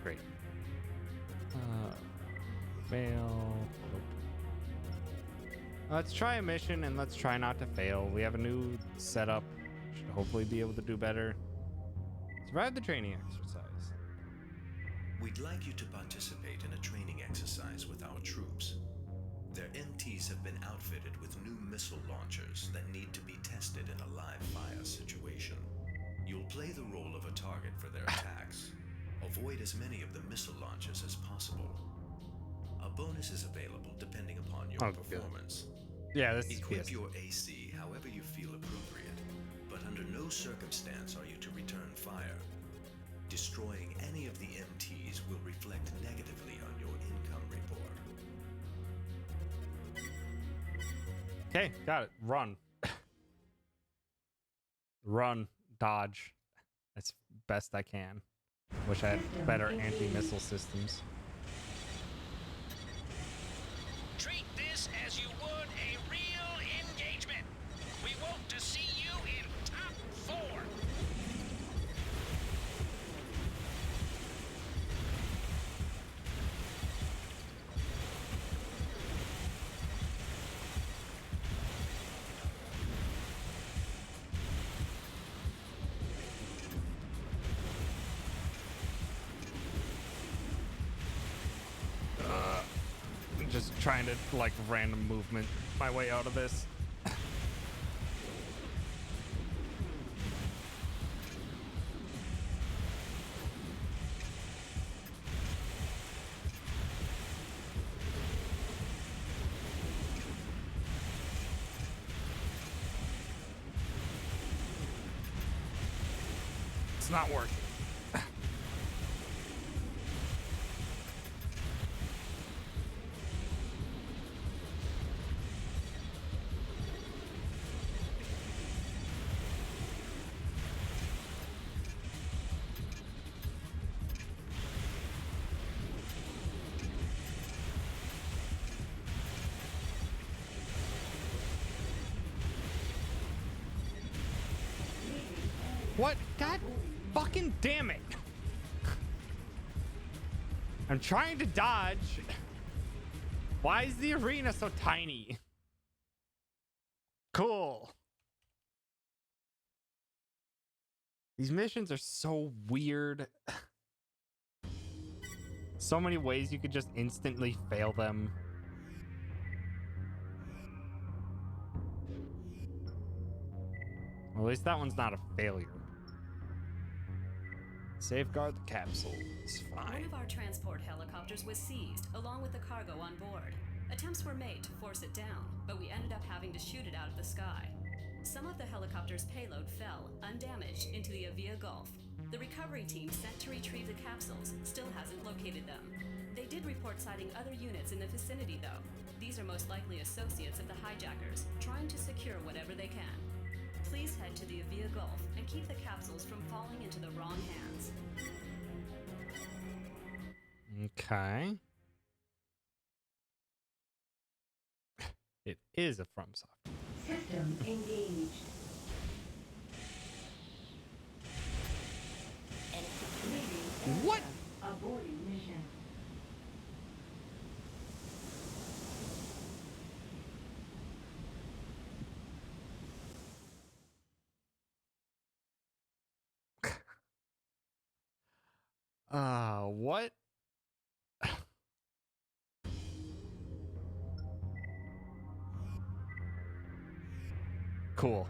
Great. Fail. Nope. Let's try a mission and let's try not to fail. We have a new setup. Should hopefully be able to do better. Survive the training exercise. We'd like you to participate in a training exercise with our troops. Their MTs have been outfitted with new missile launchers that need to be tested in a live fire situation. You'll play the role of a target for their attacks. Avoid as many of the missile launches as possible. A bonus is available depending upon your performance. Yeah, this is Equip PS. your AC however you feel appropriate, but under no circumstance are you to return fire. Destroying any of the MTs will reflect negatively on your income report. Okay, got it. Run. Run. Dodge. As best I can. Wish I had better anti-missile systems. Treat this as you would a real engagement. We hope to see you in top 4. I'm just trying to, like, random movement my way out of this. It's not working. What? God fucking damn it. I'm trying to dodge. Why is the arena so tiny? Cool. These missions are so weird. So many ways you could just instantly fail them. Well, at least that one's not a failure. Safeguard the capsule. It's One fine. of our transport helicopters was seized, along with the cargo on board. Attempts were made to force it down, but we ended up having to shoot it out of the sky. Some of the helicopter's payload fell, undamaged, into the Avia Gulf. The recovery team sent to retrieve the capsules still hasn't located them. They did report sighting other units in the vicinity, though. These are most likely associates of the hijackers, trying to secure whatever they can. Please head to the Avia Gulf and keep the capsules from falling into the wrong hands. Okay. It is a FromSoft. System engaged. Leaving What? aborting mission. What? Cool.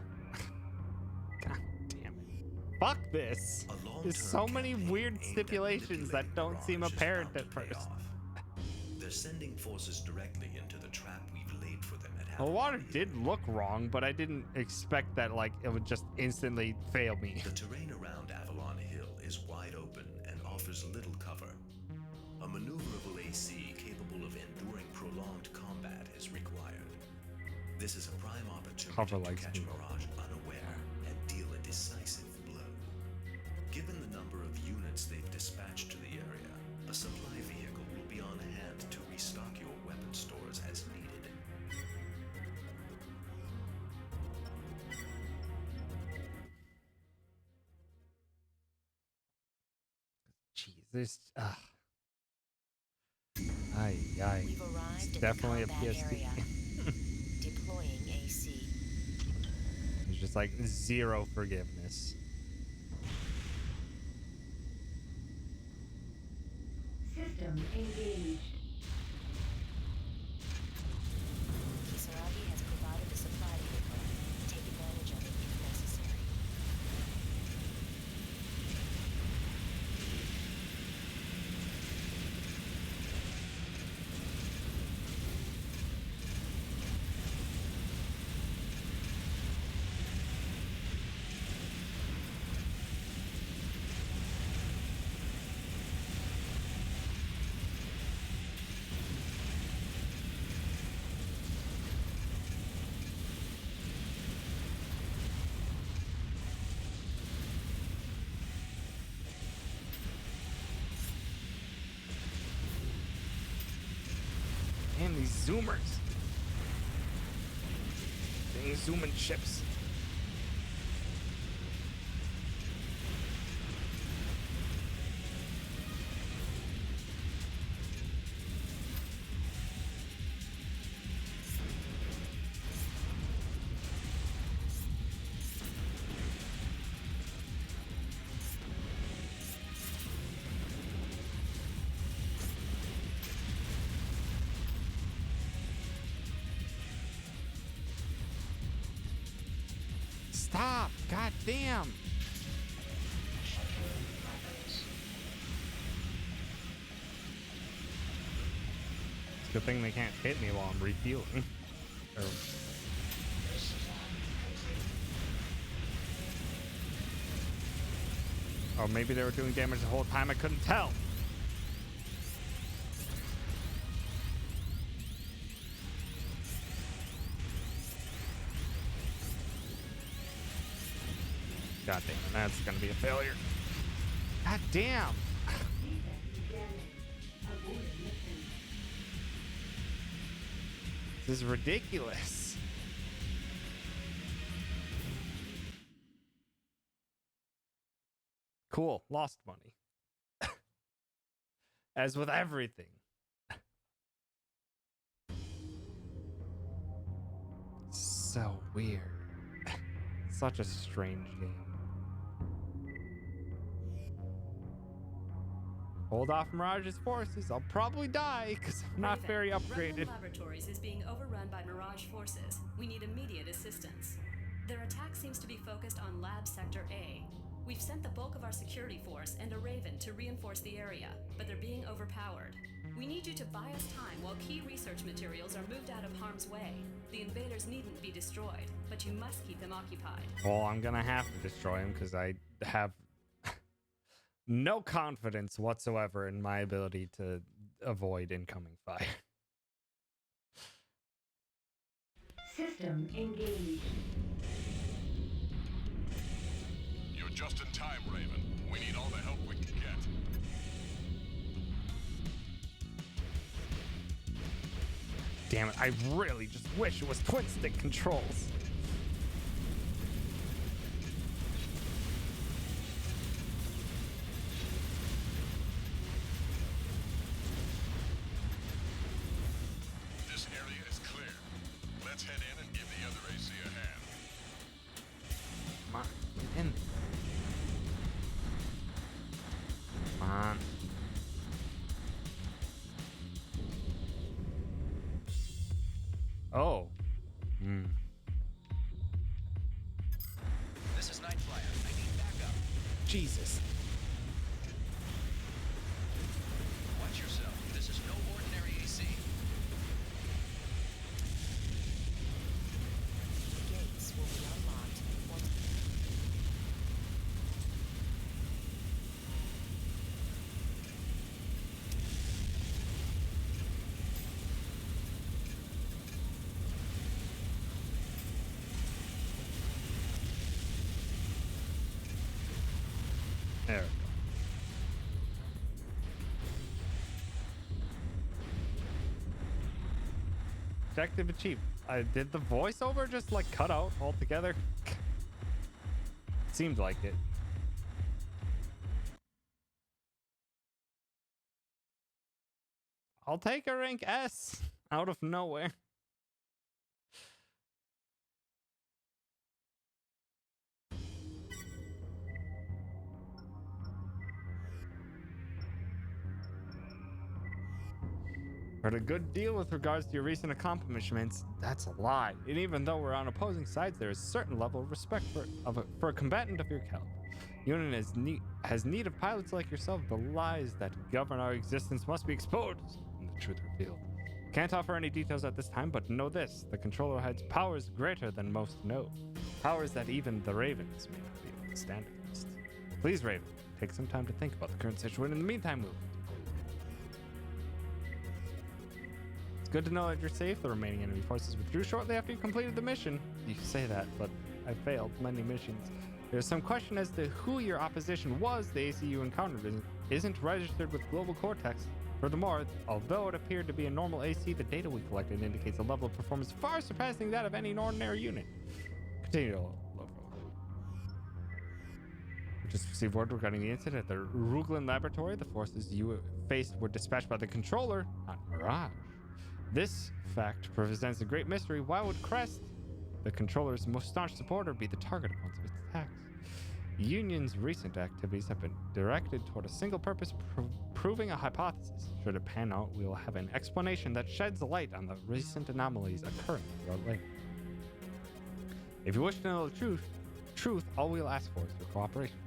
God damn it. Fuck this. There's so many weird stipulations that don't seem apparent at first. They're sending forces directly into the trap we've laid for them at The water Avalon did Hill. look wrong, but I didn't expect that, like, it would just instantly fail me. The terrain around Avalon Hill is wide open and offers little cover. A maneuverable AC capable of enduring prolonged combat is required. This is a prime opportunity Cover to likes catch me. Mirage unaware and deal a decisive blow. Given the number of units they've dispatched to the area, a supply vehicle will be on hand to restock your weapon stores as needed. Jeez, this. Aye. We've arrived It's at definitely a the combat PSP. area. Deploying AC. There's just like zero forgiveness. System engaged. Kisaragi has provided the supply vehicle. Take advantage of it if necessary. Man, these zoomers. Things zooming ships. Stop! God damn! It's a good thing they can't hit me while I'm refueling. Or- Oh, maybe they were doing damage the whole time. I couldn't tell. God damn it, that's gonna be a failure. God damn! This is ridiculous. Cool, lost money. As with everything. So weird. Such a strange game. Hold off Mirage's forces. I'll probably die because I'm not Raven, very upgraded. Redmond Laboratories is being overrun by Mirage forces. We need immediate assistance. Their attack seems to be focused on Lab Sector A. We've sent the bulk of our security force and a Raven to reinforce the area, but they're being overpowered. We need you to buy us time while key research materials are moved out of harm's way. The invaders needn't be destroyed, but you must keep them occupied. Well, I'm gonna have to destroy him because I have no confidence whatsoever in my ability to avoid incoming fire. System engaged. You're just in time, Raven. We need all the help we can get. Damn it, I really just wish it was twin stick controls. This area is clear. Let's head in and give the other AC a hand. Come on, get in. Come on. Jesus. Watch yourself. This is no ordinary AC. Gates will be unlocked. There we go. Objective achieved. I did the voiceover just like cut out altogether. Seemed like it. I'll take a rank S out of nowhere. Heard a good deal with regards to your recent accomplishments. That's a lie. And even though we're on opposing sides, there is a certain level of respect for a combatant of your caliber. Union has need of pilots like yourself. The lies that govern our existence must be exposed and the truth revealed. Can't offer any details at this time, but know this. The controller has powers greater than most know. Powers that even the Ravens may not be able to stand against. Please, Raven, take some time to think about the current situation. In the meantime, move. Good to know that you're safe. The remaining enemy forces withdrew shortly after you completed the mission. You say that, but I failed many missions. There's some question as to who your opposition was. The AC you encountered isn't registered with Global Cortex. Furthermore, although it appeared to be a normal AC, the data we collected indicates a level of performance far surpassing that of any ordinary unit. Continue to low. We just received word regarding the incident at the Ruglin laboratory. The forces you faced were dispatched by the controller, not Mirage. This fact presents a great mystery. Why would Crest, the controller's most staunch supporter, be the target of one of its attacks? Union's recent activities have been directed toward a single purpose, proving a hypothesis. Should it pan out, we will have an explanation that sheds light on the recent anomalies occurring throughout Lake. If you wish to know the truth, all we'll ask for is your cooperation.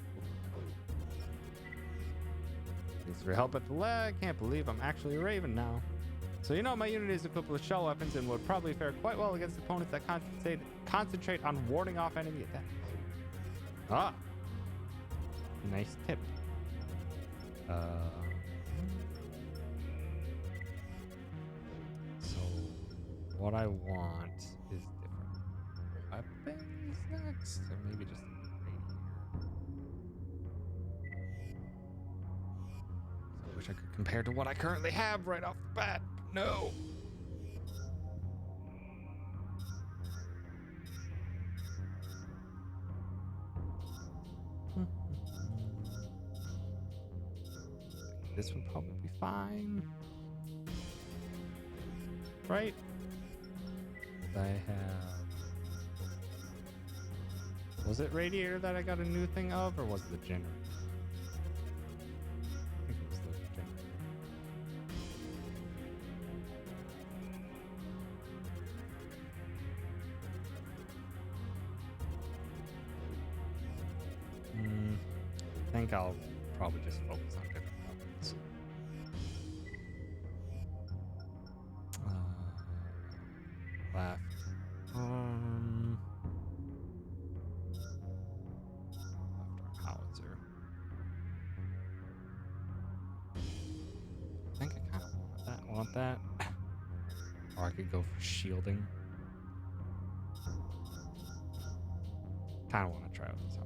Thanks for your help at the lab. I can't believe I'm actually a Raven now. So you know my unit is equipped with shell weapons and would probably fare quite well against opponents that concentrate on warding off enemy attacks. Ah, nice tip. So what I want is different weapons next, or maybe just a radiator. So I wish I could compare to what I currently have right off the bat. No. This would probably be fine. Right? I have... Was it radiator that I got a new thing of, or was it the generator? I think it was the generator. I think I'll probably just focus on different weapons. Left arm. Left arm howitzer. I think I kind of want that. Or I could go for shielding. Kind of want to try out this howitzer.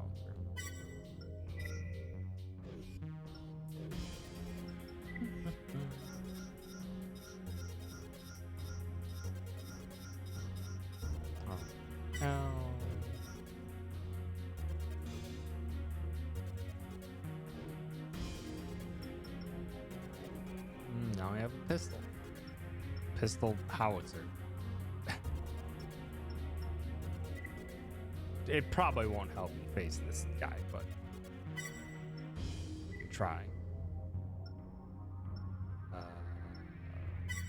Now we have a pistol. Pistol howitzer. It probably won't help me face this guy, but try.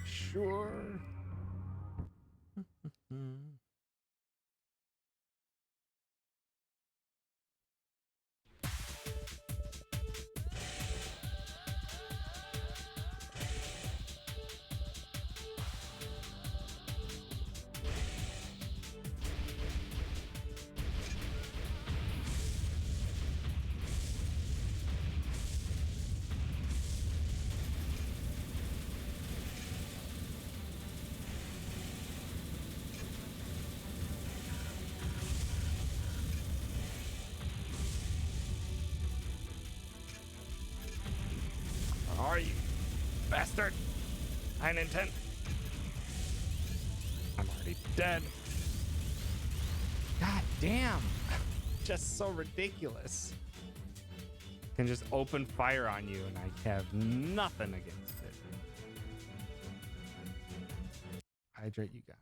Sure. bastard! I intend. I'm already dead. God damn. Just so ridiculous. Can just open fire on you and I have nothing against it. Hydrate you guys.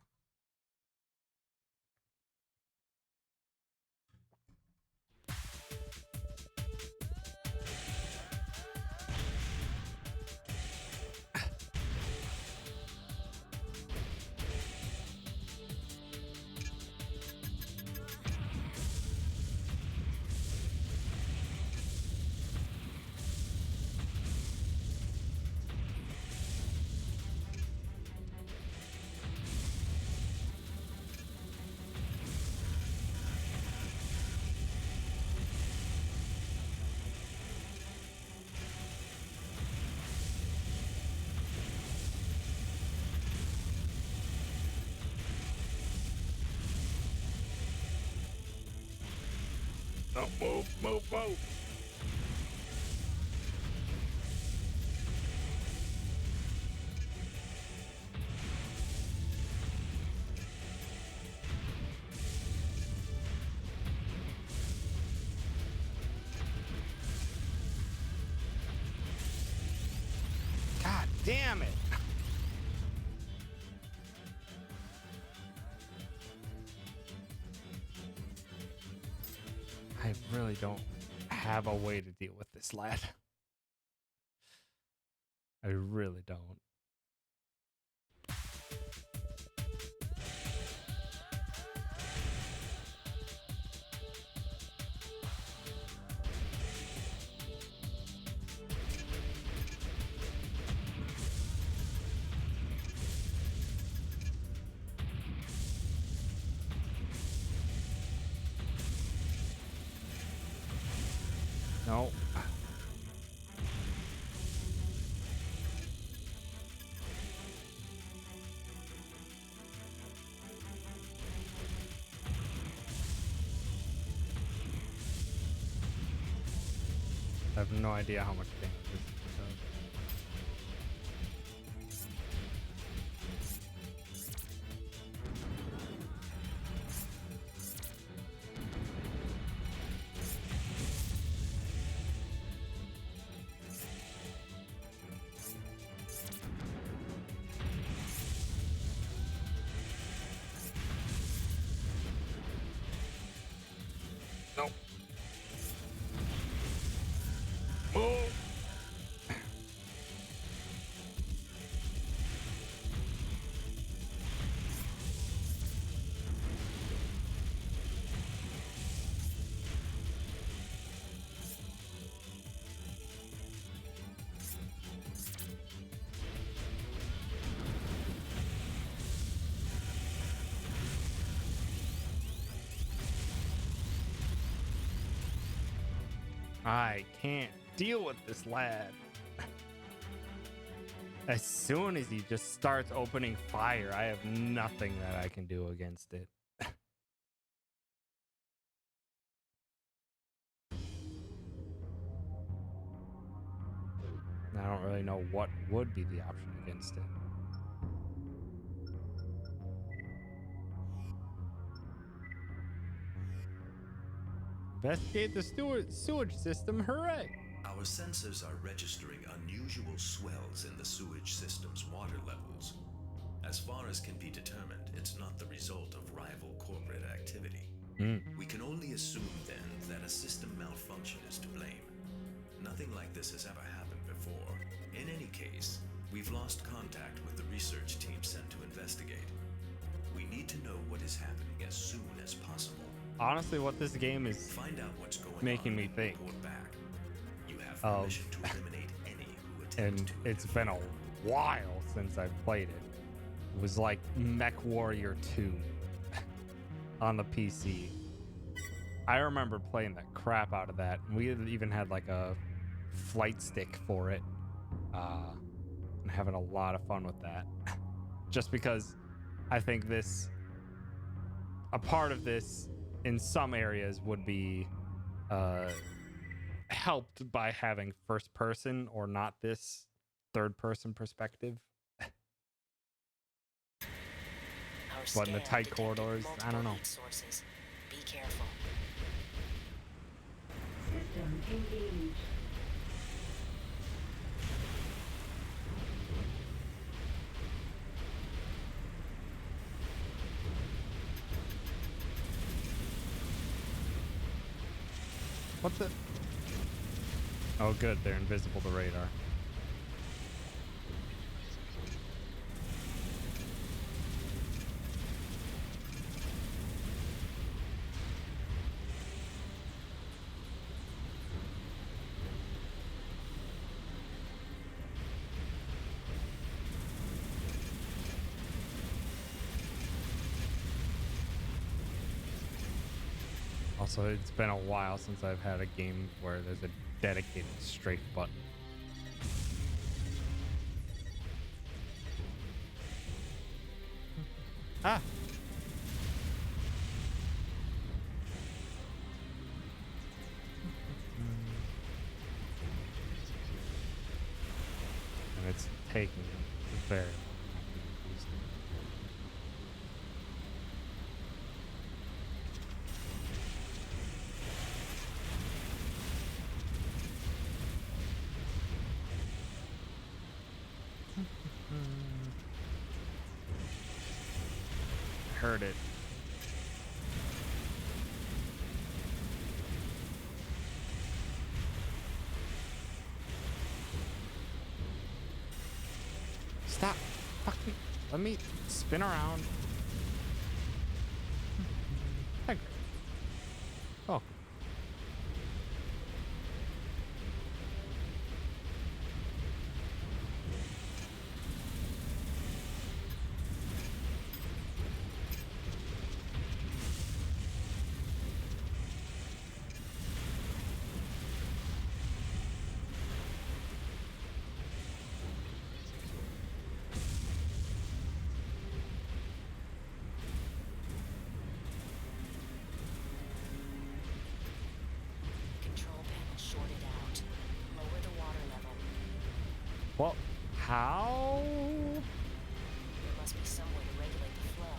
Oh, move. God damn it. I really don't have a way to deal with this lad. I really don't. No. I have no idea how much damage this does. Nope. Move. I can't deal with this lad. As soon as he just starts opening fire, I have nothing that I can do against it. I don't really know what would be the option against it. Investigate the sewage system, hooray! Our sensors are registering unusual swells in the sewage system's water levels. As far as can be determined, it's not the result of rival corporate activity. We can only assume then that a system malfunction is to blame. Nothing like this has ever happened before. In any case, we've lost contact with the research team sent to investigate. We need to know what is happening as soon as possible. Honestly, what this game is Find out what's going making on me and think report back. You have of, permission to eliminate any who attempt and to it's interfere. been a while since I've played it. It was like Mech Warrior 2 on the PC. I remember playing the crap out of that. And we even had like a flight stick for it. And having a lot of fun with that. Just because I think a part of this in some areas would be helped by having first person or not this third-person perspective. Our But in the scan tight detected corridors, I don't multiple know. heat sources. Be careful. System engaged. What the? Oh, good. They're invisible to radar. Also, it's been a while since I've had a game where there's a dedicated strafe button. Ah! And it's taking very long. Heard it. Stop. Fucking. Let me spin around. Hi, Greg. Oh. Control panel shorted out. Lower the water level. Well, how? There must be some way to regulate the flow.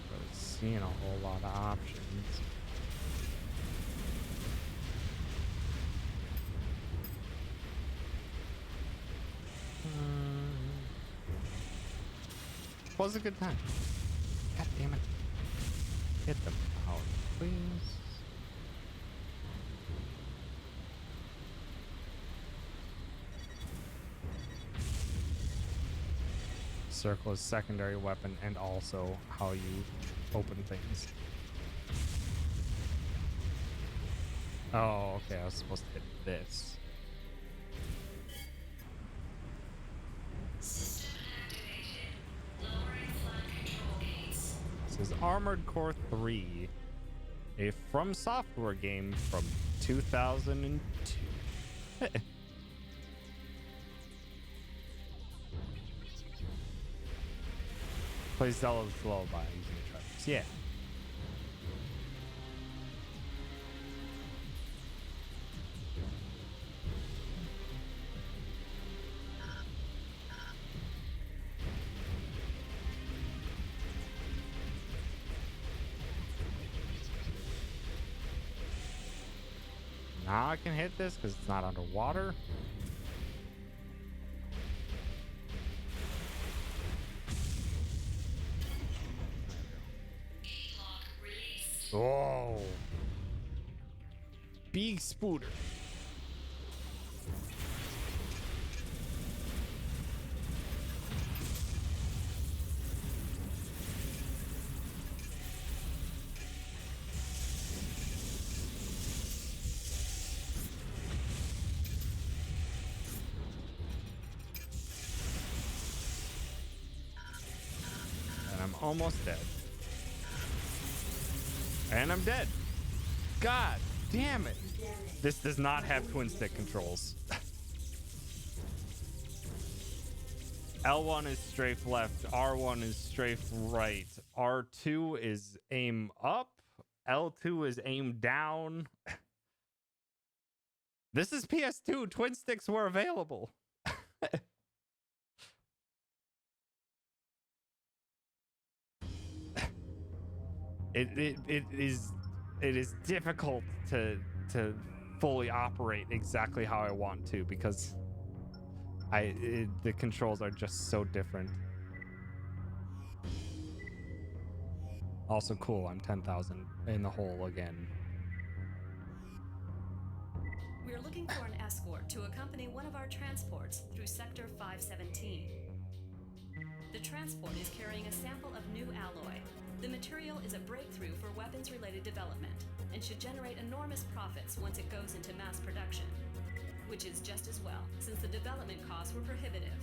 I was seeing a whole lot of options. Was a good time. God damn it. Hit the power, please. Circle is secondary weapon and also how you open things. Oh, okay. I was supposed to hit this. System activated. Lowering flood control gates. This is Armored Core 3, a From Software game from 2002. Plays Zelda's Lullaby using a Traverse. Yeah. Now I can hit this because it's not underwater. Lock released. Oh. Big spooter. And I'm almost dead. And I'm dead. God damn it. This does not have twin stick controls. L1 is strafe left, R1 is strafe right, R2 is aim up, L2 is aim down. This is PS2. Twin sticks were available. It is difficult to fully operate exactly how I want to because the controls are just so different. Also cool, I'm 10,000 in the hole again. We're looking for an escort to accompany one of our transports through Sector 517. The transport is carrying a sample of new alloy. The material is a breakthrough for weapons-related development and should generate enormous profits once it goes into mass production. Which is just as well, since the development costs were prohibitive.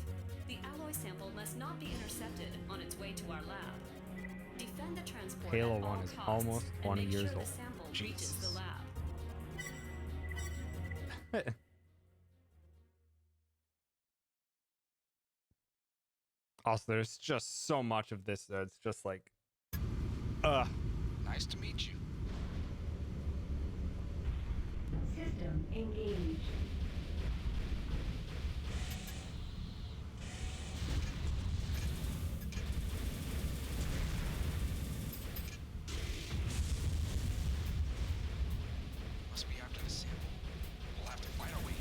The alloy sample must not be intercepted on its way to our lab. Defend the transport Halo at all 1 is costs almost 20 and make years sure old. the sample Jesus. reaches the lab. Also, there's just so much of this that it's just like, Nice to meet you. System engaged. Must be after the sample. We'll have to find our way in.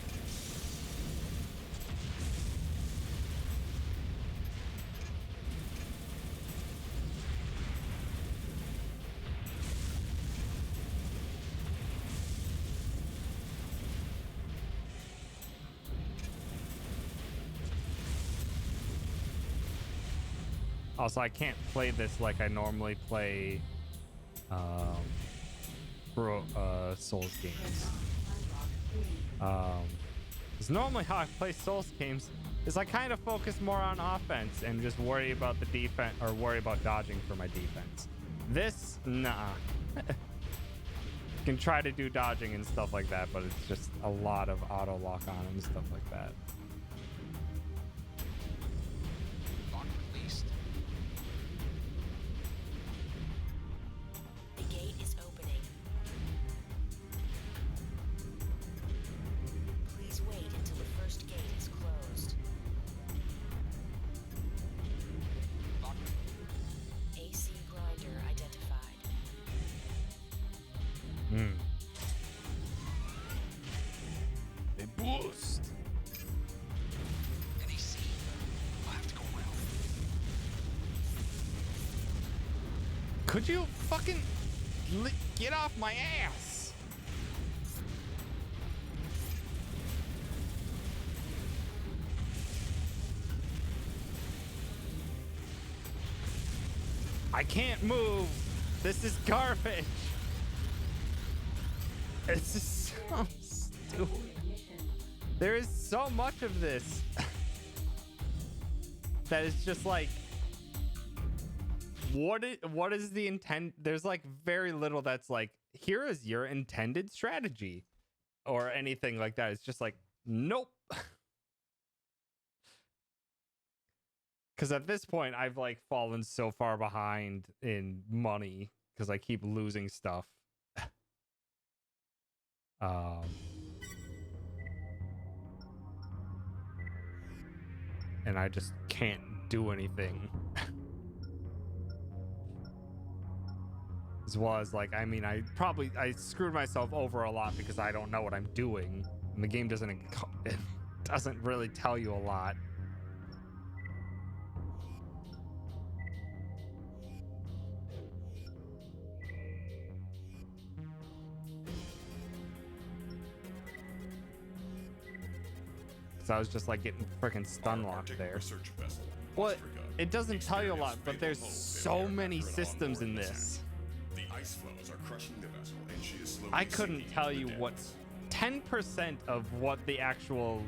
Also, I can't play this like I normally play Souls games. Because normally how I play Souls games is I kind of focus more on offense and just worry about the defense or worry about dodging for my defense. This, nah. Can try to do dodging and stuff like that, but it's just a lot of auto lock on and stuff like that. Lock released. The gate is opening. Please wait until the first gate is closed. Lock. AC grinder identified. They boost. NAC. I'll have to go around. Could you fucking get off my ass? I can't move. This is garbage. It's just so stupid. There is so much of this that is just like, what is the intent? There's like very little that's like, here is your intended strategy or anything like that. It's just like, nope. Because at this point, I've like fallen so far behind in money because I keep losing stuff. And I just can't do anything. As well as like, I mean, I screwed myself over a lot because I don't know what I'm doing. And the game doesn't really tell you a lot. So I was just like getting freaking stun locked there. Research vessel, Well, Ostrika, it doesn't tell you a lot, but there's experienced so fatal many hull failure systems on in board this. The ice flows are crushing the vessel, and she is slowly I couldn't sinking tell into you the what depths. 10% of what the actual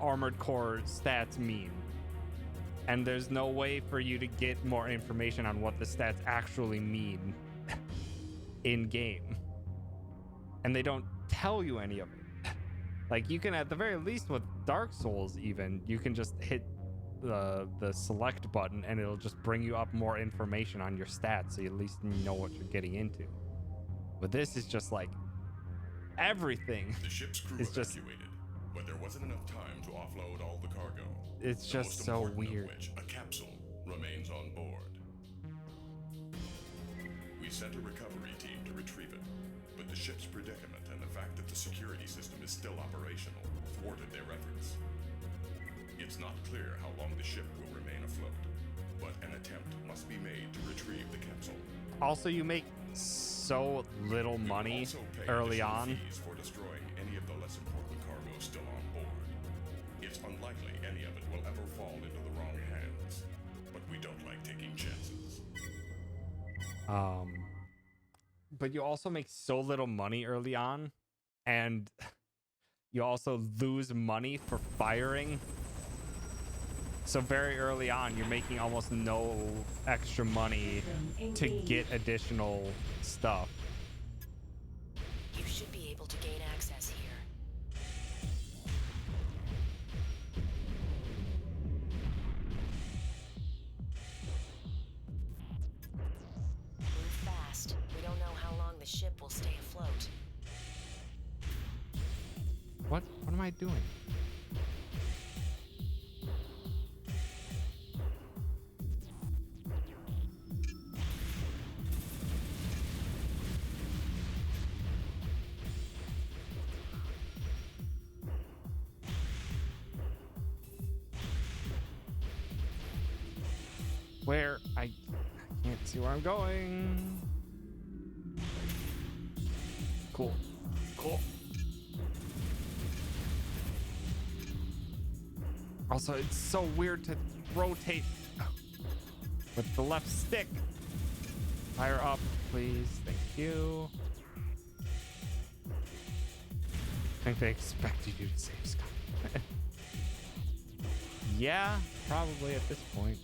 armored core stats mean. And there's no way for you to get more information on what the stats actually mean in game. And they don't tell you any of it. Like, you can, at the very least with Dark Souls even, you can just hit the select button, and it'll just bring you up more information on your stats, so you at least know what you're getting into. But this is just like everything. The ship's crew It's just evacuated, but there wasn't enough time to offload all the cargo. it's The just most so important weird. of which, a capsule, remains on board. We sent a recovery team to retrieve it, but the ship's predicament and the fact that the security system is still operational thwarted their efforts. It's not clear how long the ship will remain afloat, but an attempt must be made to retrieve the capsule. Also, you make so little We will money also pay early additional on. fees for destroying any of the less important cargo still on board. It's unlikely any of it will ever fall into the wrong hands, but we don't like taking chances. But you also make so little money early on, and you also lose money for firing. So very early on, you're making almost no extra money to get additional stuff. You should be able to gain access here. Move fast. We don't know how long the ship will stay afloat. What am I doing? Where I can't see where I'm going. Cool. Also, it's so weird to rotate with the left stick. Fire up, please. Thank you. I think they expected you to save Scott. Yeah, probably at this point.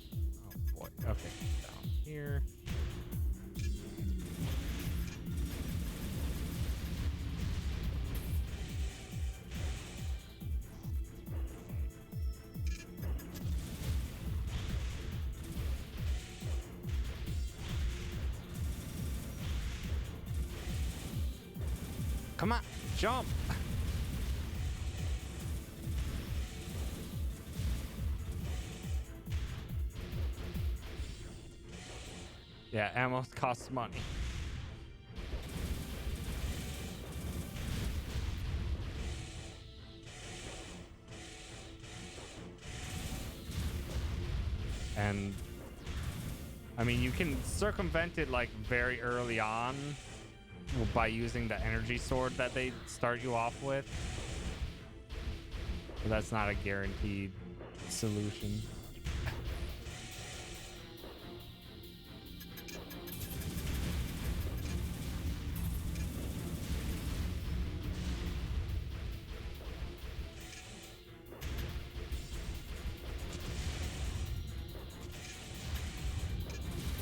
Oh boy. Okay, down here. Come on, jump. Yeah, ammo costs money. And I mean, you can circumvent it like very early on by using the energy sword that they start you off with. But that's not a guaranteed solution.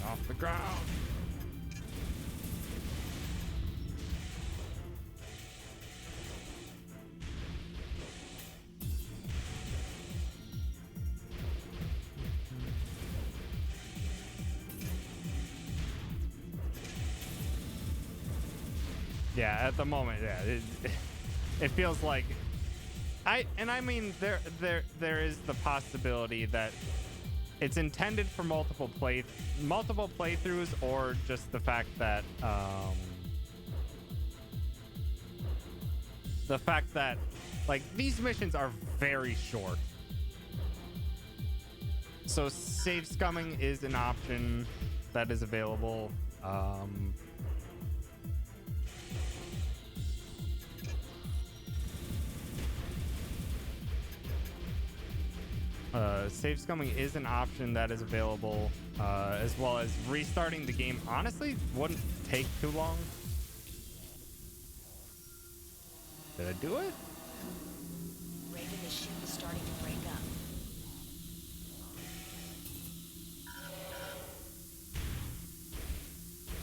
Off the ground. Yeah, at the moment, yeah, it feels like I mean there is the possibility that it's intended for multiple playthroughs, or just the fact that like these missions are very short. So save scumming is an option that is available. Save scumming is an option that is available, as well as restarting the game. Honestly, wouldn't take too long. Did I do it? Raven, the ship is starting to break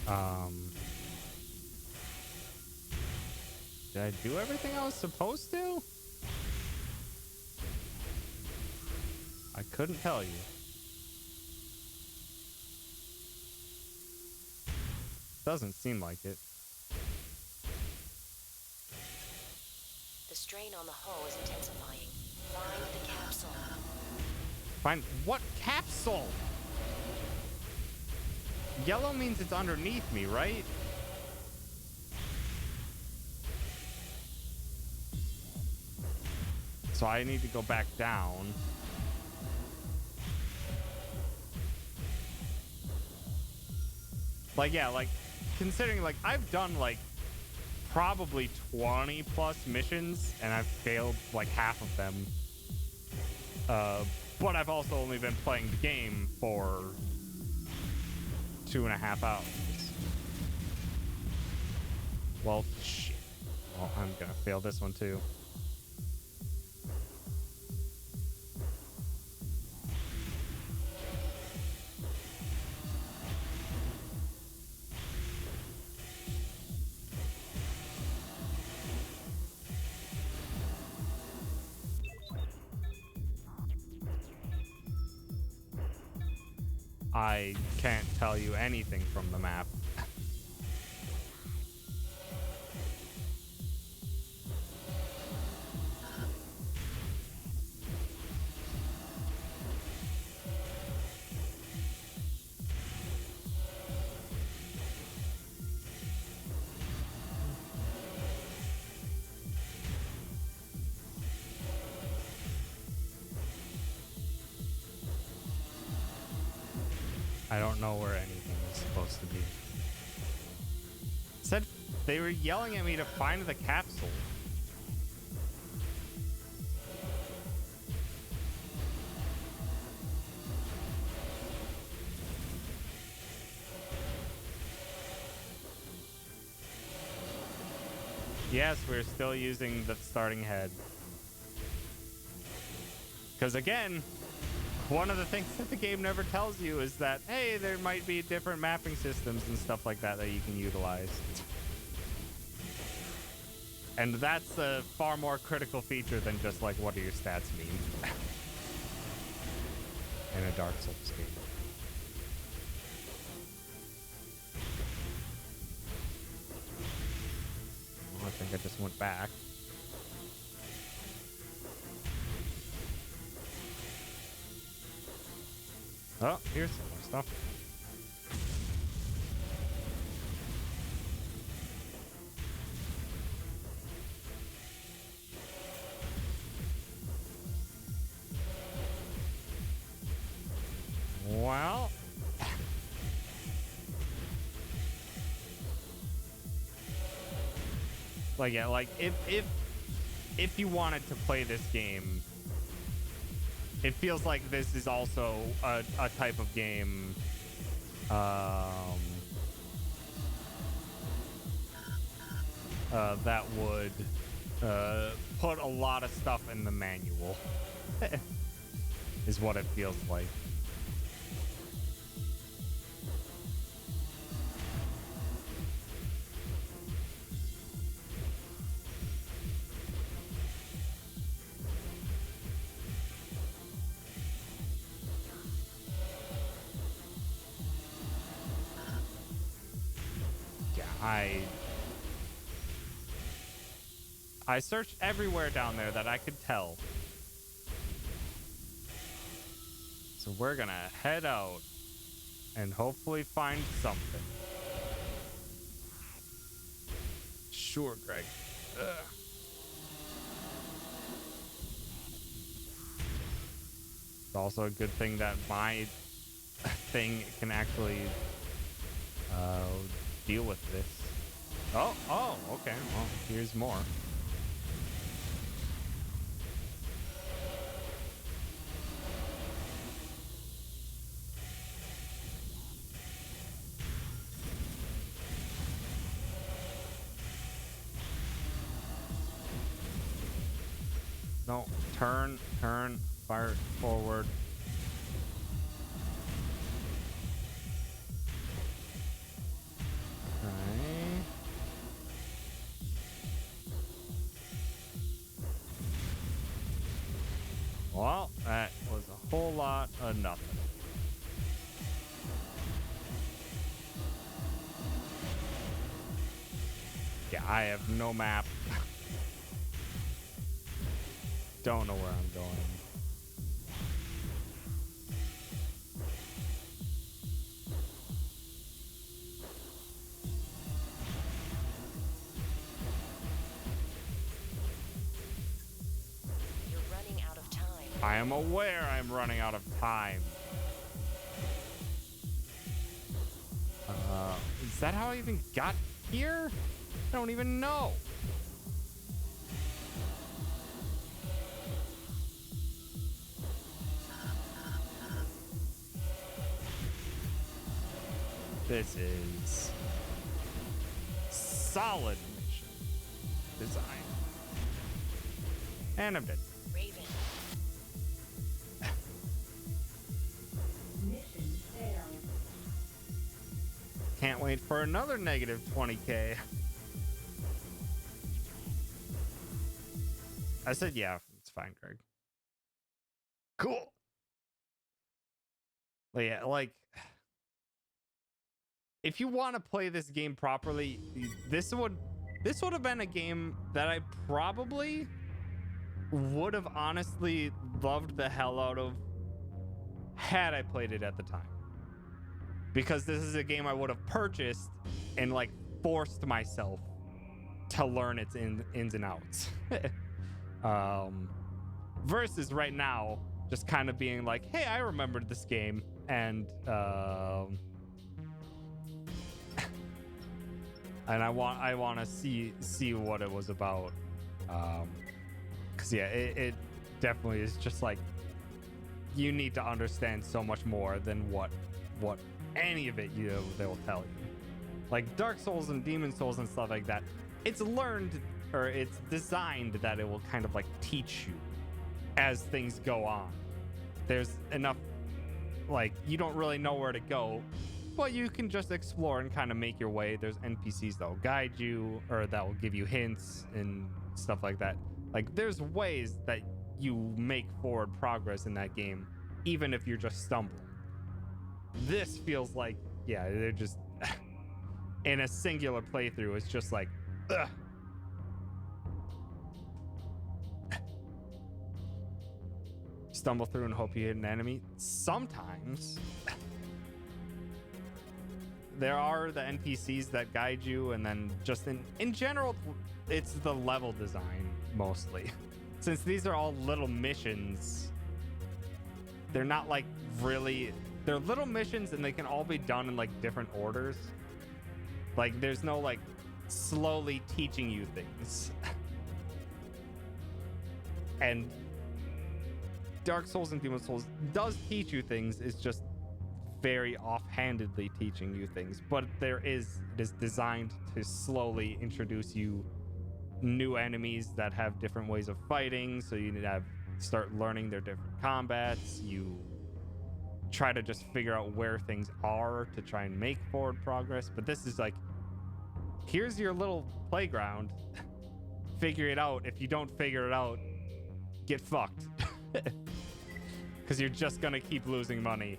up. Did I do everything I was supposed to? I couldn't tell you. Doesn't seem like it. The strain on the hull is intensifying. Find the capsule. Find what capsule? Yellow means it's underneath me, right? So I need to go back down. Like, yeah, like, considering, like, I've done, like, probably 20 plus missions, and I've failed, like, half of them. But I've also only been playing the game for 2.5 hours. Well, shit. Well, I'm gonna fail this one, too. I can't tell you anything from the map. I don't know where anything is supposed to be. Said they were yelling at me to find the capsule. Yes, we're still using the starting head. Because again, one of the things that the game never tells you is that, hey, there might be different mapping systems and stuff like that that you can utilize. And that's a far more critical feature than just like, what do your stats mean? In a Dark Souls game. Well, I think I just went back. Oh, here's some more stuff. Well, like, yeah, like if you wanted to play this game, it feels like this is also a type of game that would put a lot of stuff in the manual. Is what it feels like. I searched everywhere down there that I could tell. So we're gonna head out and hopefully find something. Sure, Greg. Ugh. It's also a good thing that my thing can actually deal with this. Oh, okay. Well, here's more. No, turn, fire forward. Okay. Well, that was a whole nothing. Yeah, I have no map. Don't know where I'm going. You're running out of time. I am aware I'm running out of time. Is that how I even got here? I don't even know. This is solid mission design. And I'm dead. Raven. Mission failed. Can't wait for another negative 20k. I said, yeah, it's fine, Greg. Cool. But yeah, like, if you want to play this game properly, this would have been a game that I probably would have honestly loved the hell out of had I played it at the time. Because this is a game I would have purchased and like forced myself to learn its ins and outs. Versus right now, just kind of being like, hey, I remembered this game, and and I want to see what it was about. Cause yeah, it definitely is just like, you need to understand so much more than what any of it they'll tell you. Like Dark Souls and Demon Souls and stuff like that, it's learned, or it's designed that it will kind of like teach you as things go on. There's enough, like, you don't really know where to go, but you can just explore and kind of make your way. There's NPCs that will guide you, or that will give you hints and stuff like that. Like, there's ways that you make forward progress in that game, even if you're just stumbling. This feels like, yeah, they're just in a singular playthrough. It's just like, ugh. Stumble through and hope you hit an enemy. Sometimes there are the NPCs that guide you, and then just in general, it's the level design mostly. Since these are all little missions, they're not like really, they're little missions and they can all be done in like different orders. Like there's no like slowly teaching you things. And Dark Souls and Demon Souls does teach you things. It's just very offhandedly teaching you things, but it is designed to slowly introduce you new enemies that have different ways of fighting. So you need to start learning their different combats. You try to just figure out where things are to try and make forward progress. But this is like, here's your little playground. Figure it out. If you don't figure it out, get fucked. Because you're just gonna keep losing money.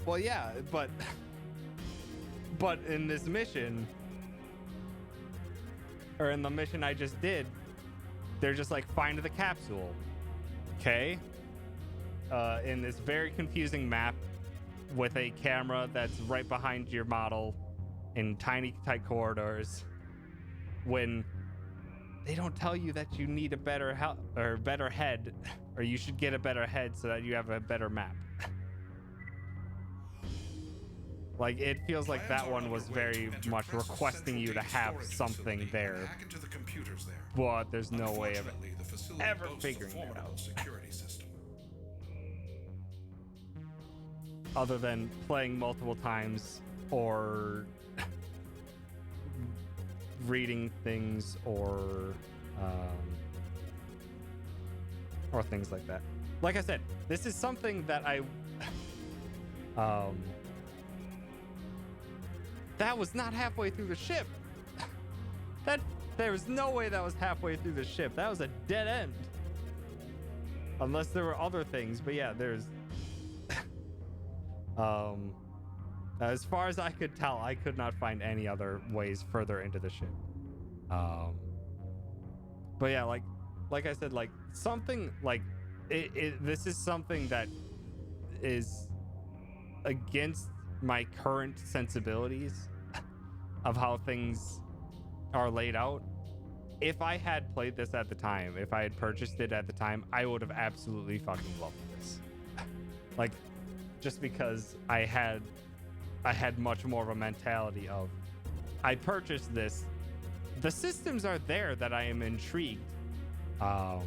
Well, yeah, but in this mission, or in the mission I just did, they're just like, find the capsule. Okay? In this very confusing map with a camera that's right behind your model in tiny, tight corridors, when they don't tell you that you need a better head, or you should get a better head so that you have a better map. Like, it feels like that one was very much requesting you to have something there, but there's no way of ever figuring it out. Other than playing multiple times, or reading things, or things like that. Like I said, this is something that that was not halfway through the ship. That there was no way that was halfway through the ship. That was a dead end. Unless there were other things, but yeah, there's as far as I could tell, I could not find any other ways further into the ship. But yeah, like I said, like something like this is something that is against my current sensibilities of how things are laid out. If I had played this at the time, if I had purchased it at the time, I would have absolutely fucking loved this. Like, just because I had much more of a mentality of, I purchased this, the systems are there that I am intrigued, and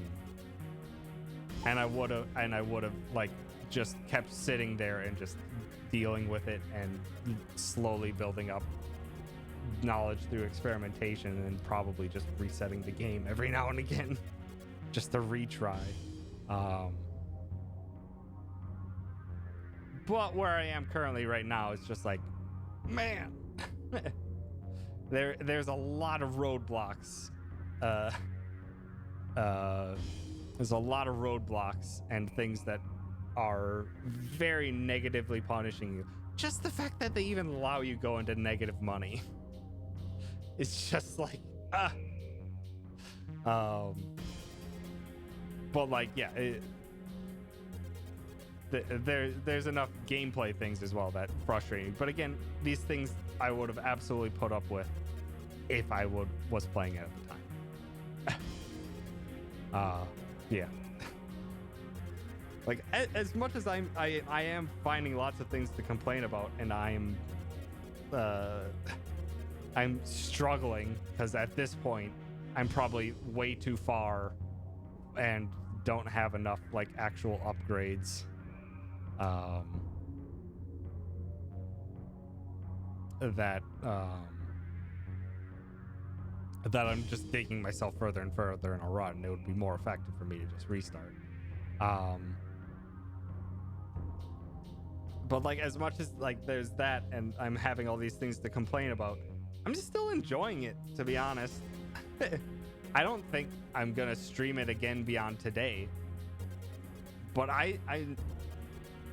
I would have like just kept sitting there and just dealing with it and slowly building up knowledge through experimentation, and probably just resetting the game every now and again just to retry. But where I am currently right now is just like, man, there's a lot of roadblocks. There's a lot of roadblocks and things that are very negatively punishing you. Just the fact that they even allow you go into negative money. It's just like, but like, yeah, there's enough gameplay things as well that frustrate me. But again, these things I would have absolutely put up with if I was playing it at the time. Yeah. Like as much as I am finding lots of things to complain about, and I'm struggling because at this point I'm probably way too far and don't have enough like actual upgrades. That I'm just digging myself further and further in a rut, and it would be more effective for me to just restart. But like, as much as like there's that, and I'm having all these things to complain about, I'm just still enjoying it, to be honest. I don't think I'm gonna stream it again beyond today, but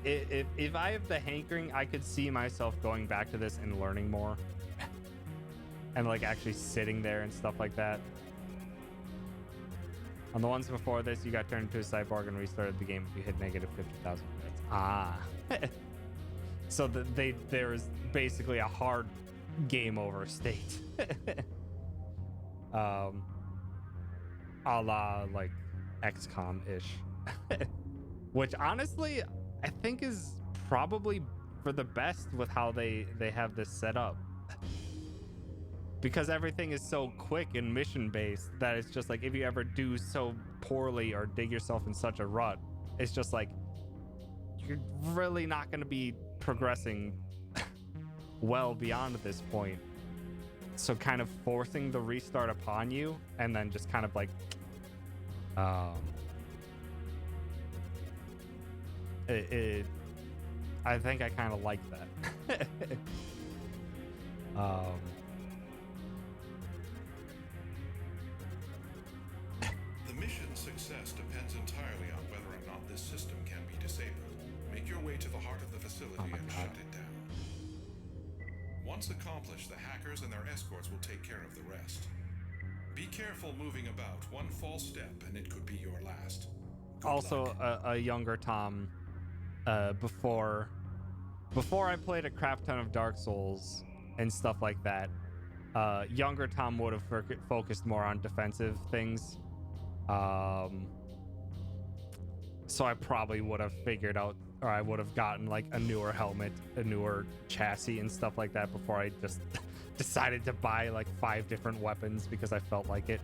if I have the hankering, I could see myself going back to this and learning more, and like actually sitting there and stuff like that. On the ones before this, you got turned into a cyborg and restarted the game if you hit negative 50,000 minutes. Ah. So there is basically a hard game over state. A la like XCOM-ish. Which honestly, I think is probably for the best with how they have this set up. Because everything is so quick and mission-based that it's just like, if you ever do so poorly or dig yourself in such a rut, it's just like, you're really not going to be progressing well beyond this point. So kind of forcing the restart upon you, and then just kind of like I think I kind of like that. The mission's success depends entirely on whether or not this system can be disabled. Make your way to the heart of the facility and shut it down. Once accomplished, the hackers and their escorts will take care of the rest. Be careful moving about. One false step and it could be your last. Good also luck. a younger Tom, before I played a crap ton of Dark Souls and stuff like that, younger Tom would have focused more on defensive things. So I probably would have figured out, or I would have gotten like a newer helmet, a newer chassis and stuff like that before I just decided to buy like 5 different weapons because I felt like it.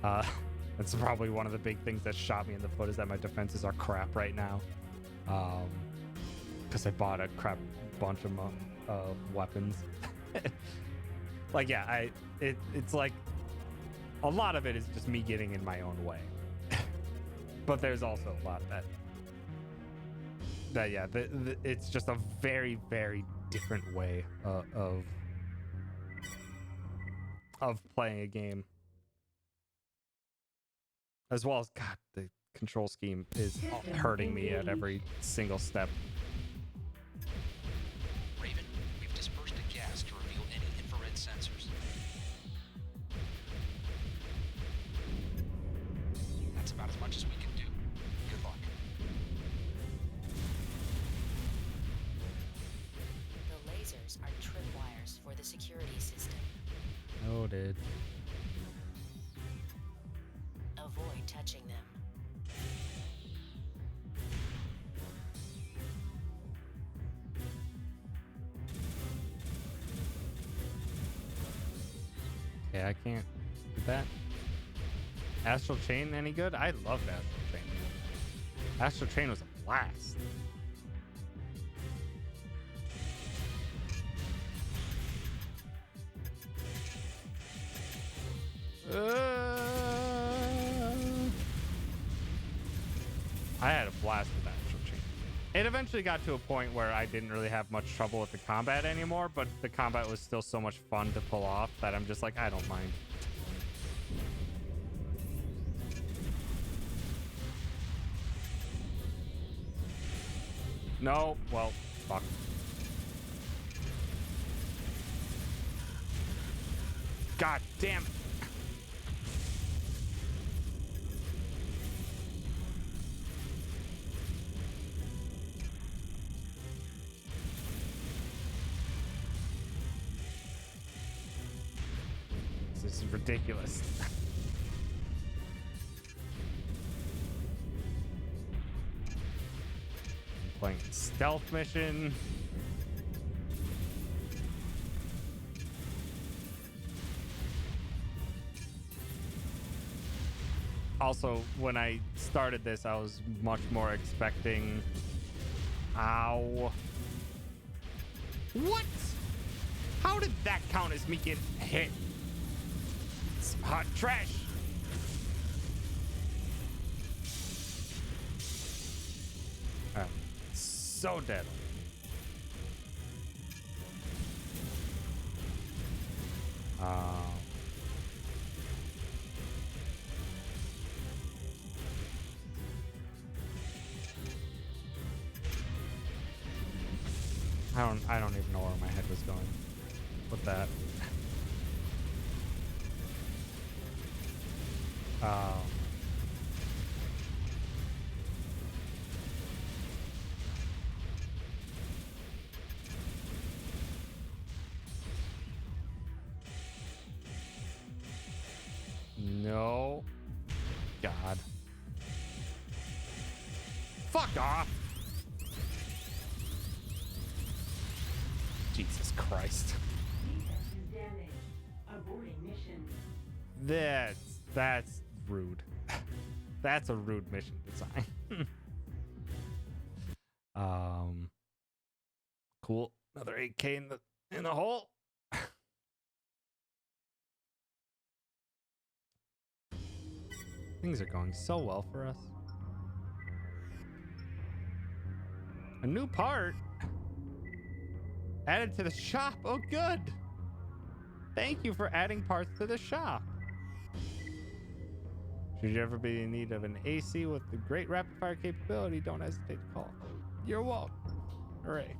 That's probably one of the big things that shot me in the foot, is that my defenses are crap right now. Because I bought a crap bunch of weapons. Like, yeah, it's like a lot of it is just me getting in my own way. But there's also a lot that yeah, it's just a very, very different way of of playing a game. As well as, God, the control scheme is hurting me at every single step. Raven, we've dispersed a gas to reveal any infrared sensors. That's about as much as we can do. Good luck. The lasers are tripwires for the security system. Noted. Avoid touching them. Okay, I can't do that. Astral Chain any good? I loved Astral Chain. Astral Chain was a blast. I had a blast with Astral Chain. It eventually got to a point where I didn't really have much trouble with the combat anymore, but the combat was still so much fun to pull off that I'm just like, I don't mind. No, well, fuck. God damn it. This is ridiculous. I'm playing stealth mission. Also, when I started this, I was much more expecting... Ow. What? How did that count as me getting hit? It's hot trash. So dead. I don't even know where my head was going with that. No. God. Fuck off. Jesus Christ. That's rude. That's a rude mission design. Cool. Another 8K in the hole. Things are going so well for us. A new part added to the shop. Oh, good. Thank you for adding parts to the shop. Should you ever be in need of an AC with the great rapid fire capability, don't hesitate to call. You're welcome. Hooray.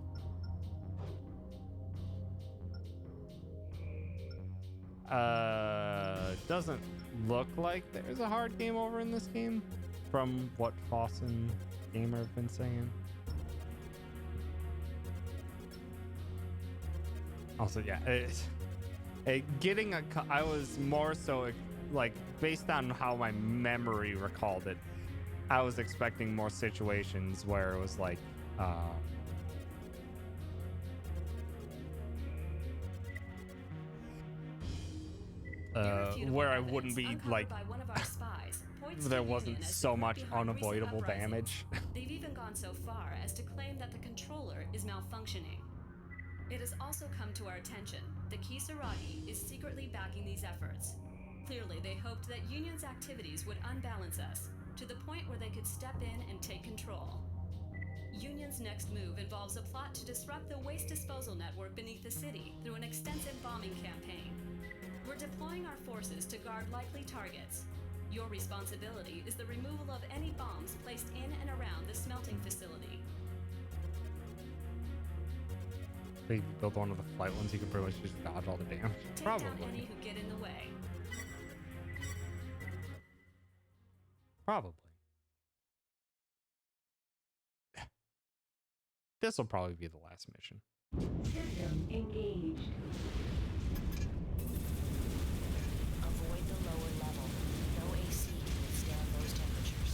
Doesn't look like there's a hard game over in this game from what Foss and Gamer have been saying. Also, yeah, I was more so like based on how my memory recalled it, I was expecting more situations where it was like, where I wouldn't be like, there wasn't so much unavoidable damage. They've even gone so far as to claim that the controller is malfunctioning. It has also come to our attention that Kisaragi is secretly backing these efforts. Clearly, they hoped that Union's activities would unbalance us to the point where they could step in and take control. Union's next move involves a plot to disrupt the waste disposal network beneath the city through an extensive bombing campaign. We're deploying our forces to guard likely targets. Your responsibility is the removal of any bombs placed in and around the smelting facility. They built one of the flight ones, you can pretty much just dodge all the damage. Take Probably. down any who get in the way. Probably. This will probably be the last mission. System engaged. Avoid the lower level. No AC can withstand those temperatures.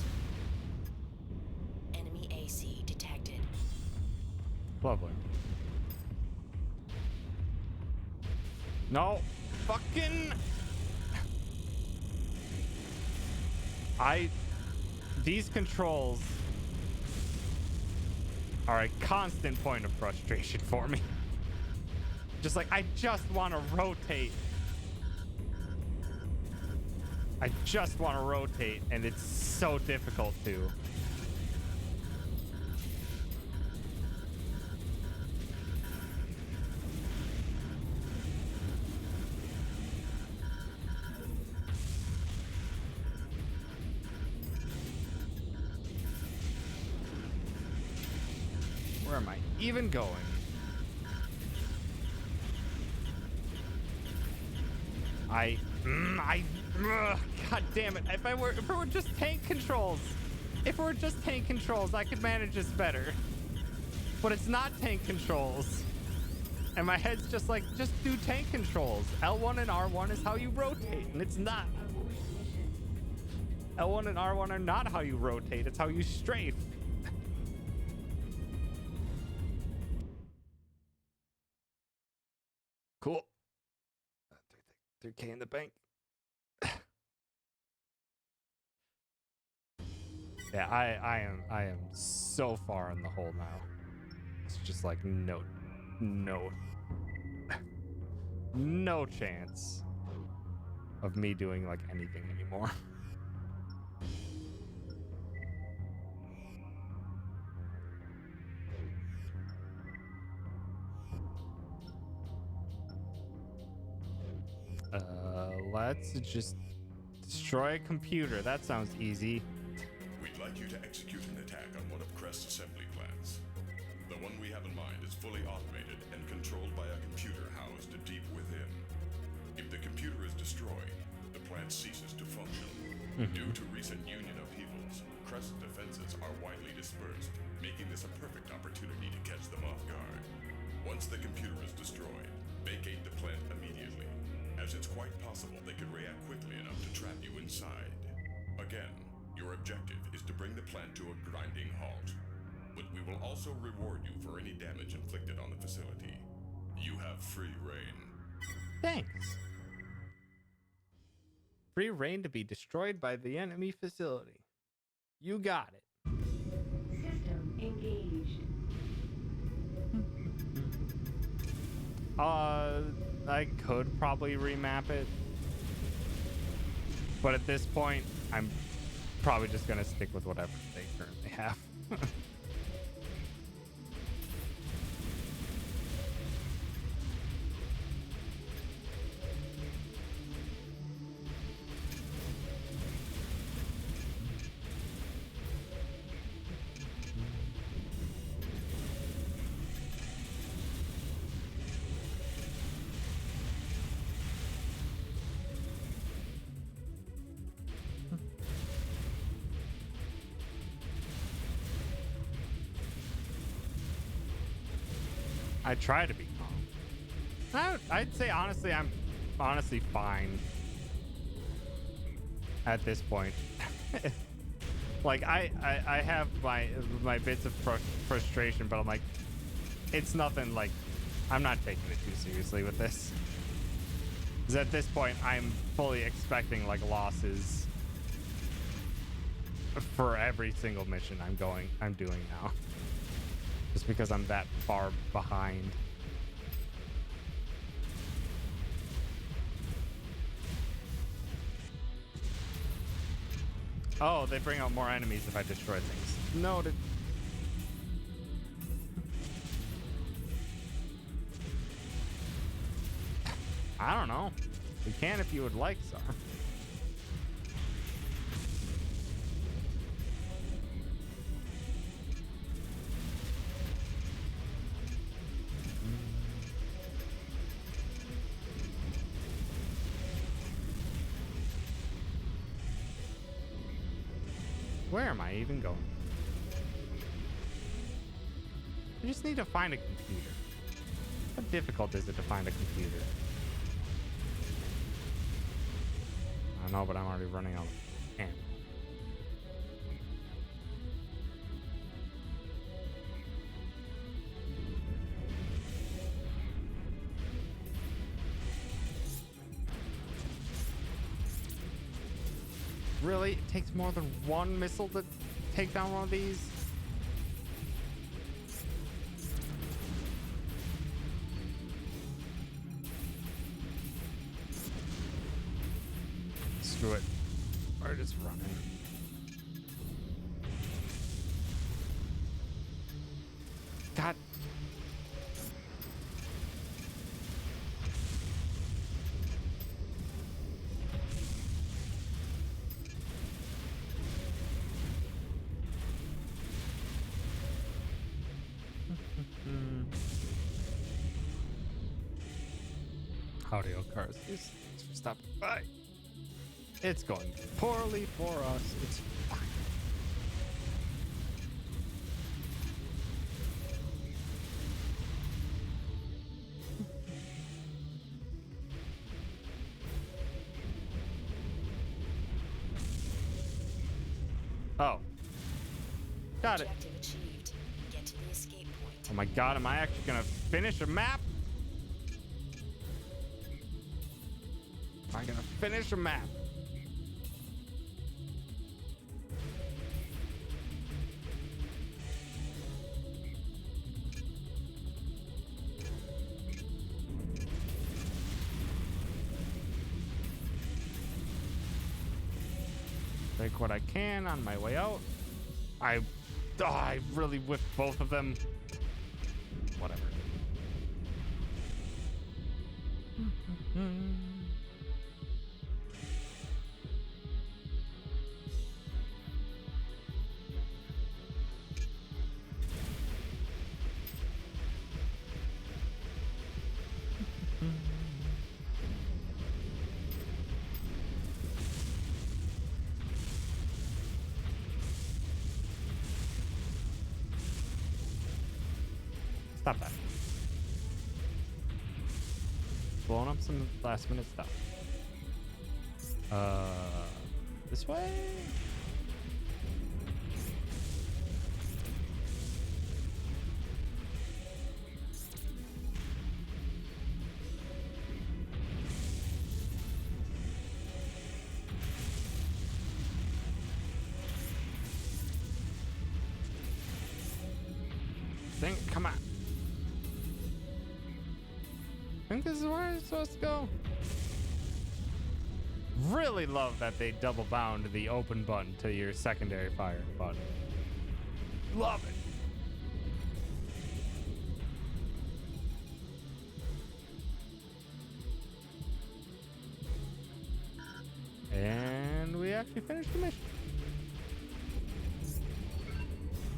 Enemy AC detected. Lovely. No. Fucking. These controls are a constant point of frustration for me. Just like, I just want to rotate. I just want to rotate, and it's so difficult to. Where am I even going? God damn it. If it were just tank controls. If it were just tank controls, I could manage this better. But it's not tank controls. And my head's just like, just do tank controls. L1 and R1 is how you rotate, and it's not. L1 and R1 are not how you rotate, it's how you strafe. Cool. 3K in the bank. Yeah, I am so far in the hole now. It's just like no chance of me doing like anything anymore. Let's just destroy a computer. That sounds easy. We'd like you to execute an attack on one of Crest's assembly plants. The one we have in mind is fully automated and controlled by a computer housed deep within. If the computer is destroyed, the plant ceases to function. Due to recent Union upheavals, Crest's defenses are widely dispersed, making this a perfect opportunity to catch them off guard. Once the computer is destroyed, vacate the plant immediately, as it's quite possible they could react quickly enough to trap you inside. Again, your objective is to bring the plant to a grinding halt, but we will also reward you for any damage inflicted on the facility. You have free reign. Thanks. Free reign to be destroyed by the enemy facility. You got it. System engaged. I could probably remap it, but at this point, I'm probably just gonna stick with whatever they currently have. I try to be calm. I'd say honestly, I'm honestly fine at this point. Like I have my bits of frustration, but I'm like, it's nothing. Like, I'm not taking it too seriously with this. Because at this point, I'm fully expecting like losses for every single mission I'm doing now. Just because I'm that far behind. Oh, they bring out more enemies if I destroy things. Noted. I don't know. We can if you would like, sir. Where am I even going? I just need to find a computer. How difficult is it to find a computer? I don't know, but I'm already running out of ammo. Really? It takes more than one missile to take down one of these? Screw it. We're just running. God. Howdy, cars. Thanks for stopping by. It's going poorly for us. It's fine. Oh. Got it. Objective achieved. Get to the escape point. Oh my god, am I actually gonna finish a map? Am I gonna finish a map? Take what I can on my way out. I really whiffed both of them. Whatever. Stop that. Blowing up some last minute stuff. This way? Dang it, come on. I think this is where I'm supposed to go. Really love that they double bound the open button to your secondary fire button. Love it. And we actually finished the mission.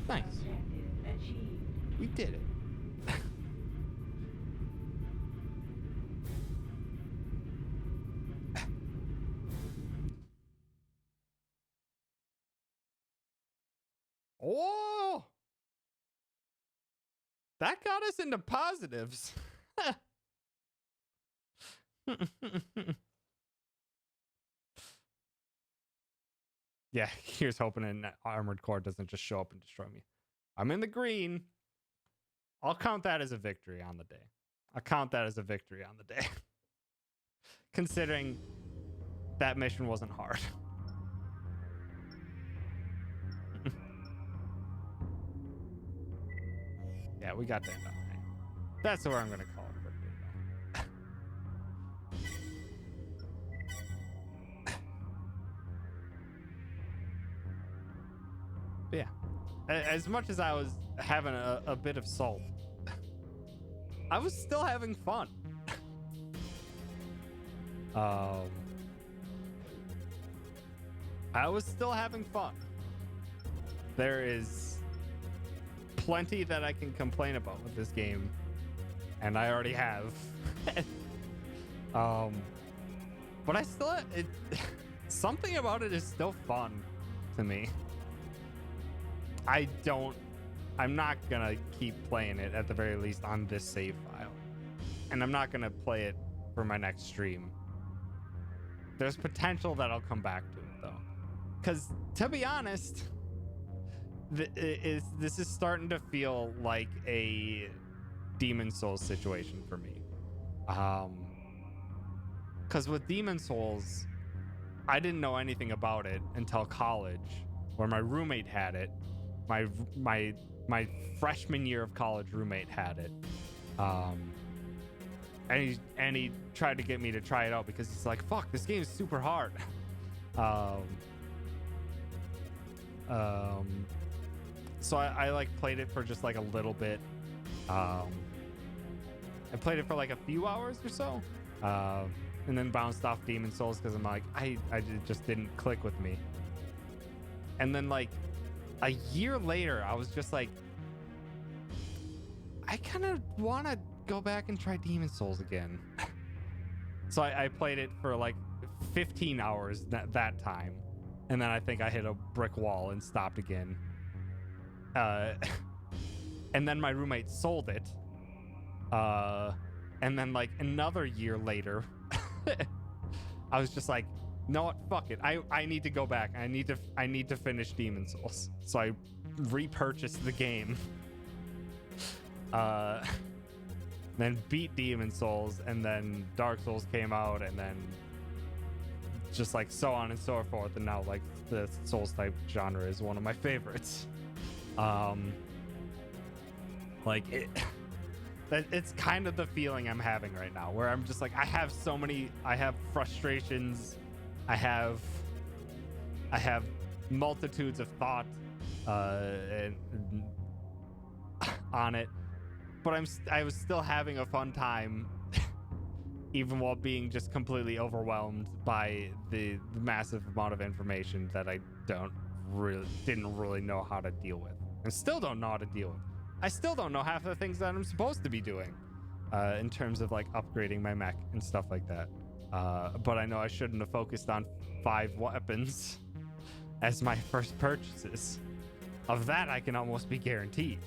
Nice. Objective achieved. We did it. Oh, that got us into positives. Yeah, here's hoping an armored core doesn't just show up and destroy me. I'm in the green. I'll count that as a victory on the day. I'll count that as a victory on the day. Considering that mission wasn't hard. Yeah, we got that done. That's where I'm going to call it for today, though. But yeah, as much as I was having a bit of salt, I was still having fun. I was still having fun. There is plenty that I can complain about with this game, and I already have. But I still, something about it is still fun to me. I'm not gonna keep playing it, at the very least, on this save file. And I'm not gonna play it for my next stream. There's potential that I'll come back to it, though. Because, to be honest, this is starting to feel like a Demon Souls situation for me. Because with Demon Souls, I didn't know anything about it until college, where my roommate had it. My freshman year of college roommate had it. And he tried to get me to try it out because he's like, fuck, this game is super hard. So I like played it for just like a little bit. I played it for like a few hours or so. And then bounced off Demon Souls because I'm like, it just didn't click with me. And then like a year later, I was just like, I kind of want to go back and try Demon Souls again. So I played it for like 15 hours that time. And then I think I hit a brick wall and stopped again. And then my roommate sold it. And then like another year later, I was just like, no, what? Fuck it. I need to go back. I need to finish Demon Souls. So I repurchased the game. Then beat Demon Souls, and then Dark Souls came out, and then just like so on and so forth. And now like the Souls type genre is one of my favorites. Like it's kind of the feeling I'm having right now, where I'm just like, I have frustrations, I have multitudes of thought on it, but I was still having a fun time, even while being just completely overwhelmed by the massive amount of information that I didn't really know how to deal with, and still don't know how to deal with. I still don't know half the things that I'm supposed to be doing in terms of like upgrading my mech and stuff like that. But I know I shouldn't have focused on 5 weapons as my first purchases. Of that, I can almost be guaranteed.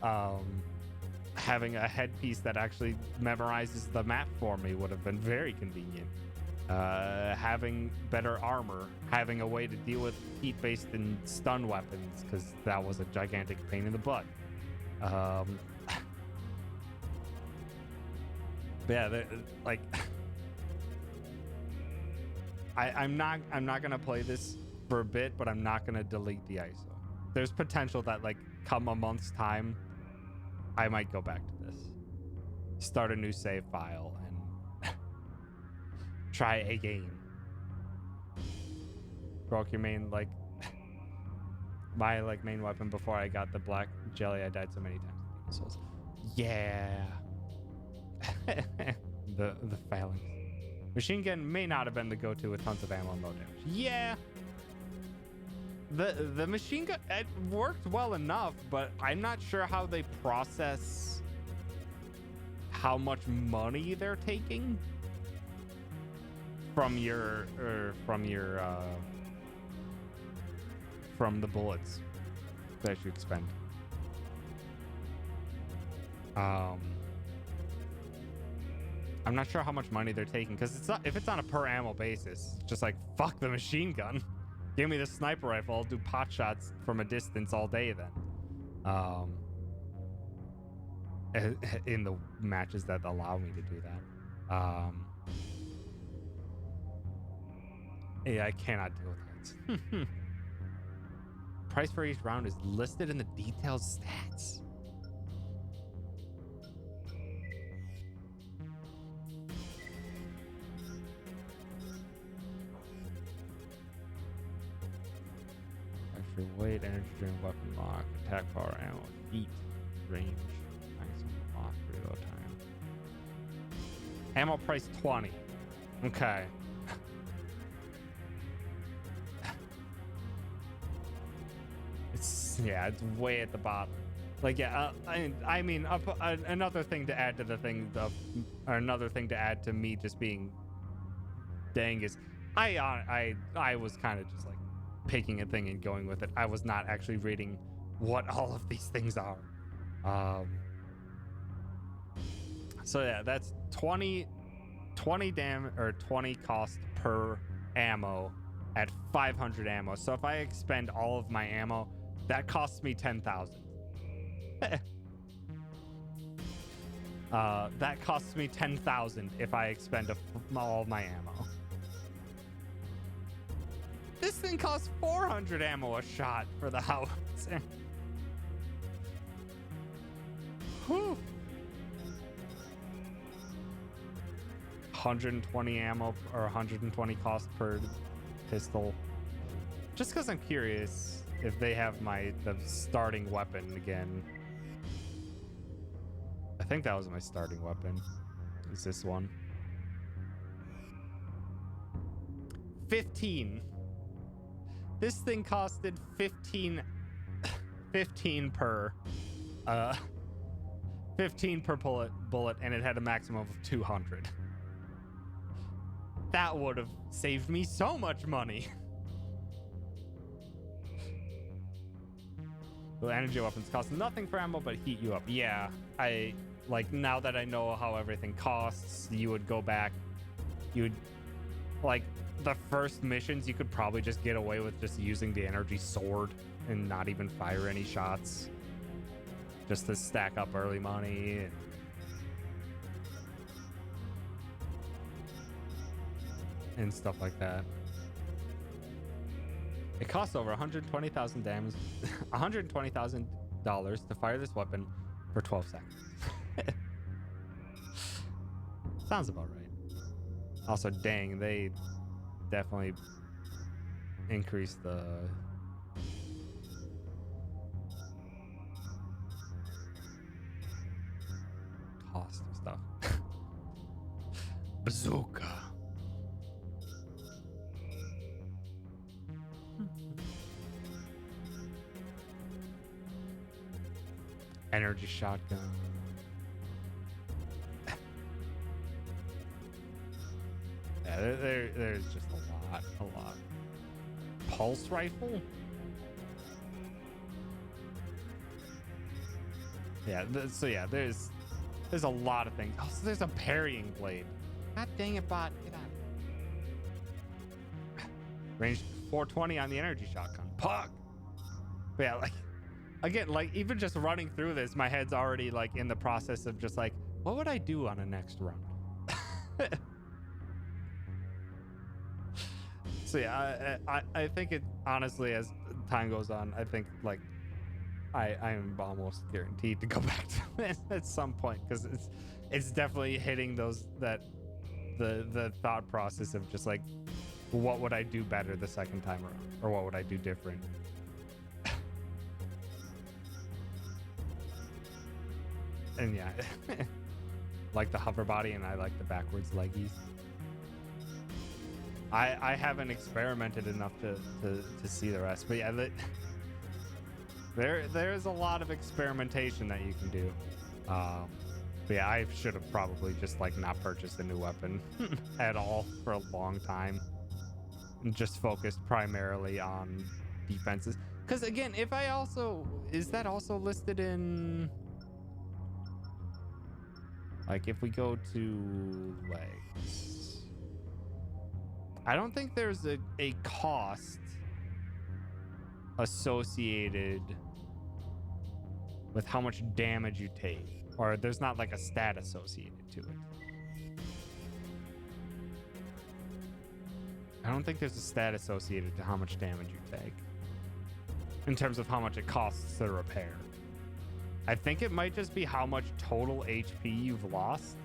Having a headpiece that actually memorizes the map for me would have been very convenient. Having better armor, having a way to deal with heat-based and stun weapons, because that was a gigantic pain in the butt. Yeah, like I'm not gonna play this for a bit, but I'm not gonna delete the ISO. There's potential that like come a month's time, I might go back to this, start a new save file, and try a game. Broke your main like my like main weapon before I got the black jelly. I died so many times in Demon Souls. Yeah. the phalanx. Machine gun may not have been the go-to with tons of ammo and low damage. Yeah. The machine gun, it worked well enough, but I'm not sure how they process how much money they're taking from the bullets that you expend. I'm not sure how much money they're taking, because if it's on a per ammo basis, it's just like, fuck the machine gun. Give me the sniper rifle. I'll do pot shots from a distance all day then. In the matches that allow me to do that. Yeah, I cannot deal with that. Price for each round is listed in the detailed stats. Extra weight, energy drain, weapon lock, attack power, ammo, heat, range, maximum lock, reload time. Ammo price 20. Okay. It's way at the bottom. Like, yeah, I mean, another thing to add to the thing of, or another thing to add to me just being dang is, I was kind of just like picking a thing and going with it. I was not actually reading what all of these things are. So yeah, that's 20 cost per ammo at 500 ammo. So if I expend all of my ammo, that costs me 10,000. That costs me 10,000 if I expend all of my ammo. This thing costs 400 ammo a shot for the howitzer. Whew. 120 ammo or 120 cost per pistol. Just because I'm curious if they have the starting weapon again. I think that was my starting weapon. Is this one? 15. This thing costed 15 per 15 per bullet, and it had a maximum of 200. That would have saved me so much money. The energy weapons cost nothing for ammo but heat you up. Yeah, I like, now that I know how everything costs, you would go back, you would, like, the first missions you could probably just get away with just using the energy sword and not even fire any shots, just to stack up early money and stuff like that. It costs over $120,000 damage, $120,000 to fire this weapon for 12 seconds. Sounds about right. Also, dang, they definitely increased the cost of stuff. Bazooka. Energy shotgun. Yeah, there's just a lot. Pulse rifle? Yeah, so yeah, there's a lot of things. Also, there's a parrying blade. God dang it, bot. Get out of here. Range 420 on the energy shotgun. Puck! But yeah, like, again, like, even just running through this, my head's already, like, in the process of just, like, what would I do on a next run? So yeah, I think it, honestly, as time goes on, I think, like, I'm almost guaranteed to go back to it at some point, because it's definitely hitting the thought process of just like, what would I do better the second time around, or what would I do different? And yeah, like the hover body, and I like the backwards leggies. I haven't experimented enough to see the rest, but yeah, there's a lot of experimentation that you can do. But yeah, I should have probably just like not purchased a new weapon at all for a long time, and just focused primarily on defenses. Because again, is that also listed in, like, if we go to legs? I don't think there's a cost associated with how much damage you take, or there's not like a stat associated to it. I don't think there's a stat associated to how much damage you take in terms of how much it costs to repair. I think it might just be how much total HP you've lost.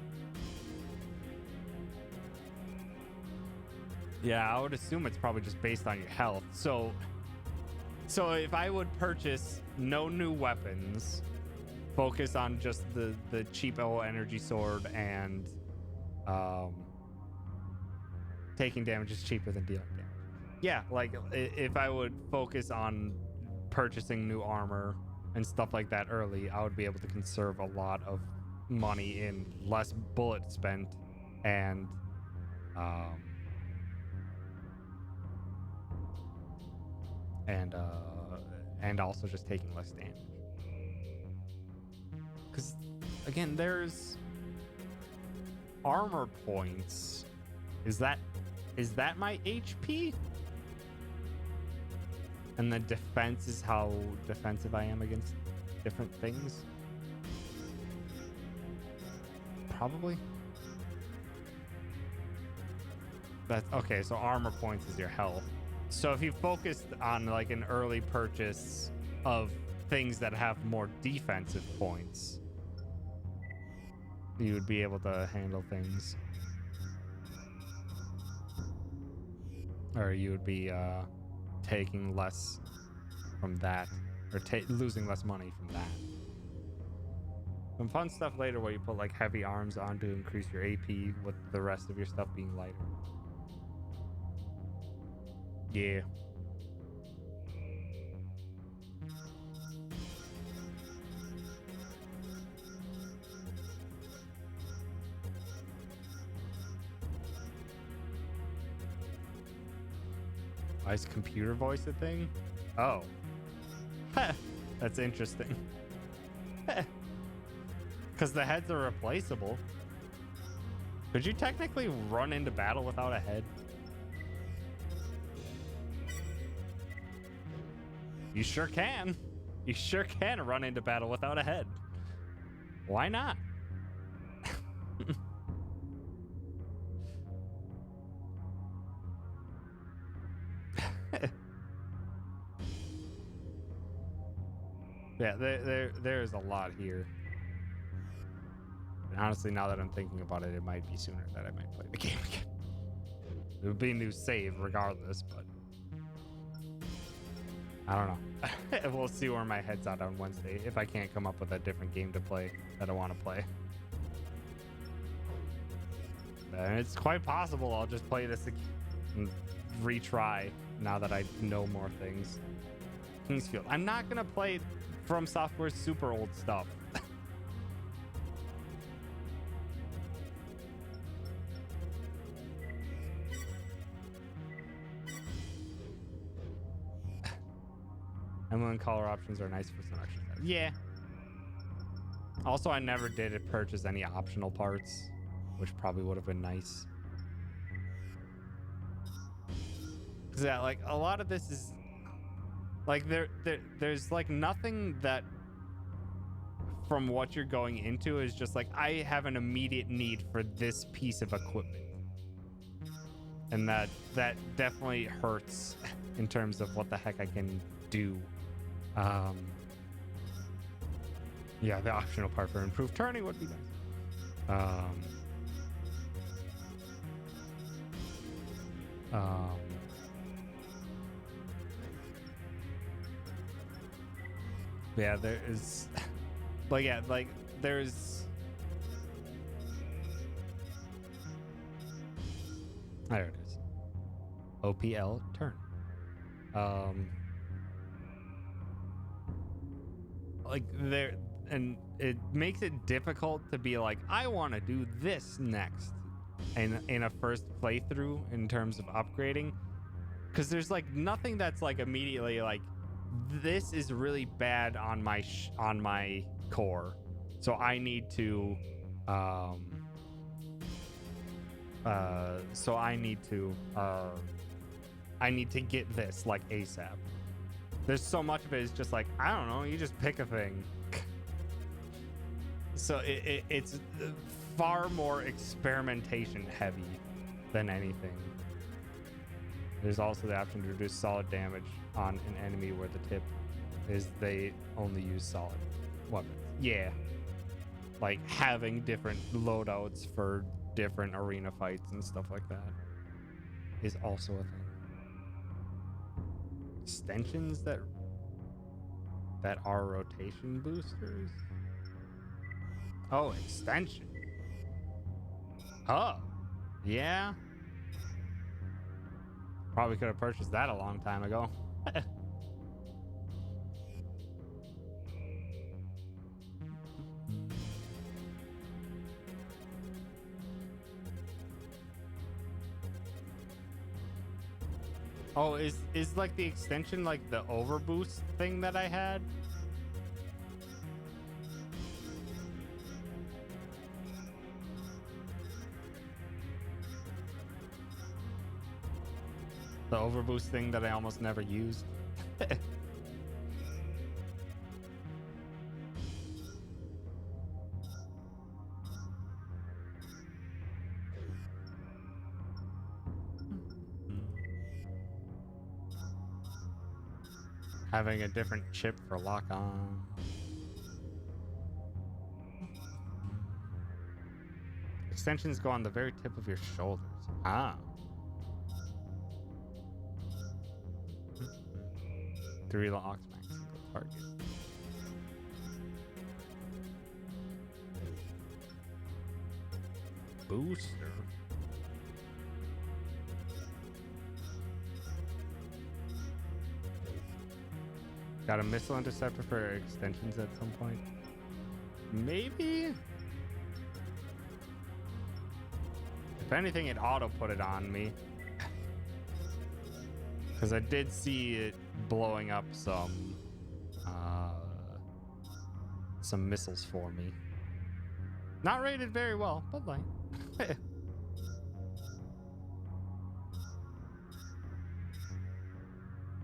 Yeah, I would assume it's probably just based on your health. So if I would purchase no new weapons, focus on just the cheapo energy sword and taking damage is cheaper than dealing damage. Yeah, like if I would focus on purchasing new armor and stuff like that early, I would be able to conserve a lot of money in less bullets spent and um and also just taking less damage. Because again, there's armor points. Is that my HP? And the defense is how defensive I am against different things. Probably. That's okay. So armor points is your health. So if you focused on like an early purchase of things that have more defensive points, you would be able to handle things. Or you would be taking less from that, or losing less money from that. Some fun stuff later where you put like heavy arms on to increase your AP with the rest of your stuff being lighter. Yeah. Why is computer voice a thing? Oh. That's interesting. Because the heads are replaceable. Could you technically run into battle without a head? You sure can. You sure can run into battle without a head. Why not? Yeah, there's a lot here. And honestly, now that I'm thinking about it, it might be sooner that I might play the game again. It would be a new save regardless, but I don't know. We'll see where my head's at on Wednesday if I can't come up with a different game to play that I want to play. And it's quite possible I'll just play this again and retry now that I know more things. Kingsfield. I'm not gonna play From Software's super old stuff. Emblem color options are nice for some extra stuff. Yeah. Also, I never did purchase any optional parts, which probably would have been nice. Cause yeah, like a lot of this is like there's like nothing that from what you're going into is just like I have an immediate need for this piece of equipment, and that definitely hurts in terms of what the heck I can do. Yeah, the optional part for improved turning would be nice. Yeah, there is like, yeah, like there's there it is. OPL turn. Like there, and it makes it difficult to be like, I want to do this next in a first playthrough in terms of upgrading, because there's like nothing that's like immediately like, this is really bad on my core, so I need to I need to get this like ASAP. There's so much of it is just like, I don't know, you just pick a thing. So it's far more experimentation heavy than anything. There's also the option to reduce solid damage on an enemy where the tip is they only use solid weapons. Yeah. Like having different loadouts for different arena fights and stuff like that is also a thing. Extensions that are rotation boosters. Oh, extension. Oh, yeah. Probably could have purchased that a long time ago. Oh, is like the extension like the overboost thing that I had? The overboost thing that I almost never used. Having a different chip for lock on. Extensions go on the very tip of your shoulders. Ah. 3 locks max single target. Booster. Got a missile interceptor for extensions at some point. Maybe? If anything, it auto put it on me. Because I did see it blowing up some missiles for me. Not rated very well, but like.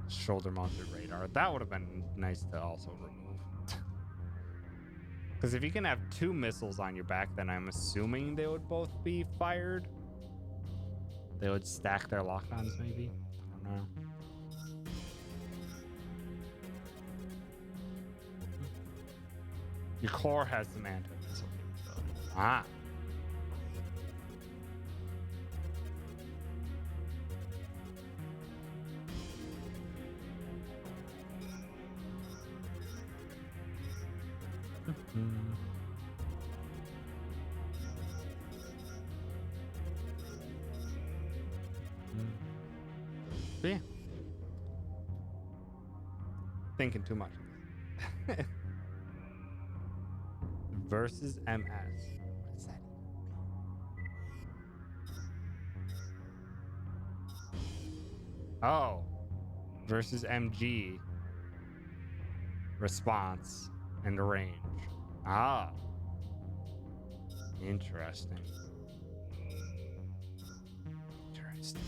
Shoulder mounted radar. That would have been nice to also remove. Because if you can have 2 missiles on your back, then I'm assuming they would both be fired. They would stack their lock-ons, maybe. I don't know. Your core has some anti-missile capability. Ah. But yeah. Thinking too much. Versus MS. What is that? Oh. Versus MG. Response and range. Ah. Interesting. Interesting.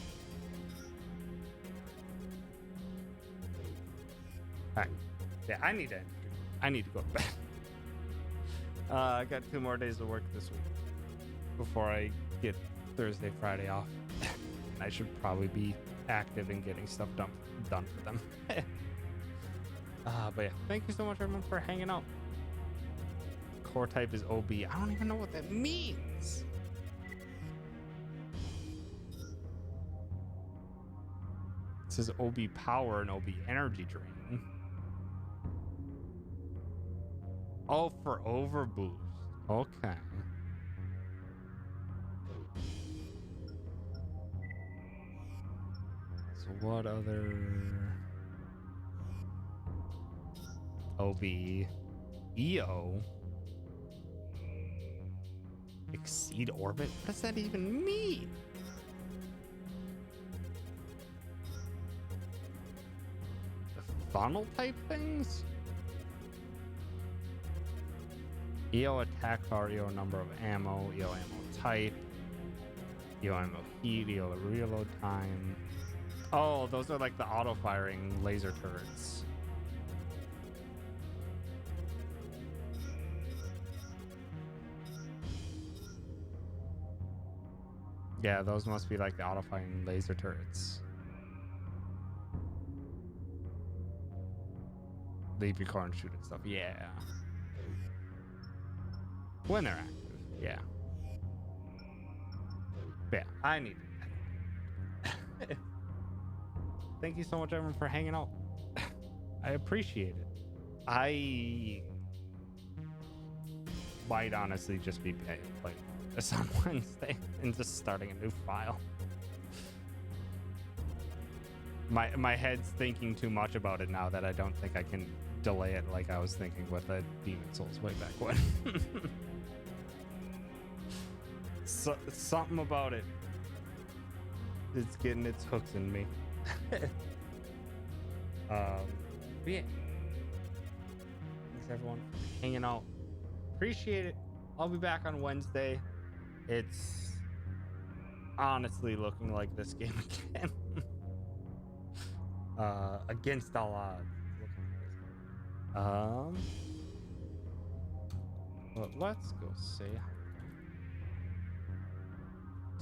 All right. Yeah, I need to go to bed. I got 2 more days of work this week before I get Thursday, Friday off. I should probably be active in getting stuff done for them. But yeah, thank you so much, everyone, for hanging out. Core type is OB. I don't even know what that means. It says OB power and OB energy drain. Oh, for overboost. Okay. So what other OB EO exceed orbit? What does that even mean? The funnel type things? EO attack power, EO number of ammo, EO ammo type, EO ammo heat, EO reload time. Oh, those are like the auto-firing laser turrets. Yeah, those must be like the auto-firing laser turrets. Leave your car and shoot and stuff. Yeah. When they're active, yeah. Yeah, I need it. Thank you so much, everyone, for hanging out. I appreciate it. I might honestly just be playing this on Wednesday and just starting a new file. My head's thinking too much about it now that I don't think I can delay it like I was thinking with a Demon Souls way back when. Something about it. It's getting its hooks in me. But yeah. Thanks everyone for hanging out. Appreciate it. I'll be back on Wednesday. It's honestly looking like this game again. Against all odds. But let's go say hi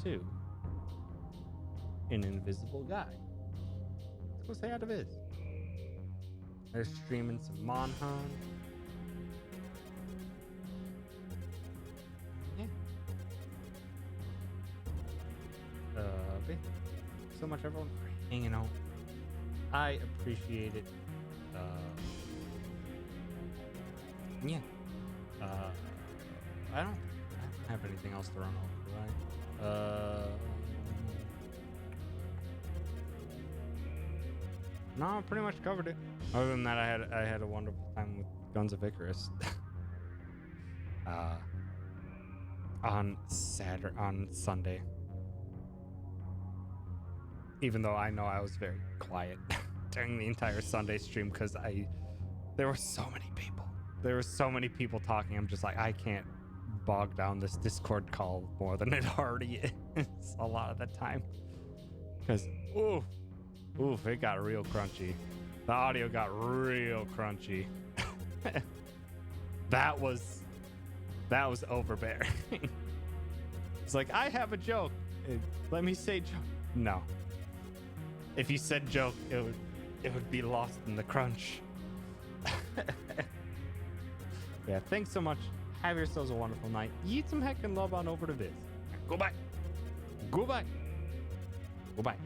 to an invisible guy. Let's go say hi to Viz. They're streaming some Monhan. Yeah. But yeah. So much everyone for hanging out. I appreciate it. Yeah. I don't have anything else to run over, do I? No, I pretty much covered it. Other than that, I had a wonderful time with Guns of Icarus. On Sunday. Even though I know I was very quiet during the entire Sunday stream because there were so many people. There were so many people talking. I'm just like, I can't bog down this Discord call more than it already is a lot of the time. Because, oof, it got real crunchy. The audio got real crunchy. That was overbearing. It's like, I have a joke. Let me say joke. No. If you said joke, it would be lost in the crunch. Yeah, thanks so much. Have yourselves a wonderful night. Eat some heck and love on over to Viz. Goodbye. Goodbye. Goodbye.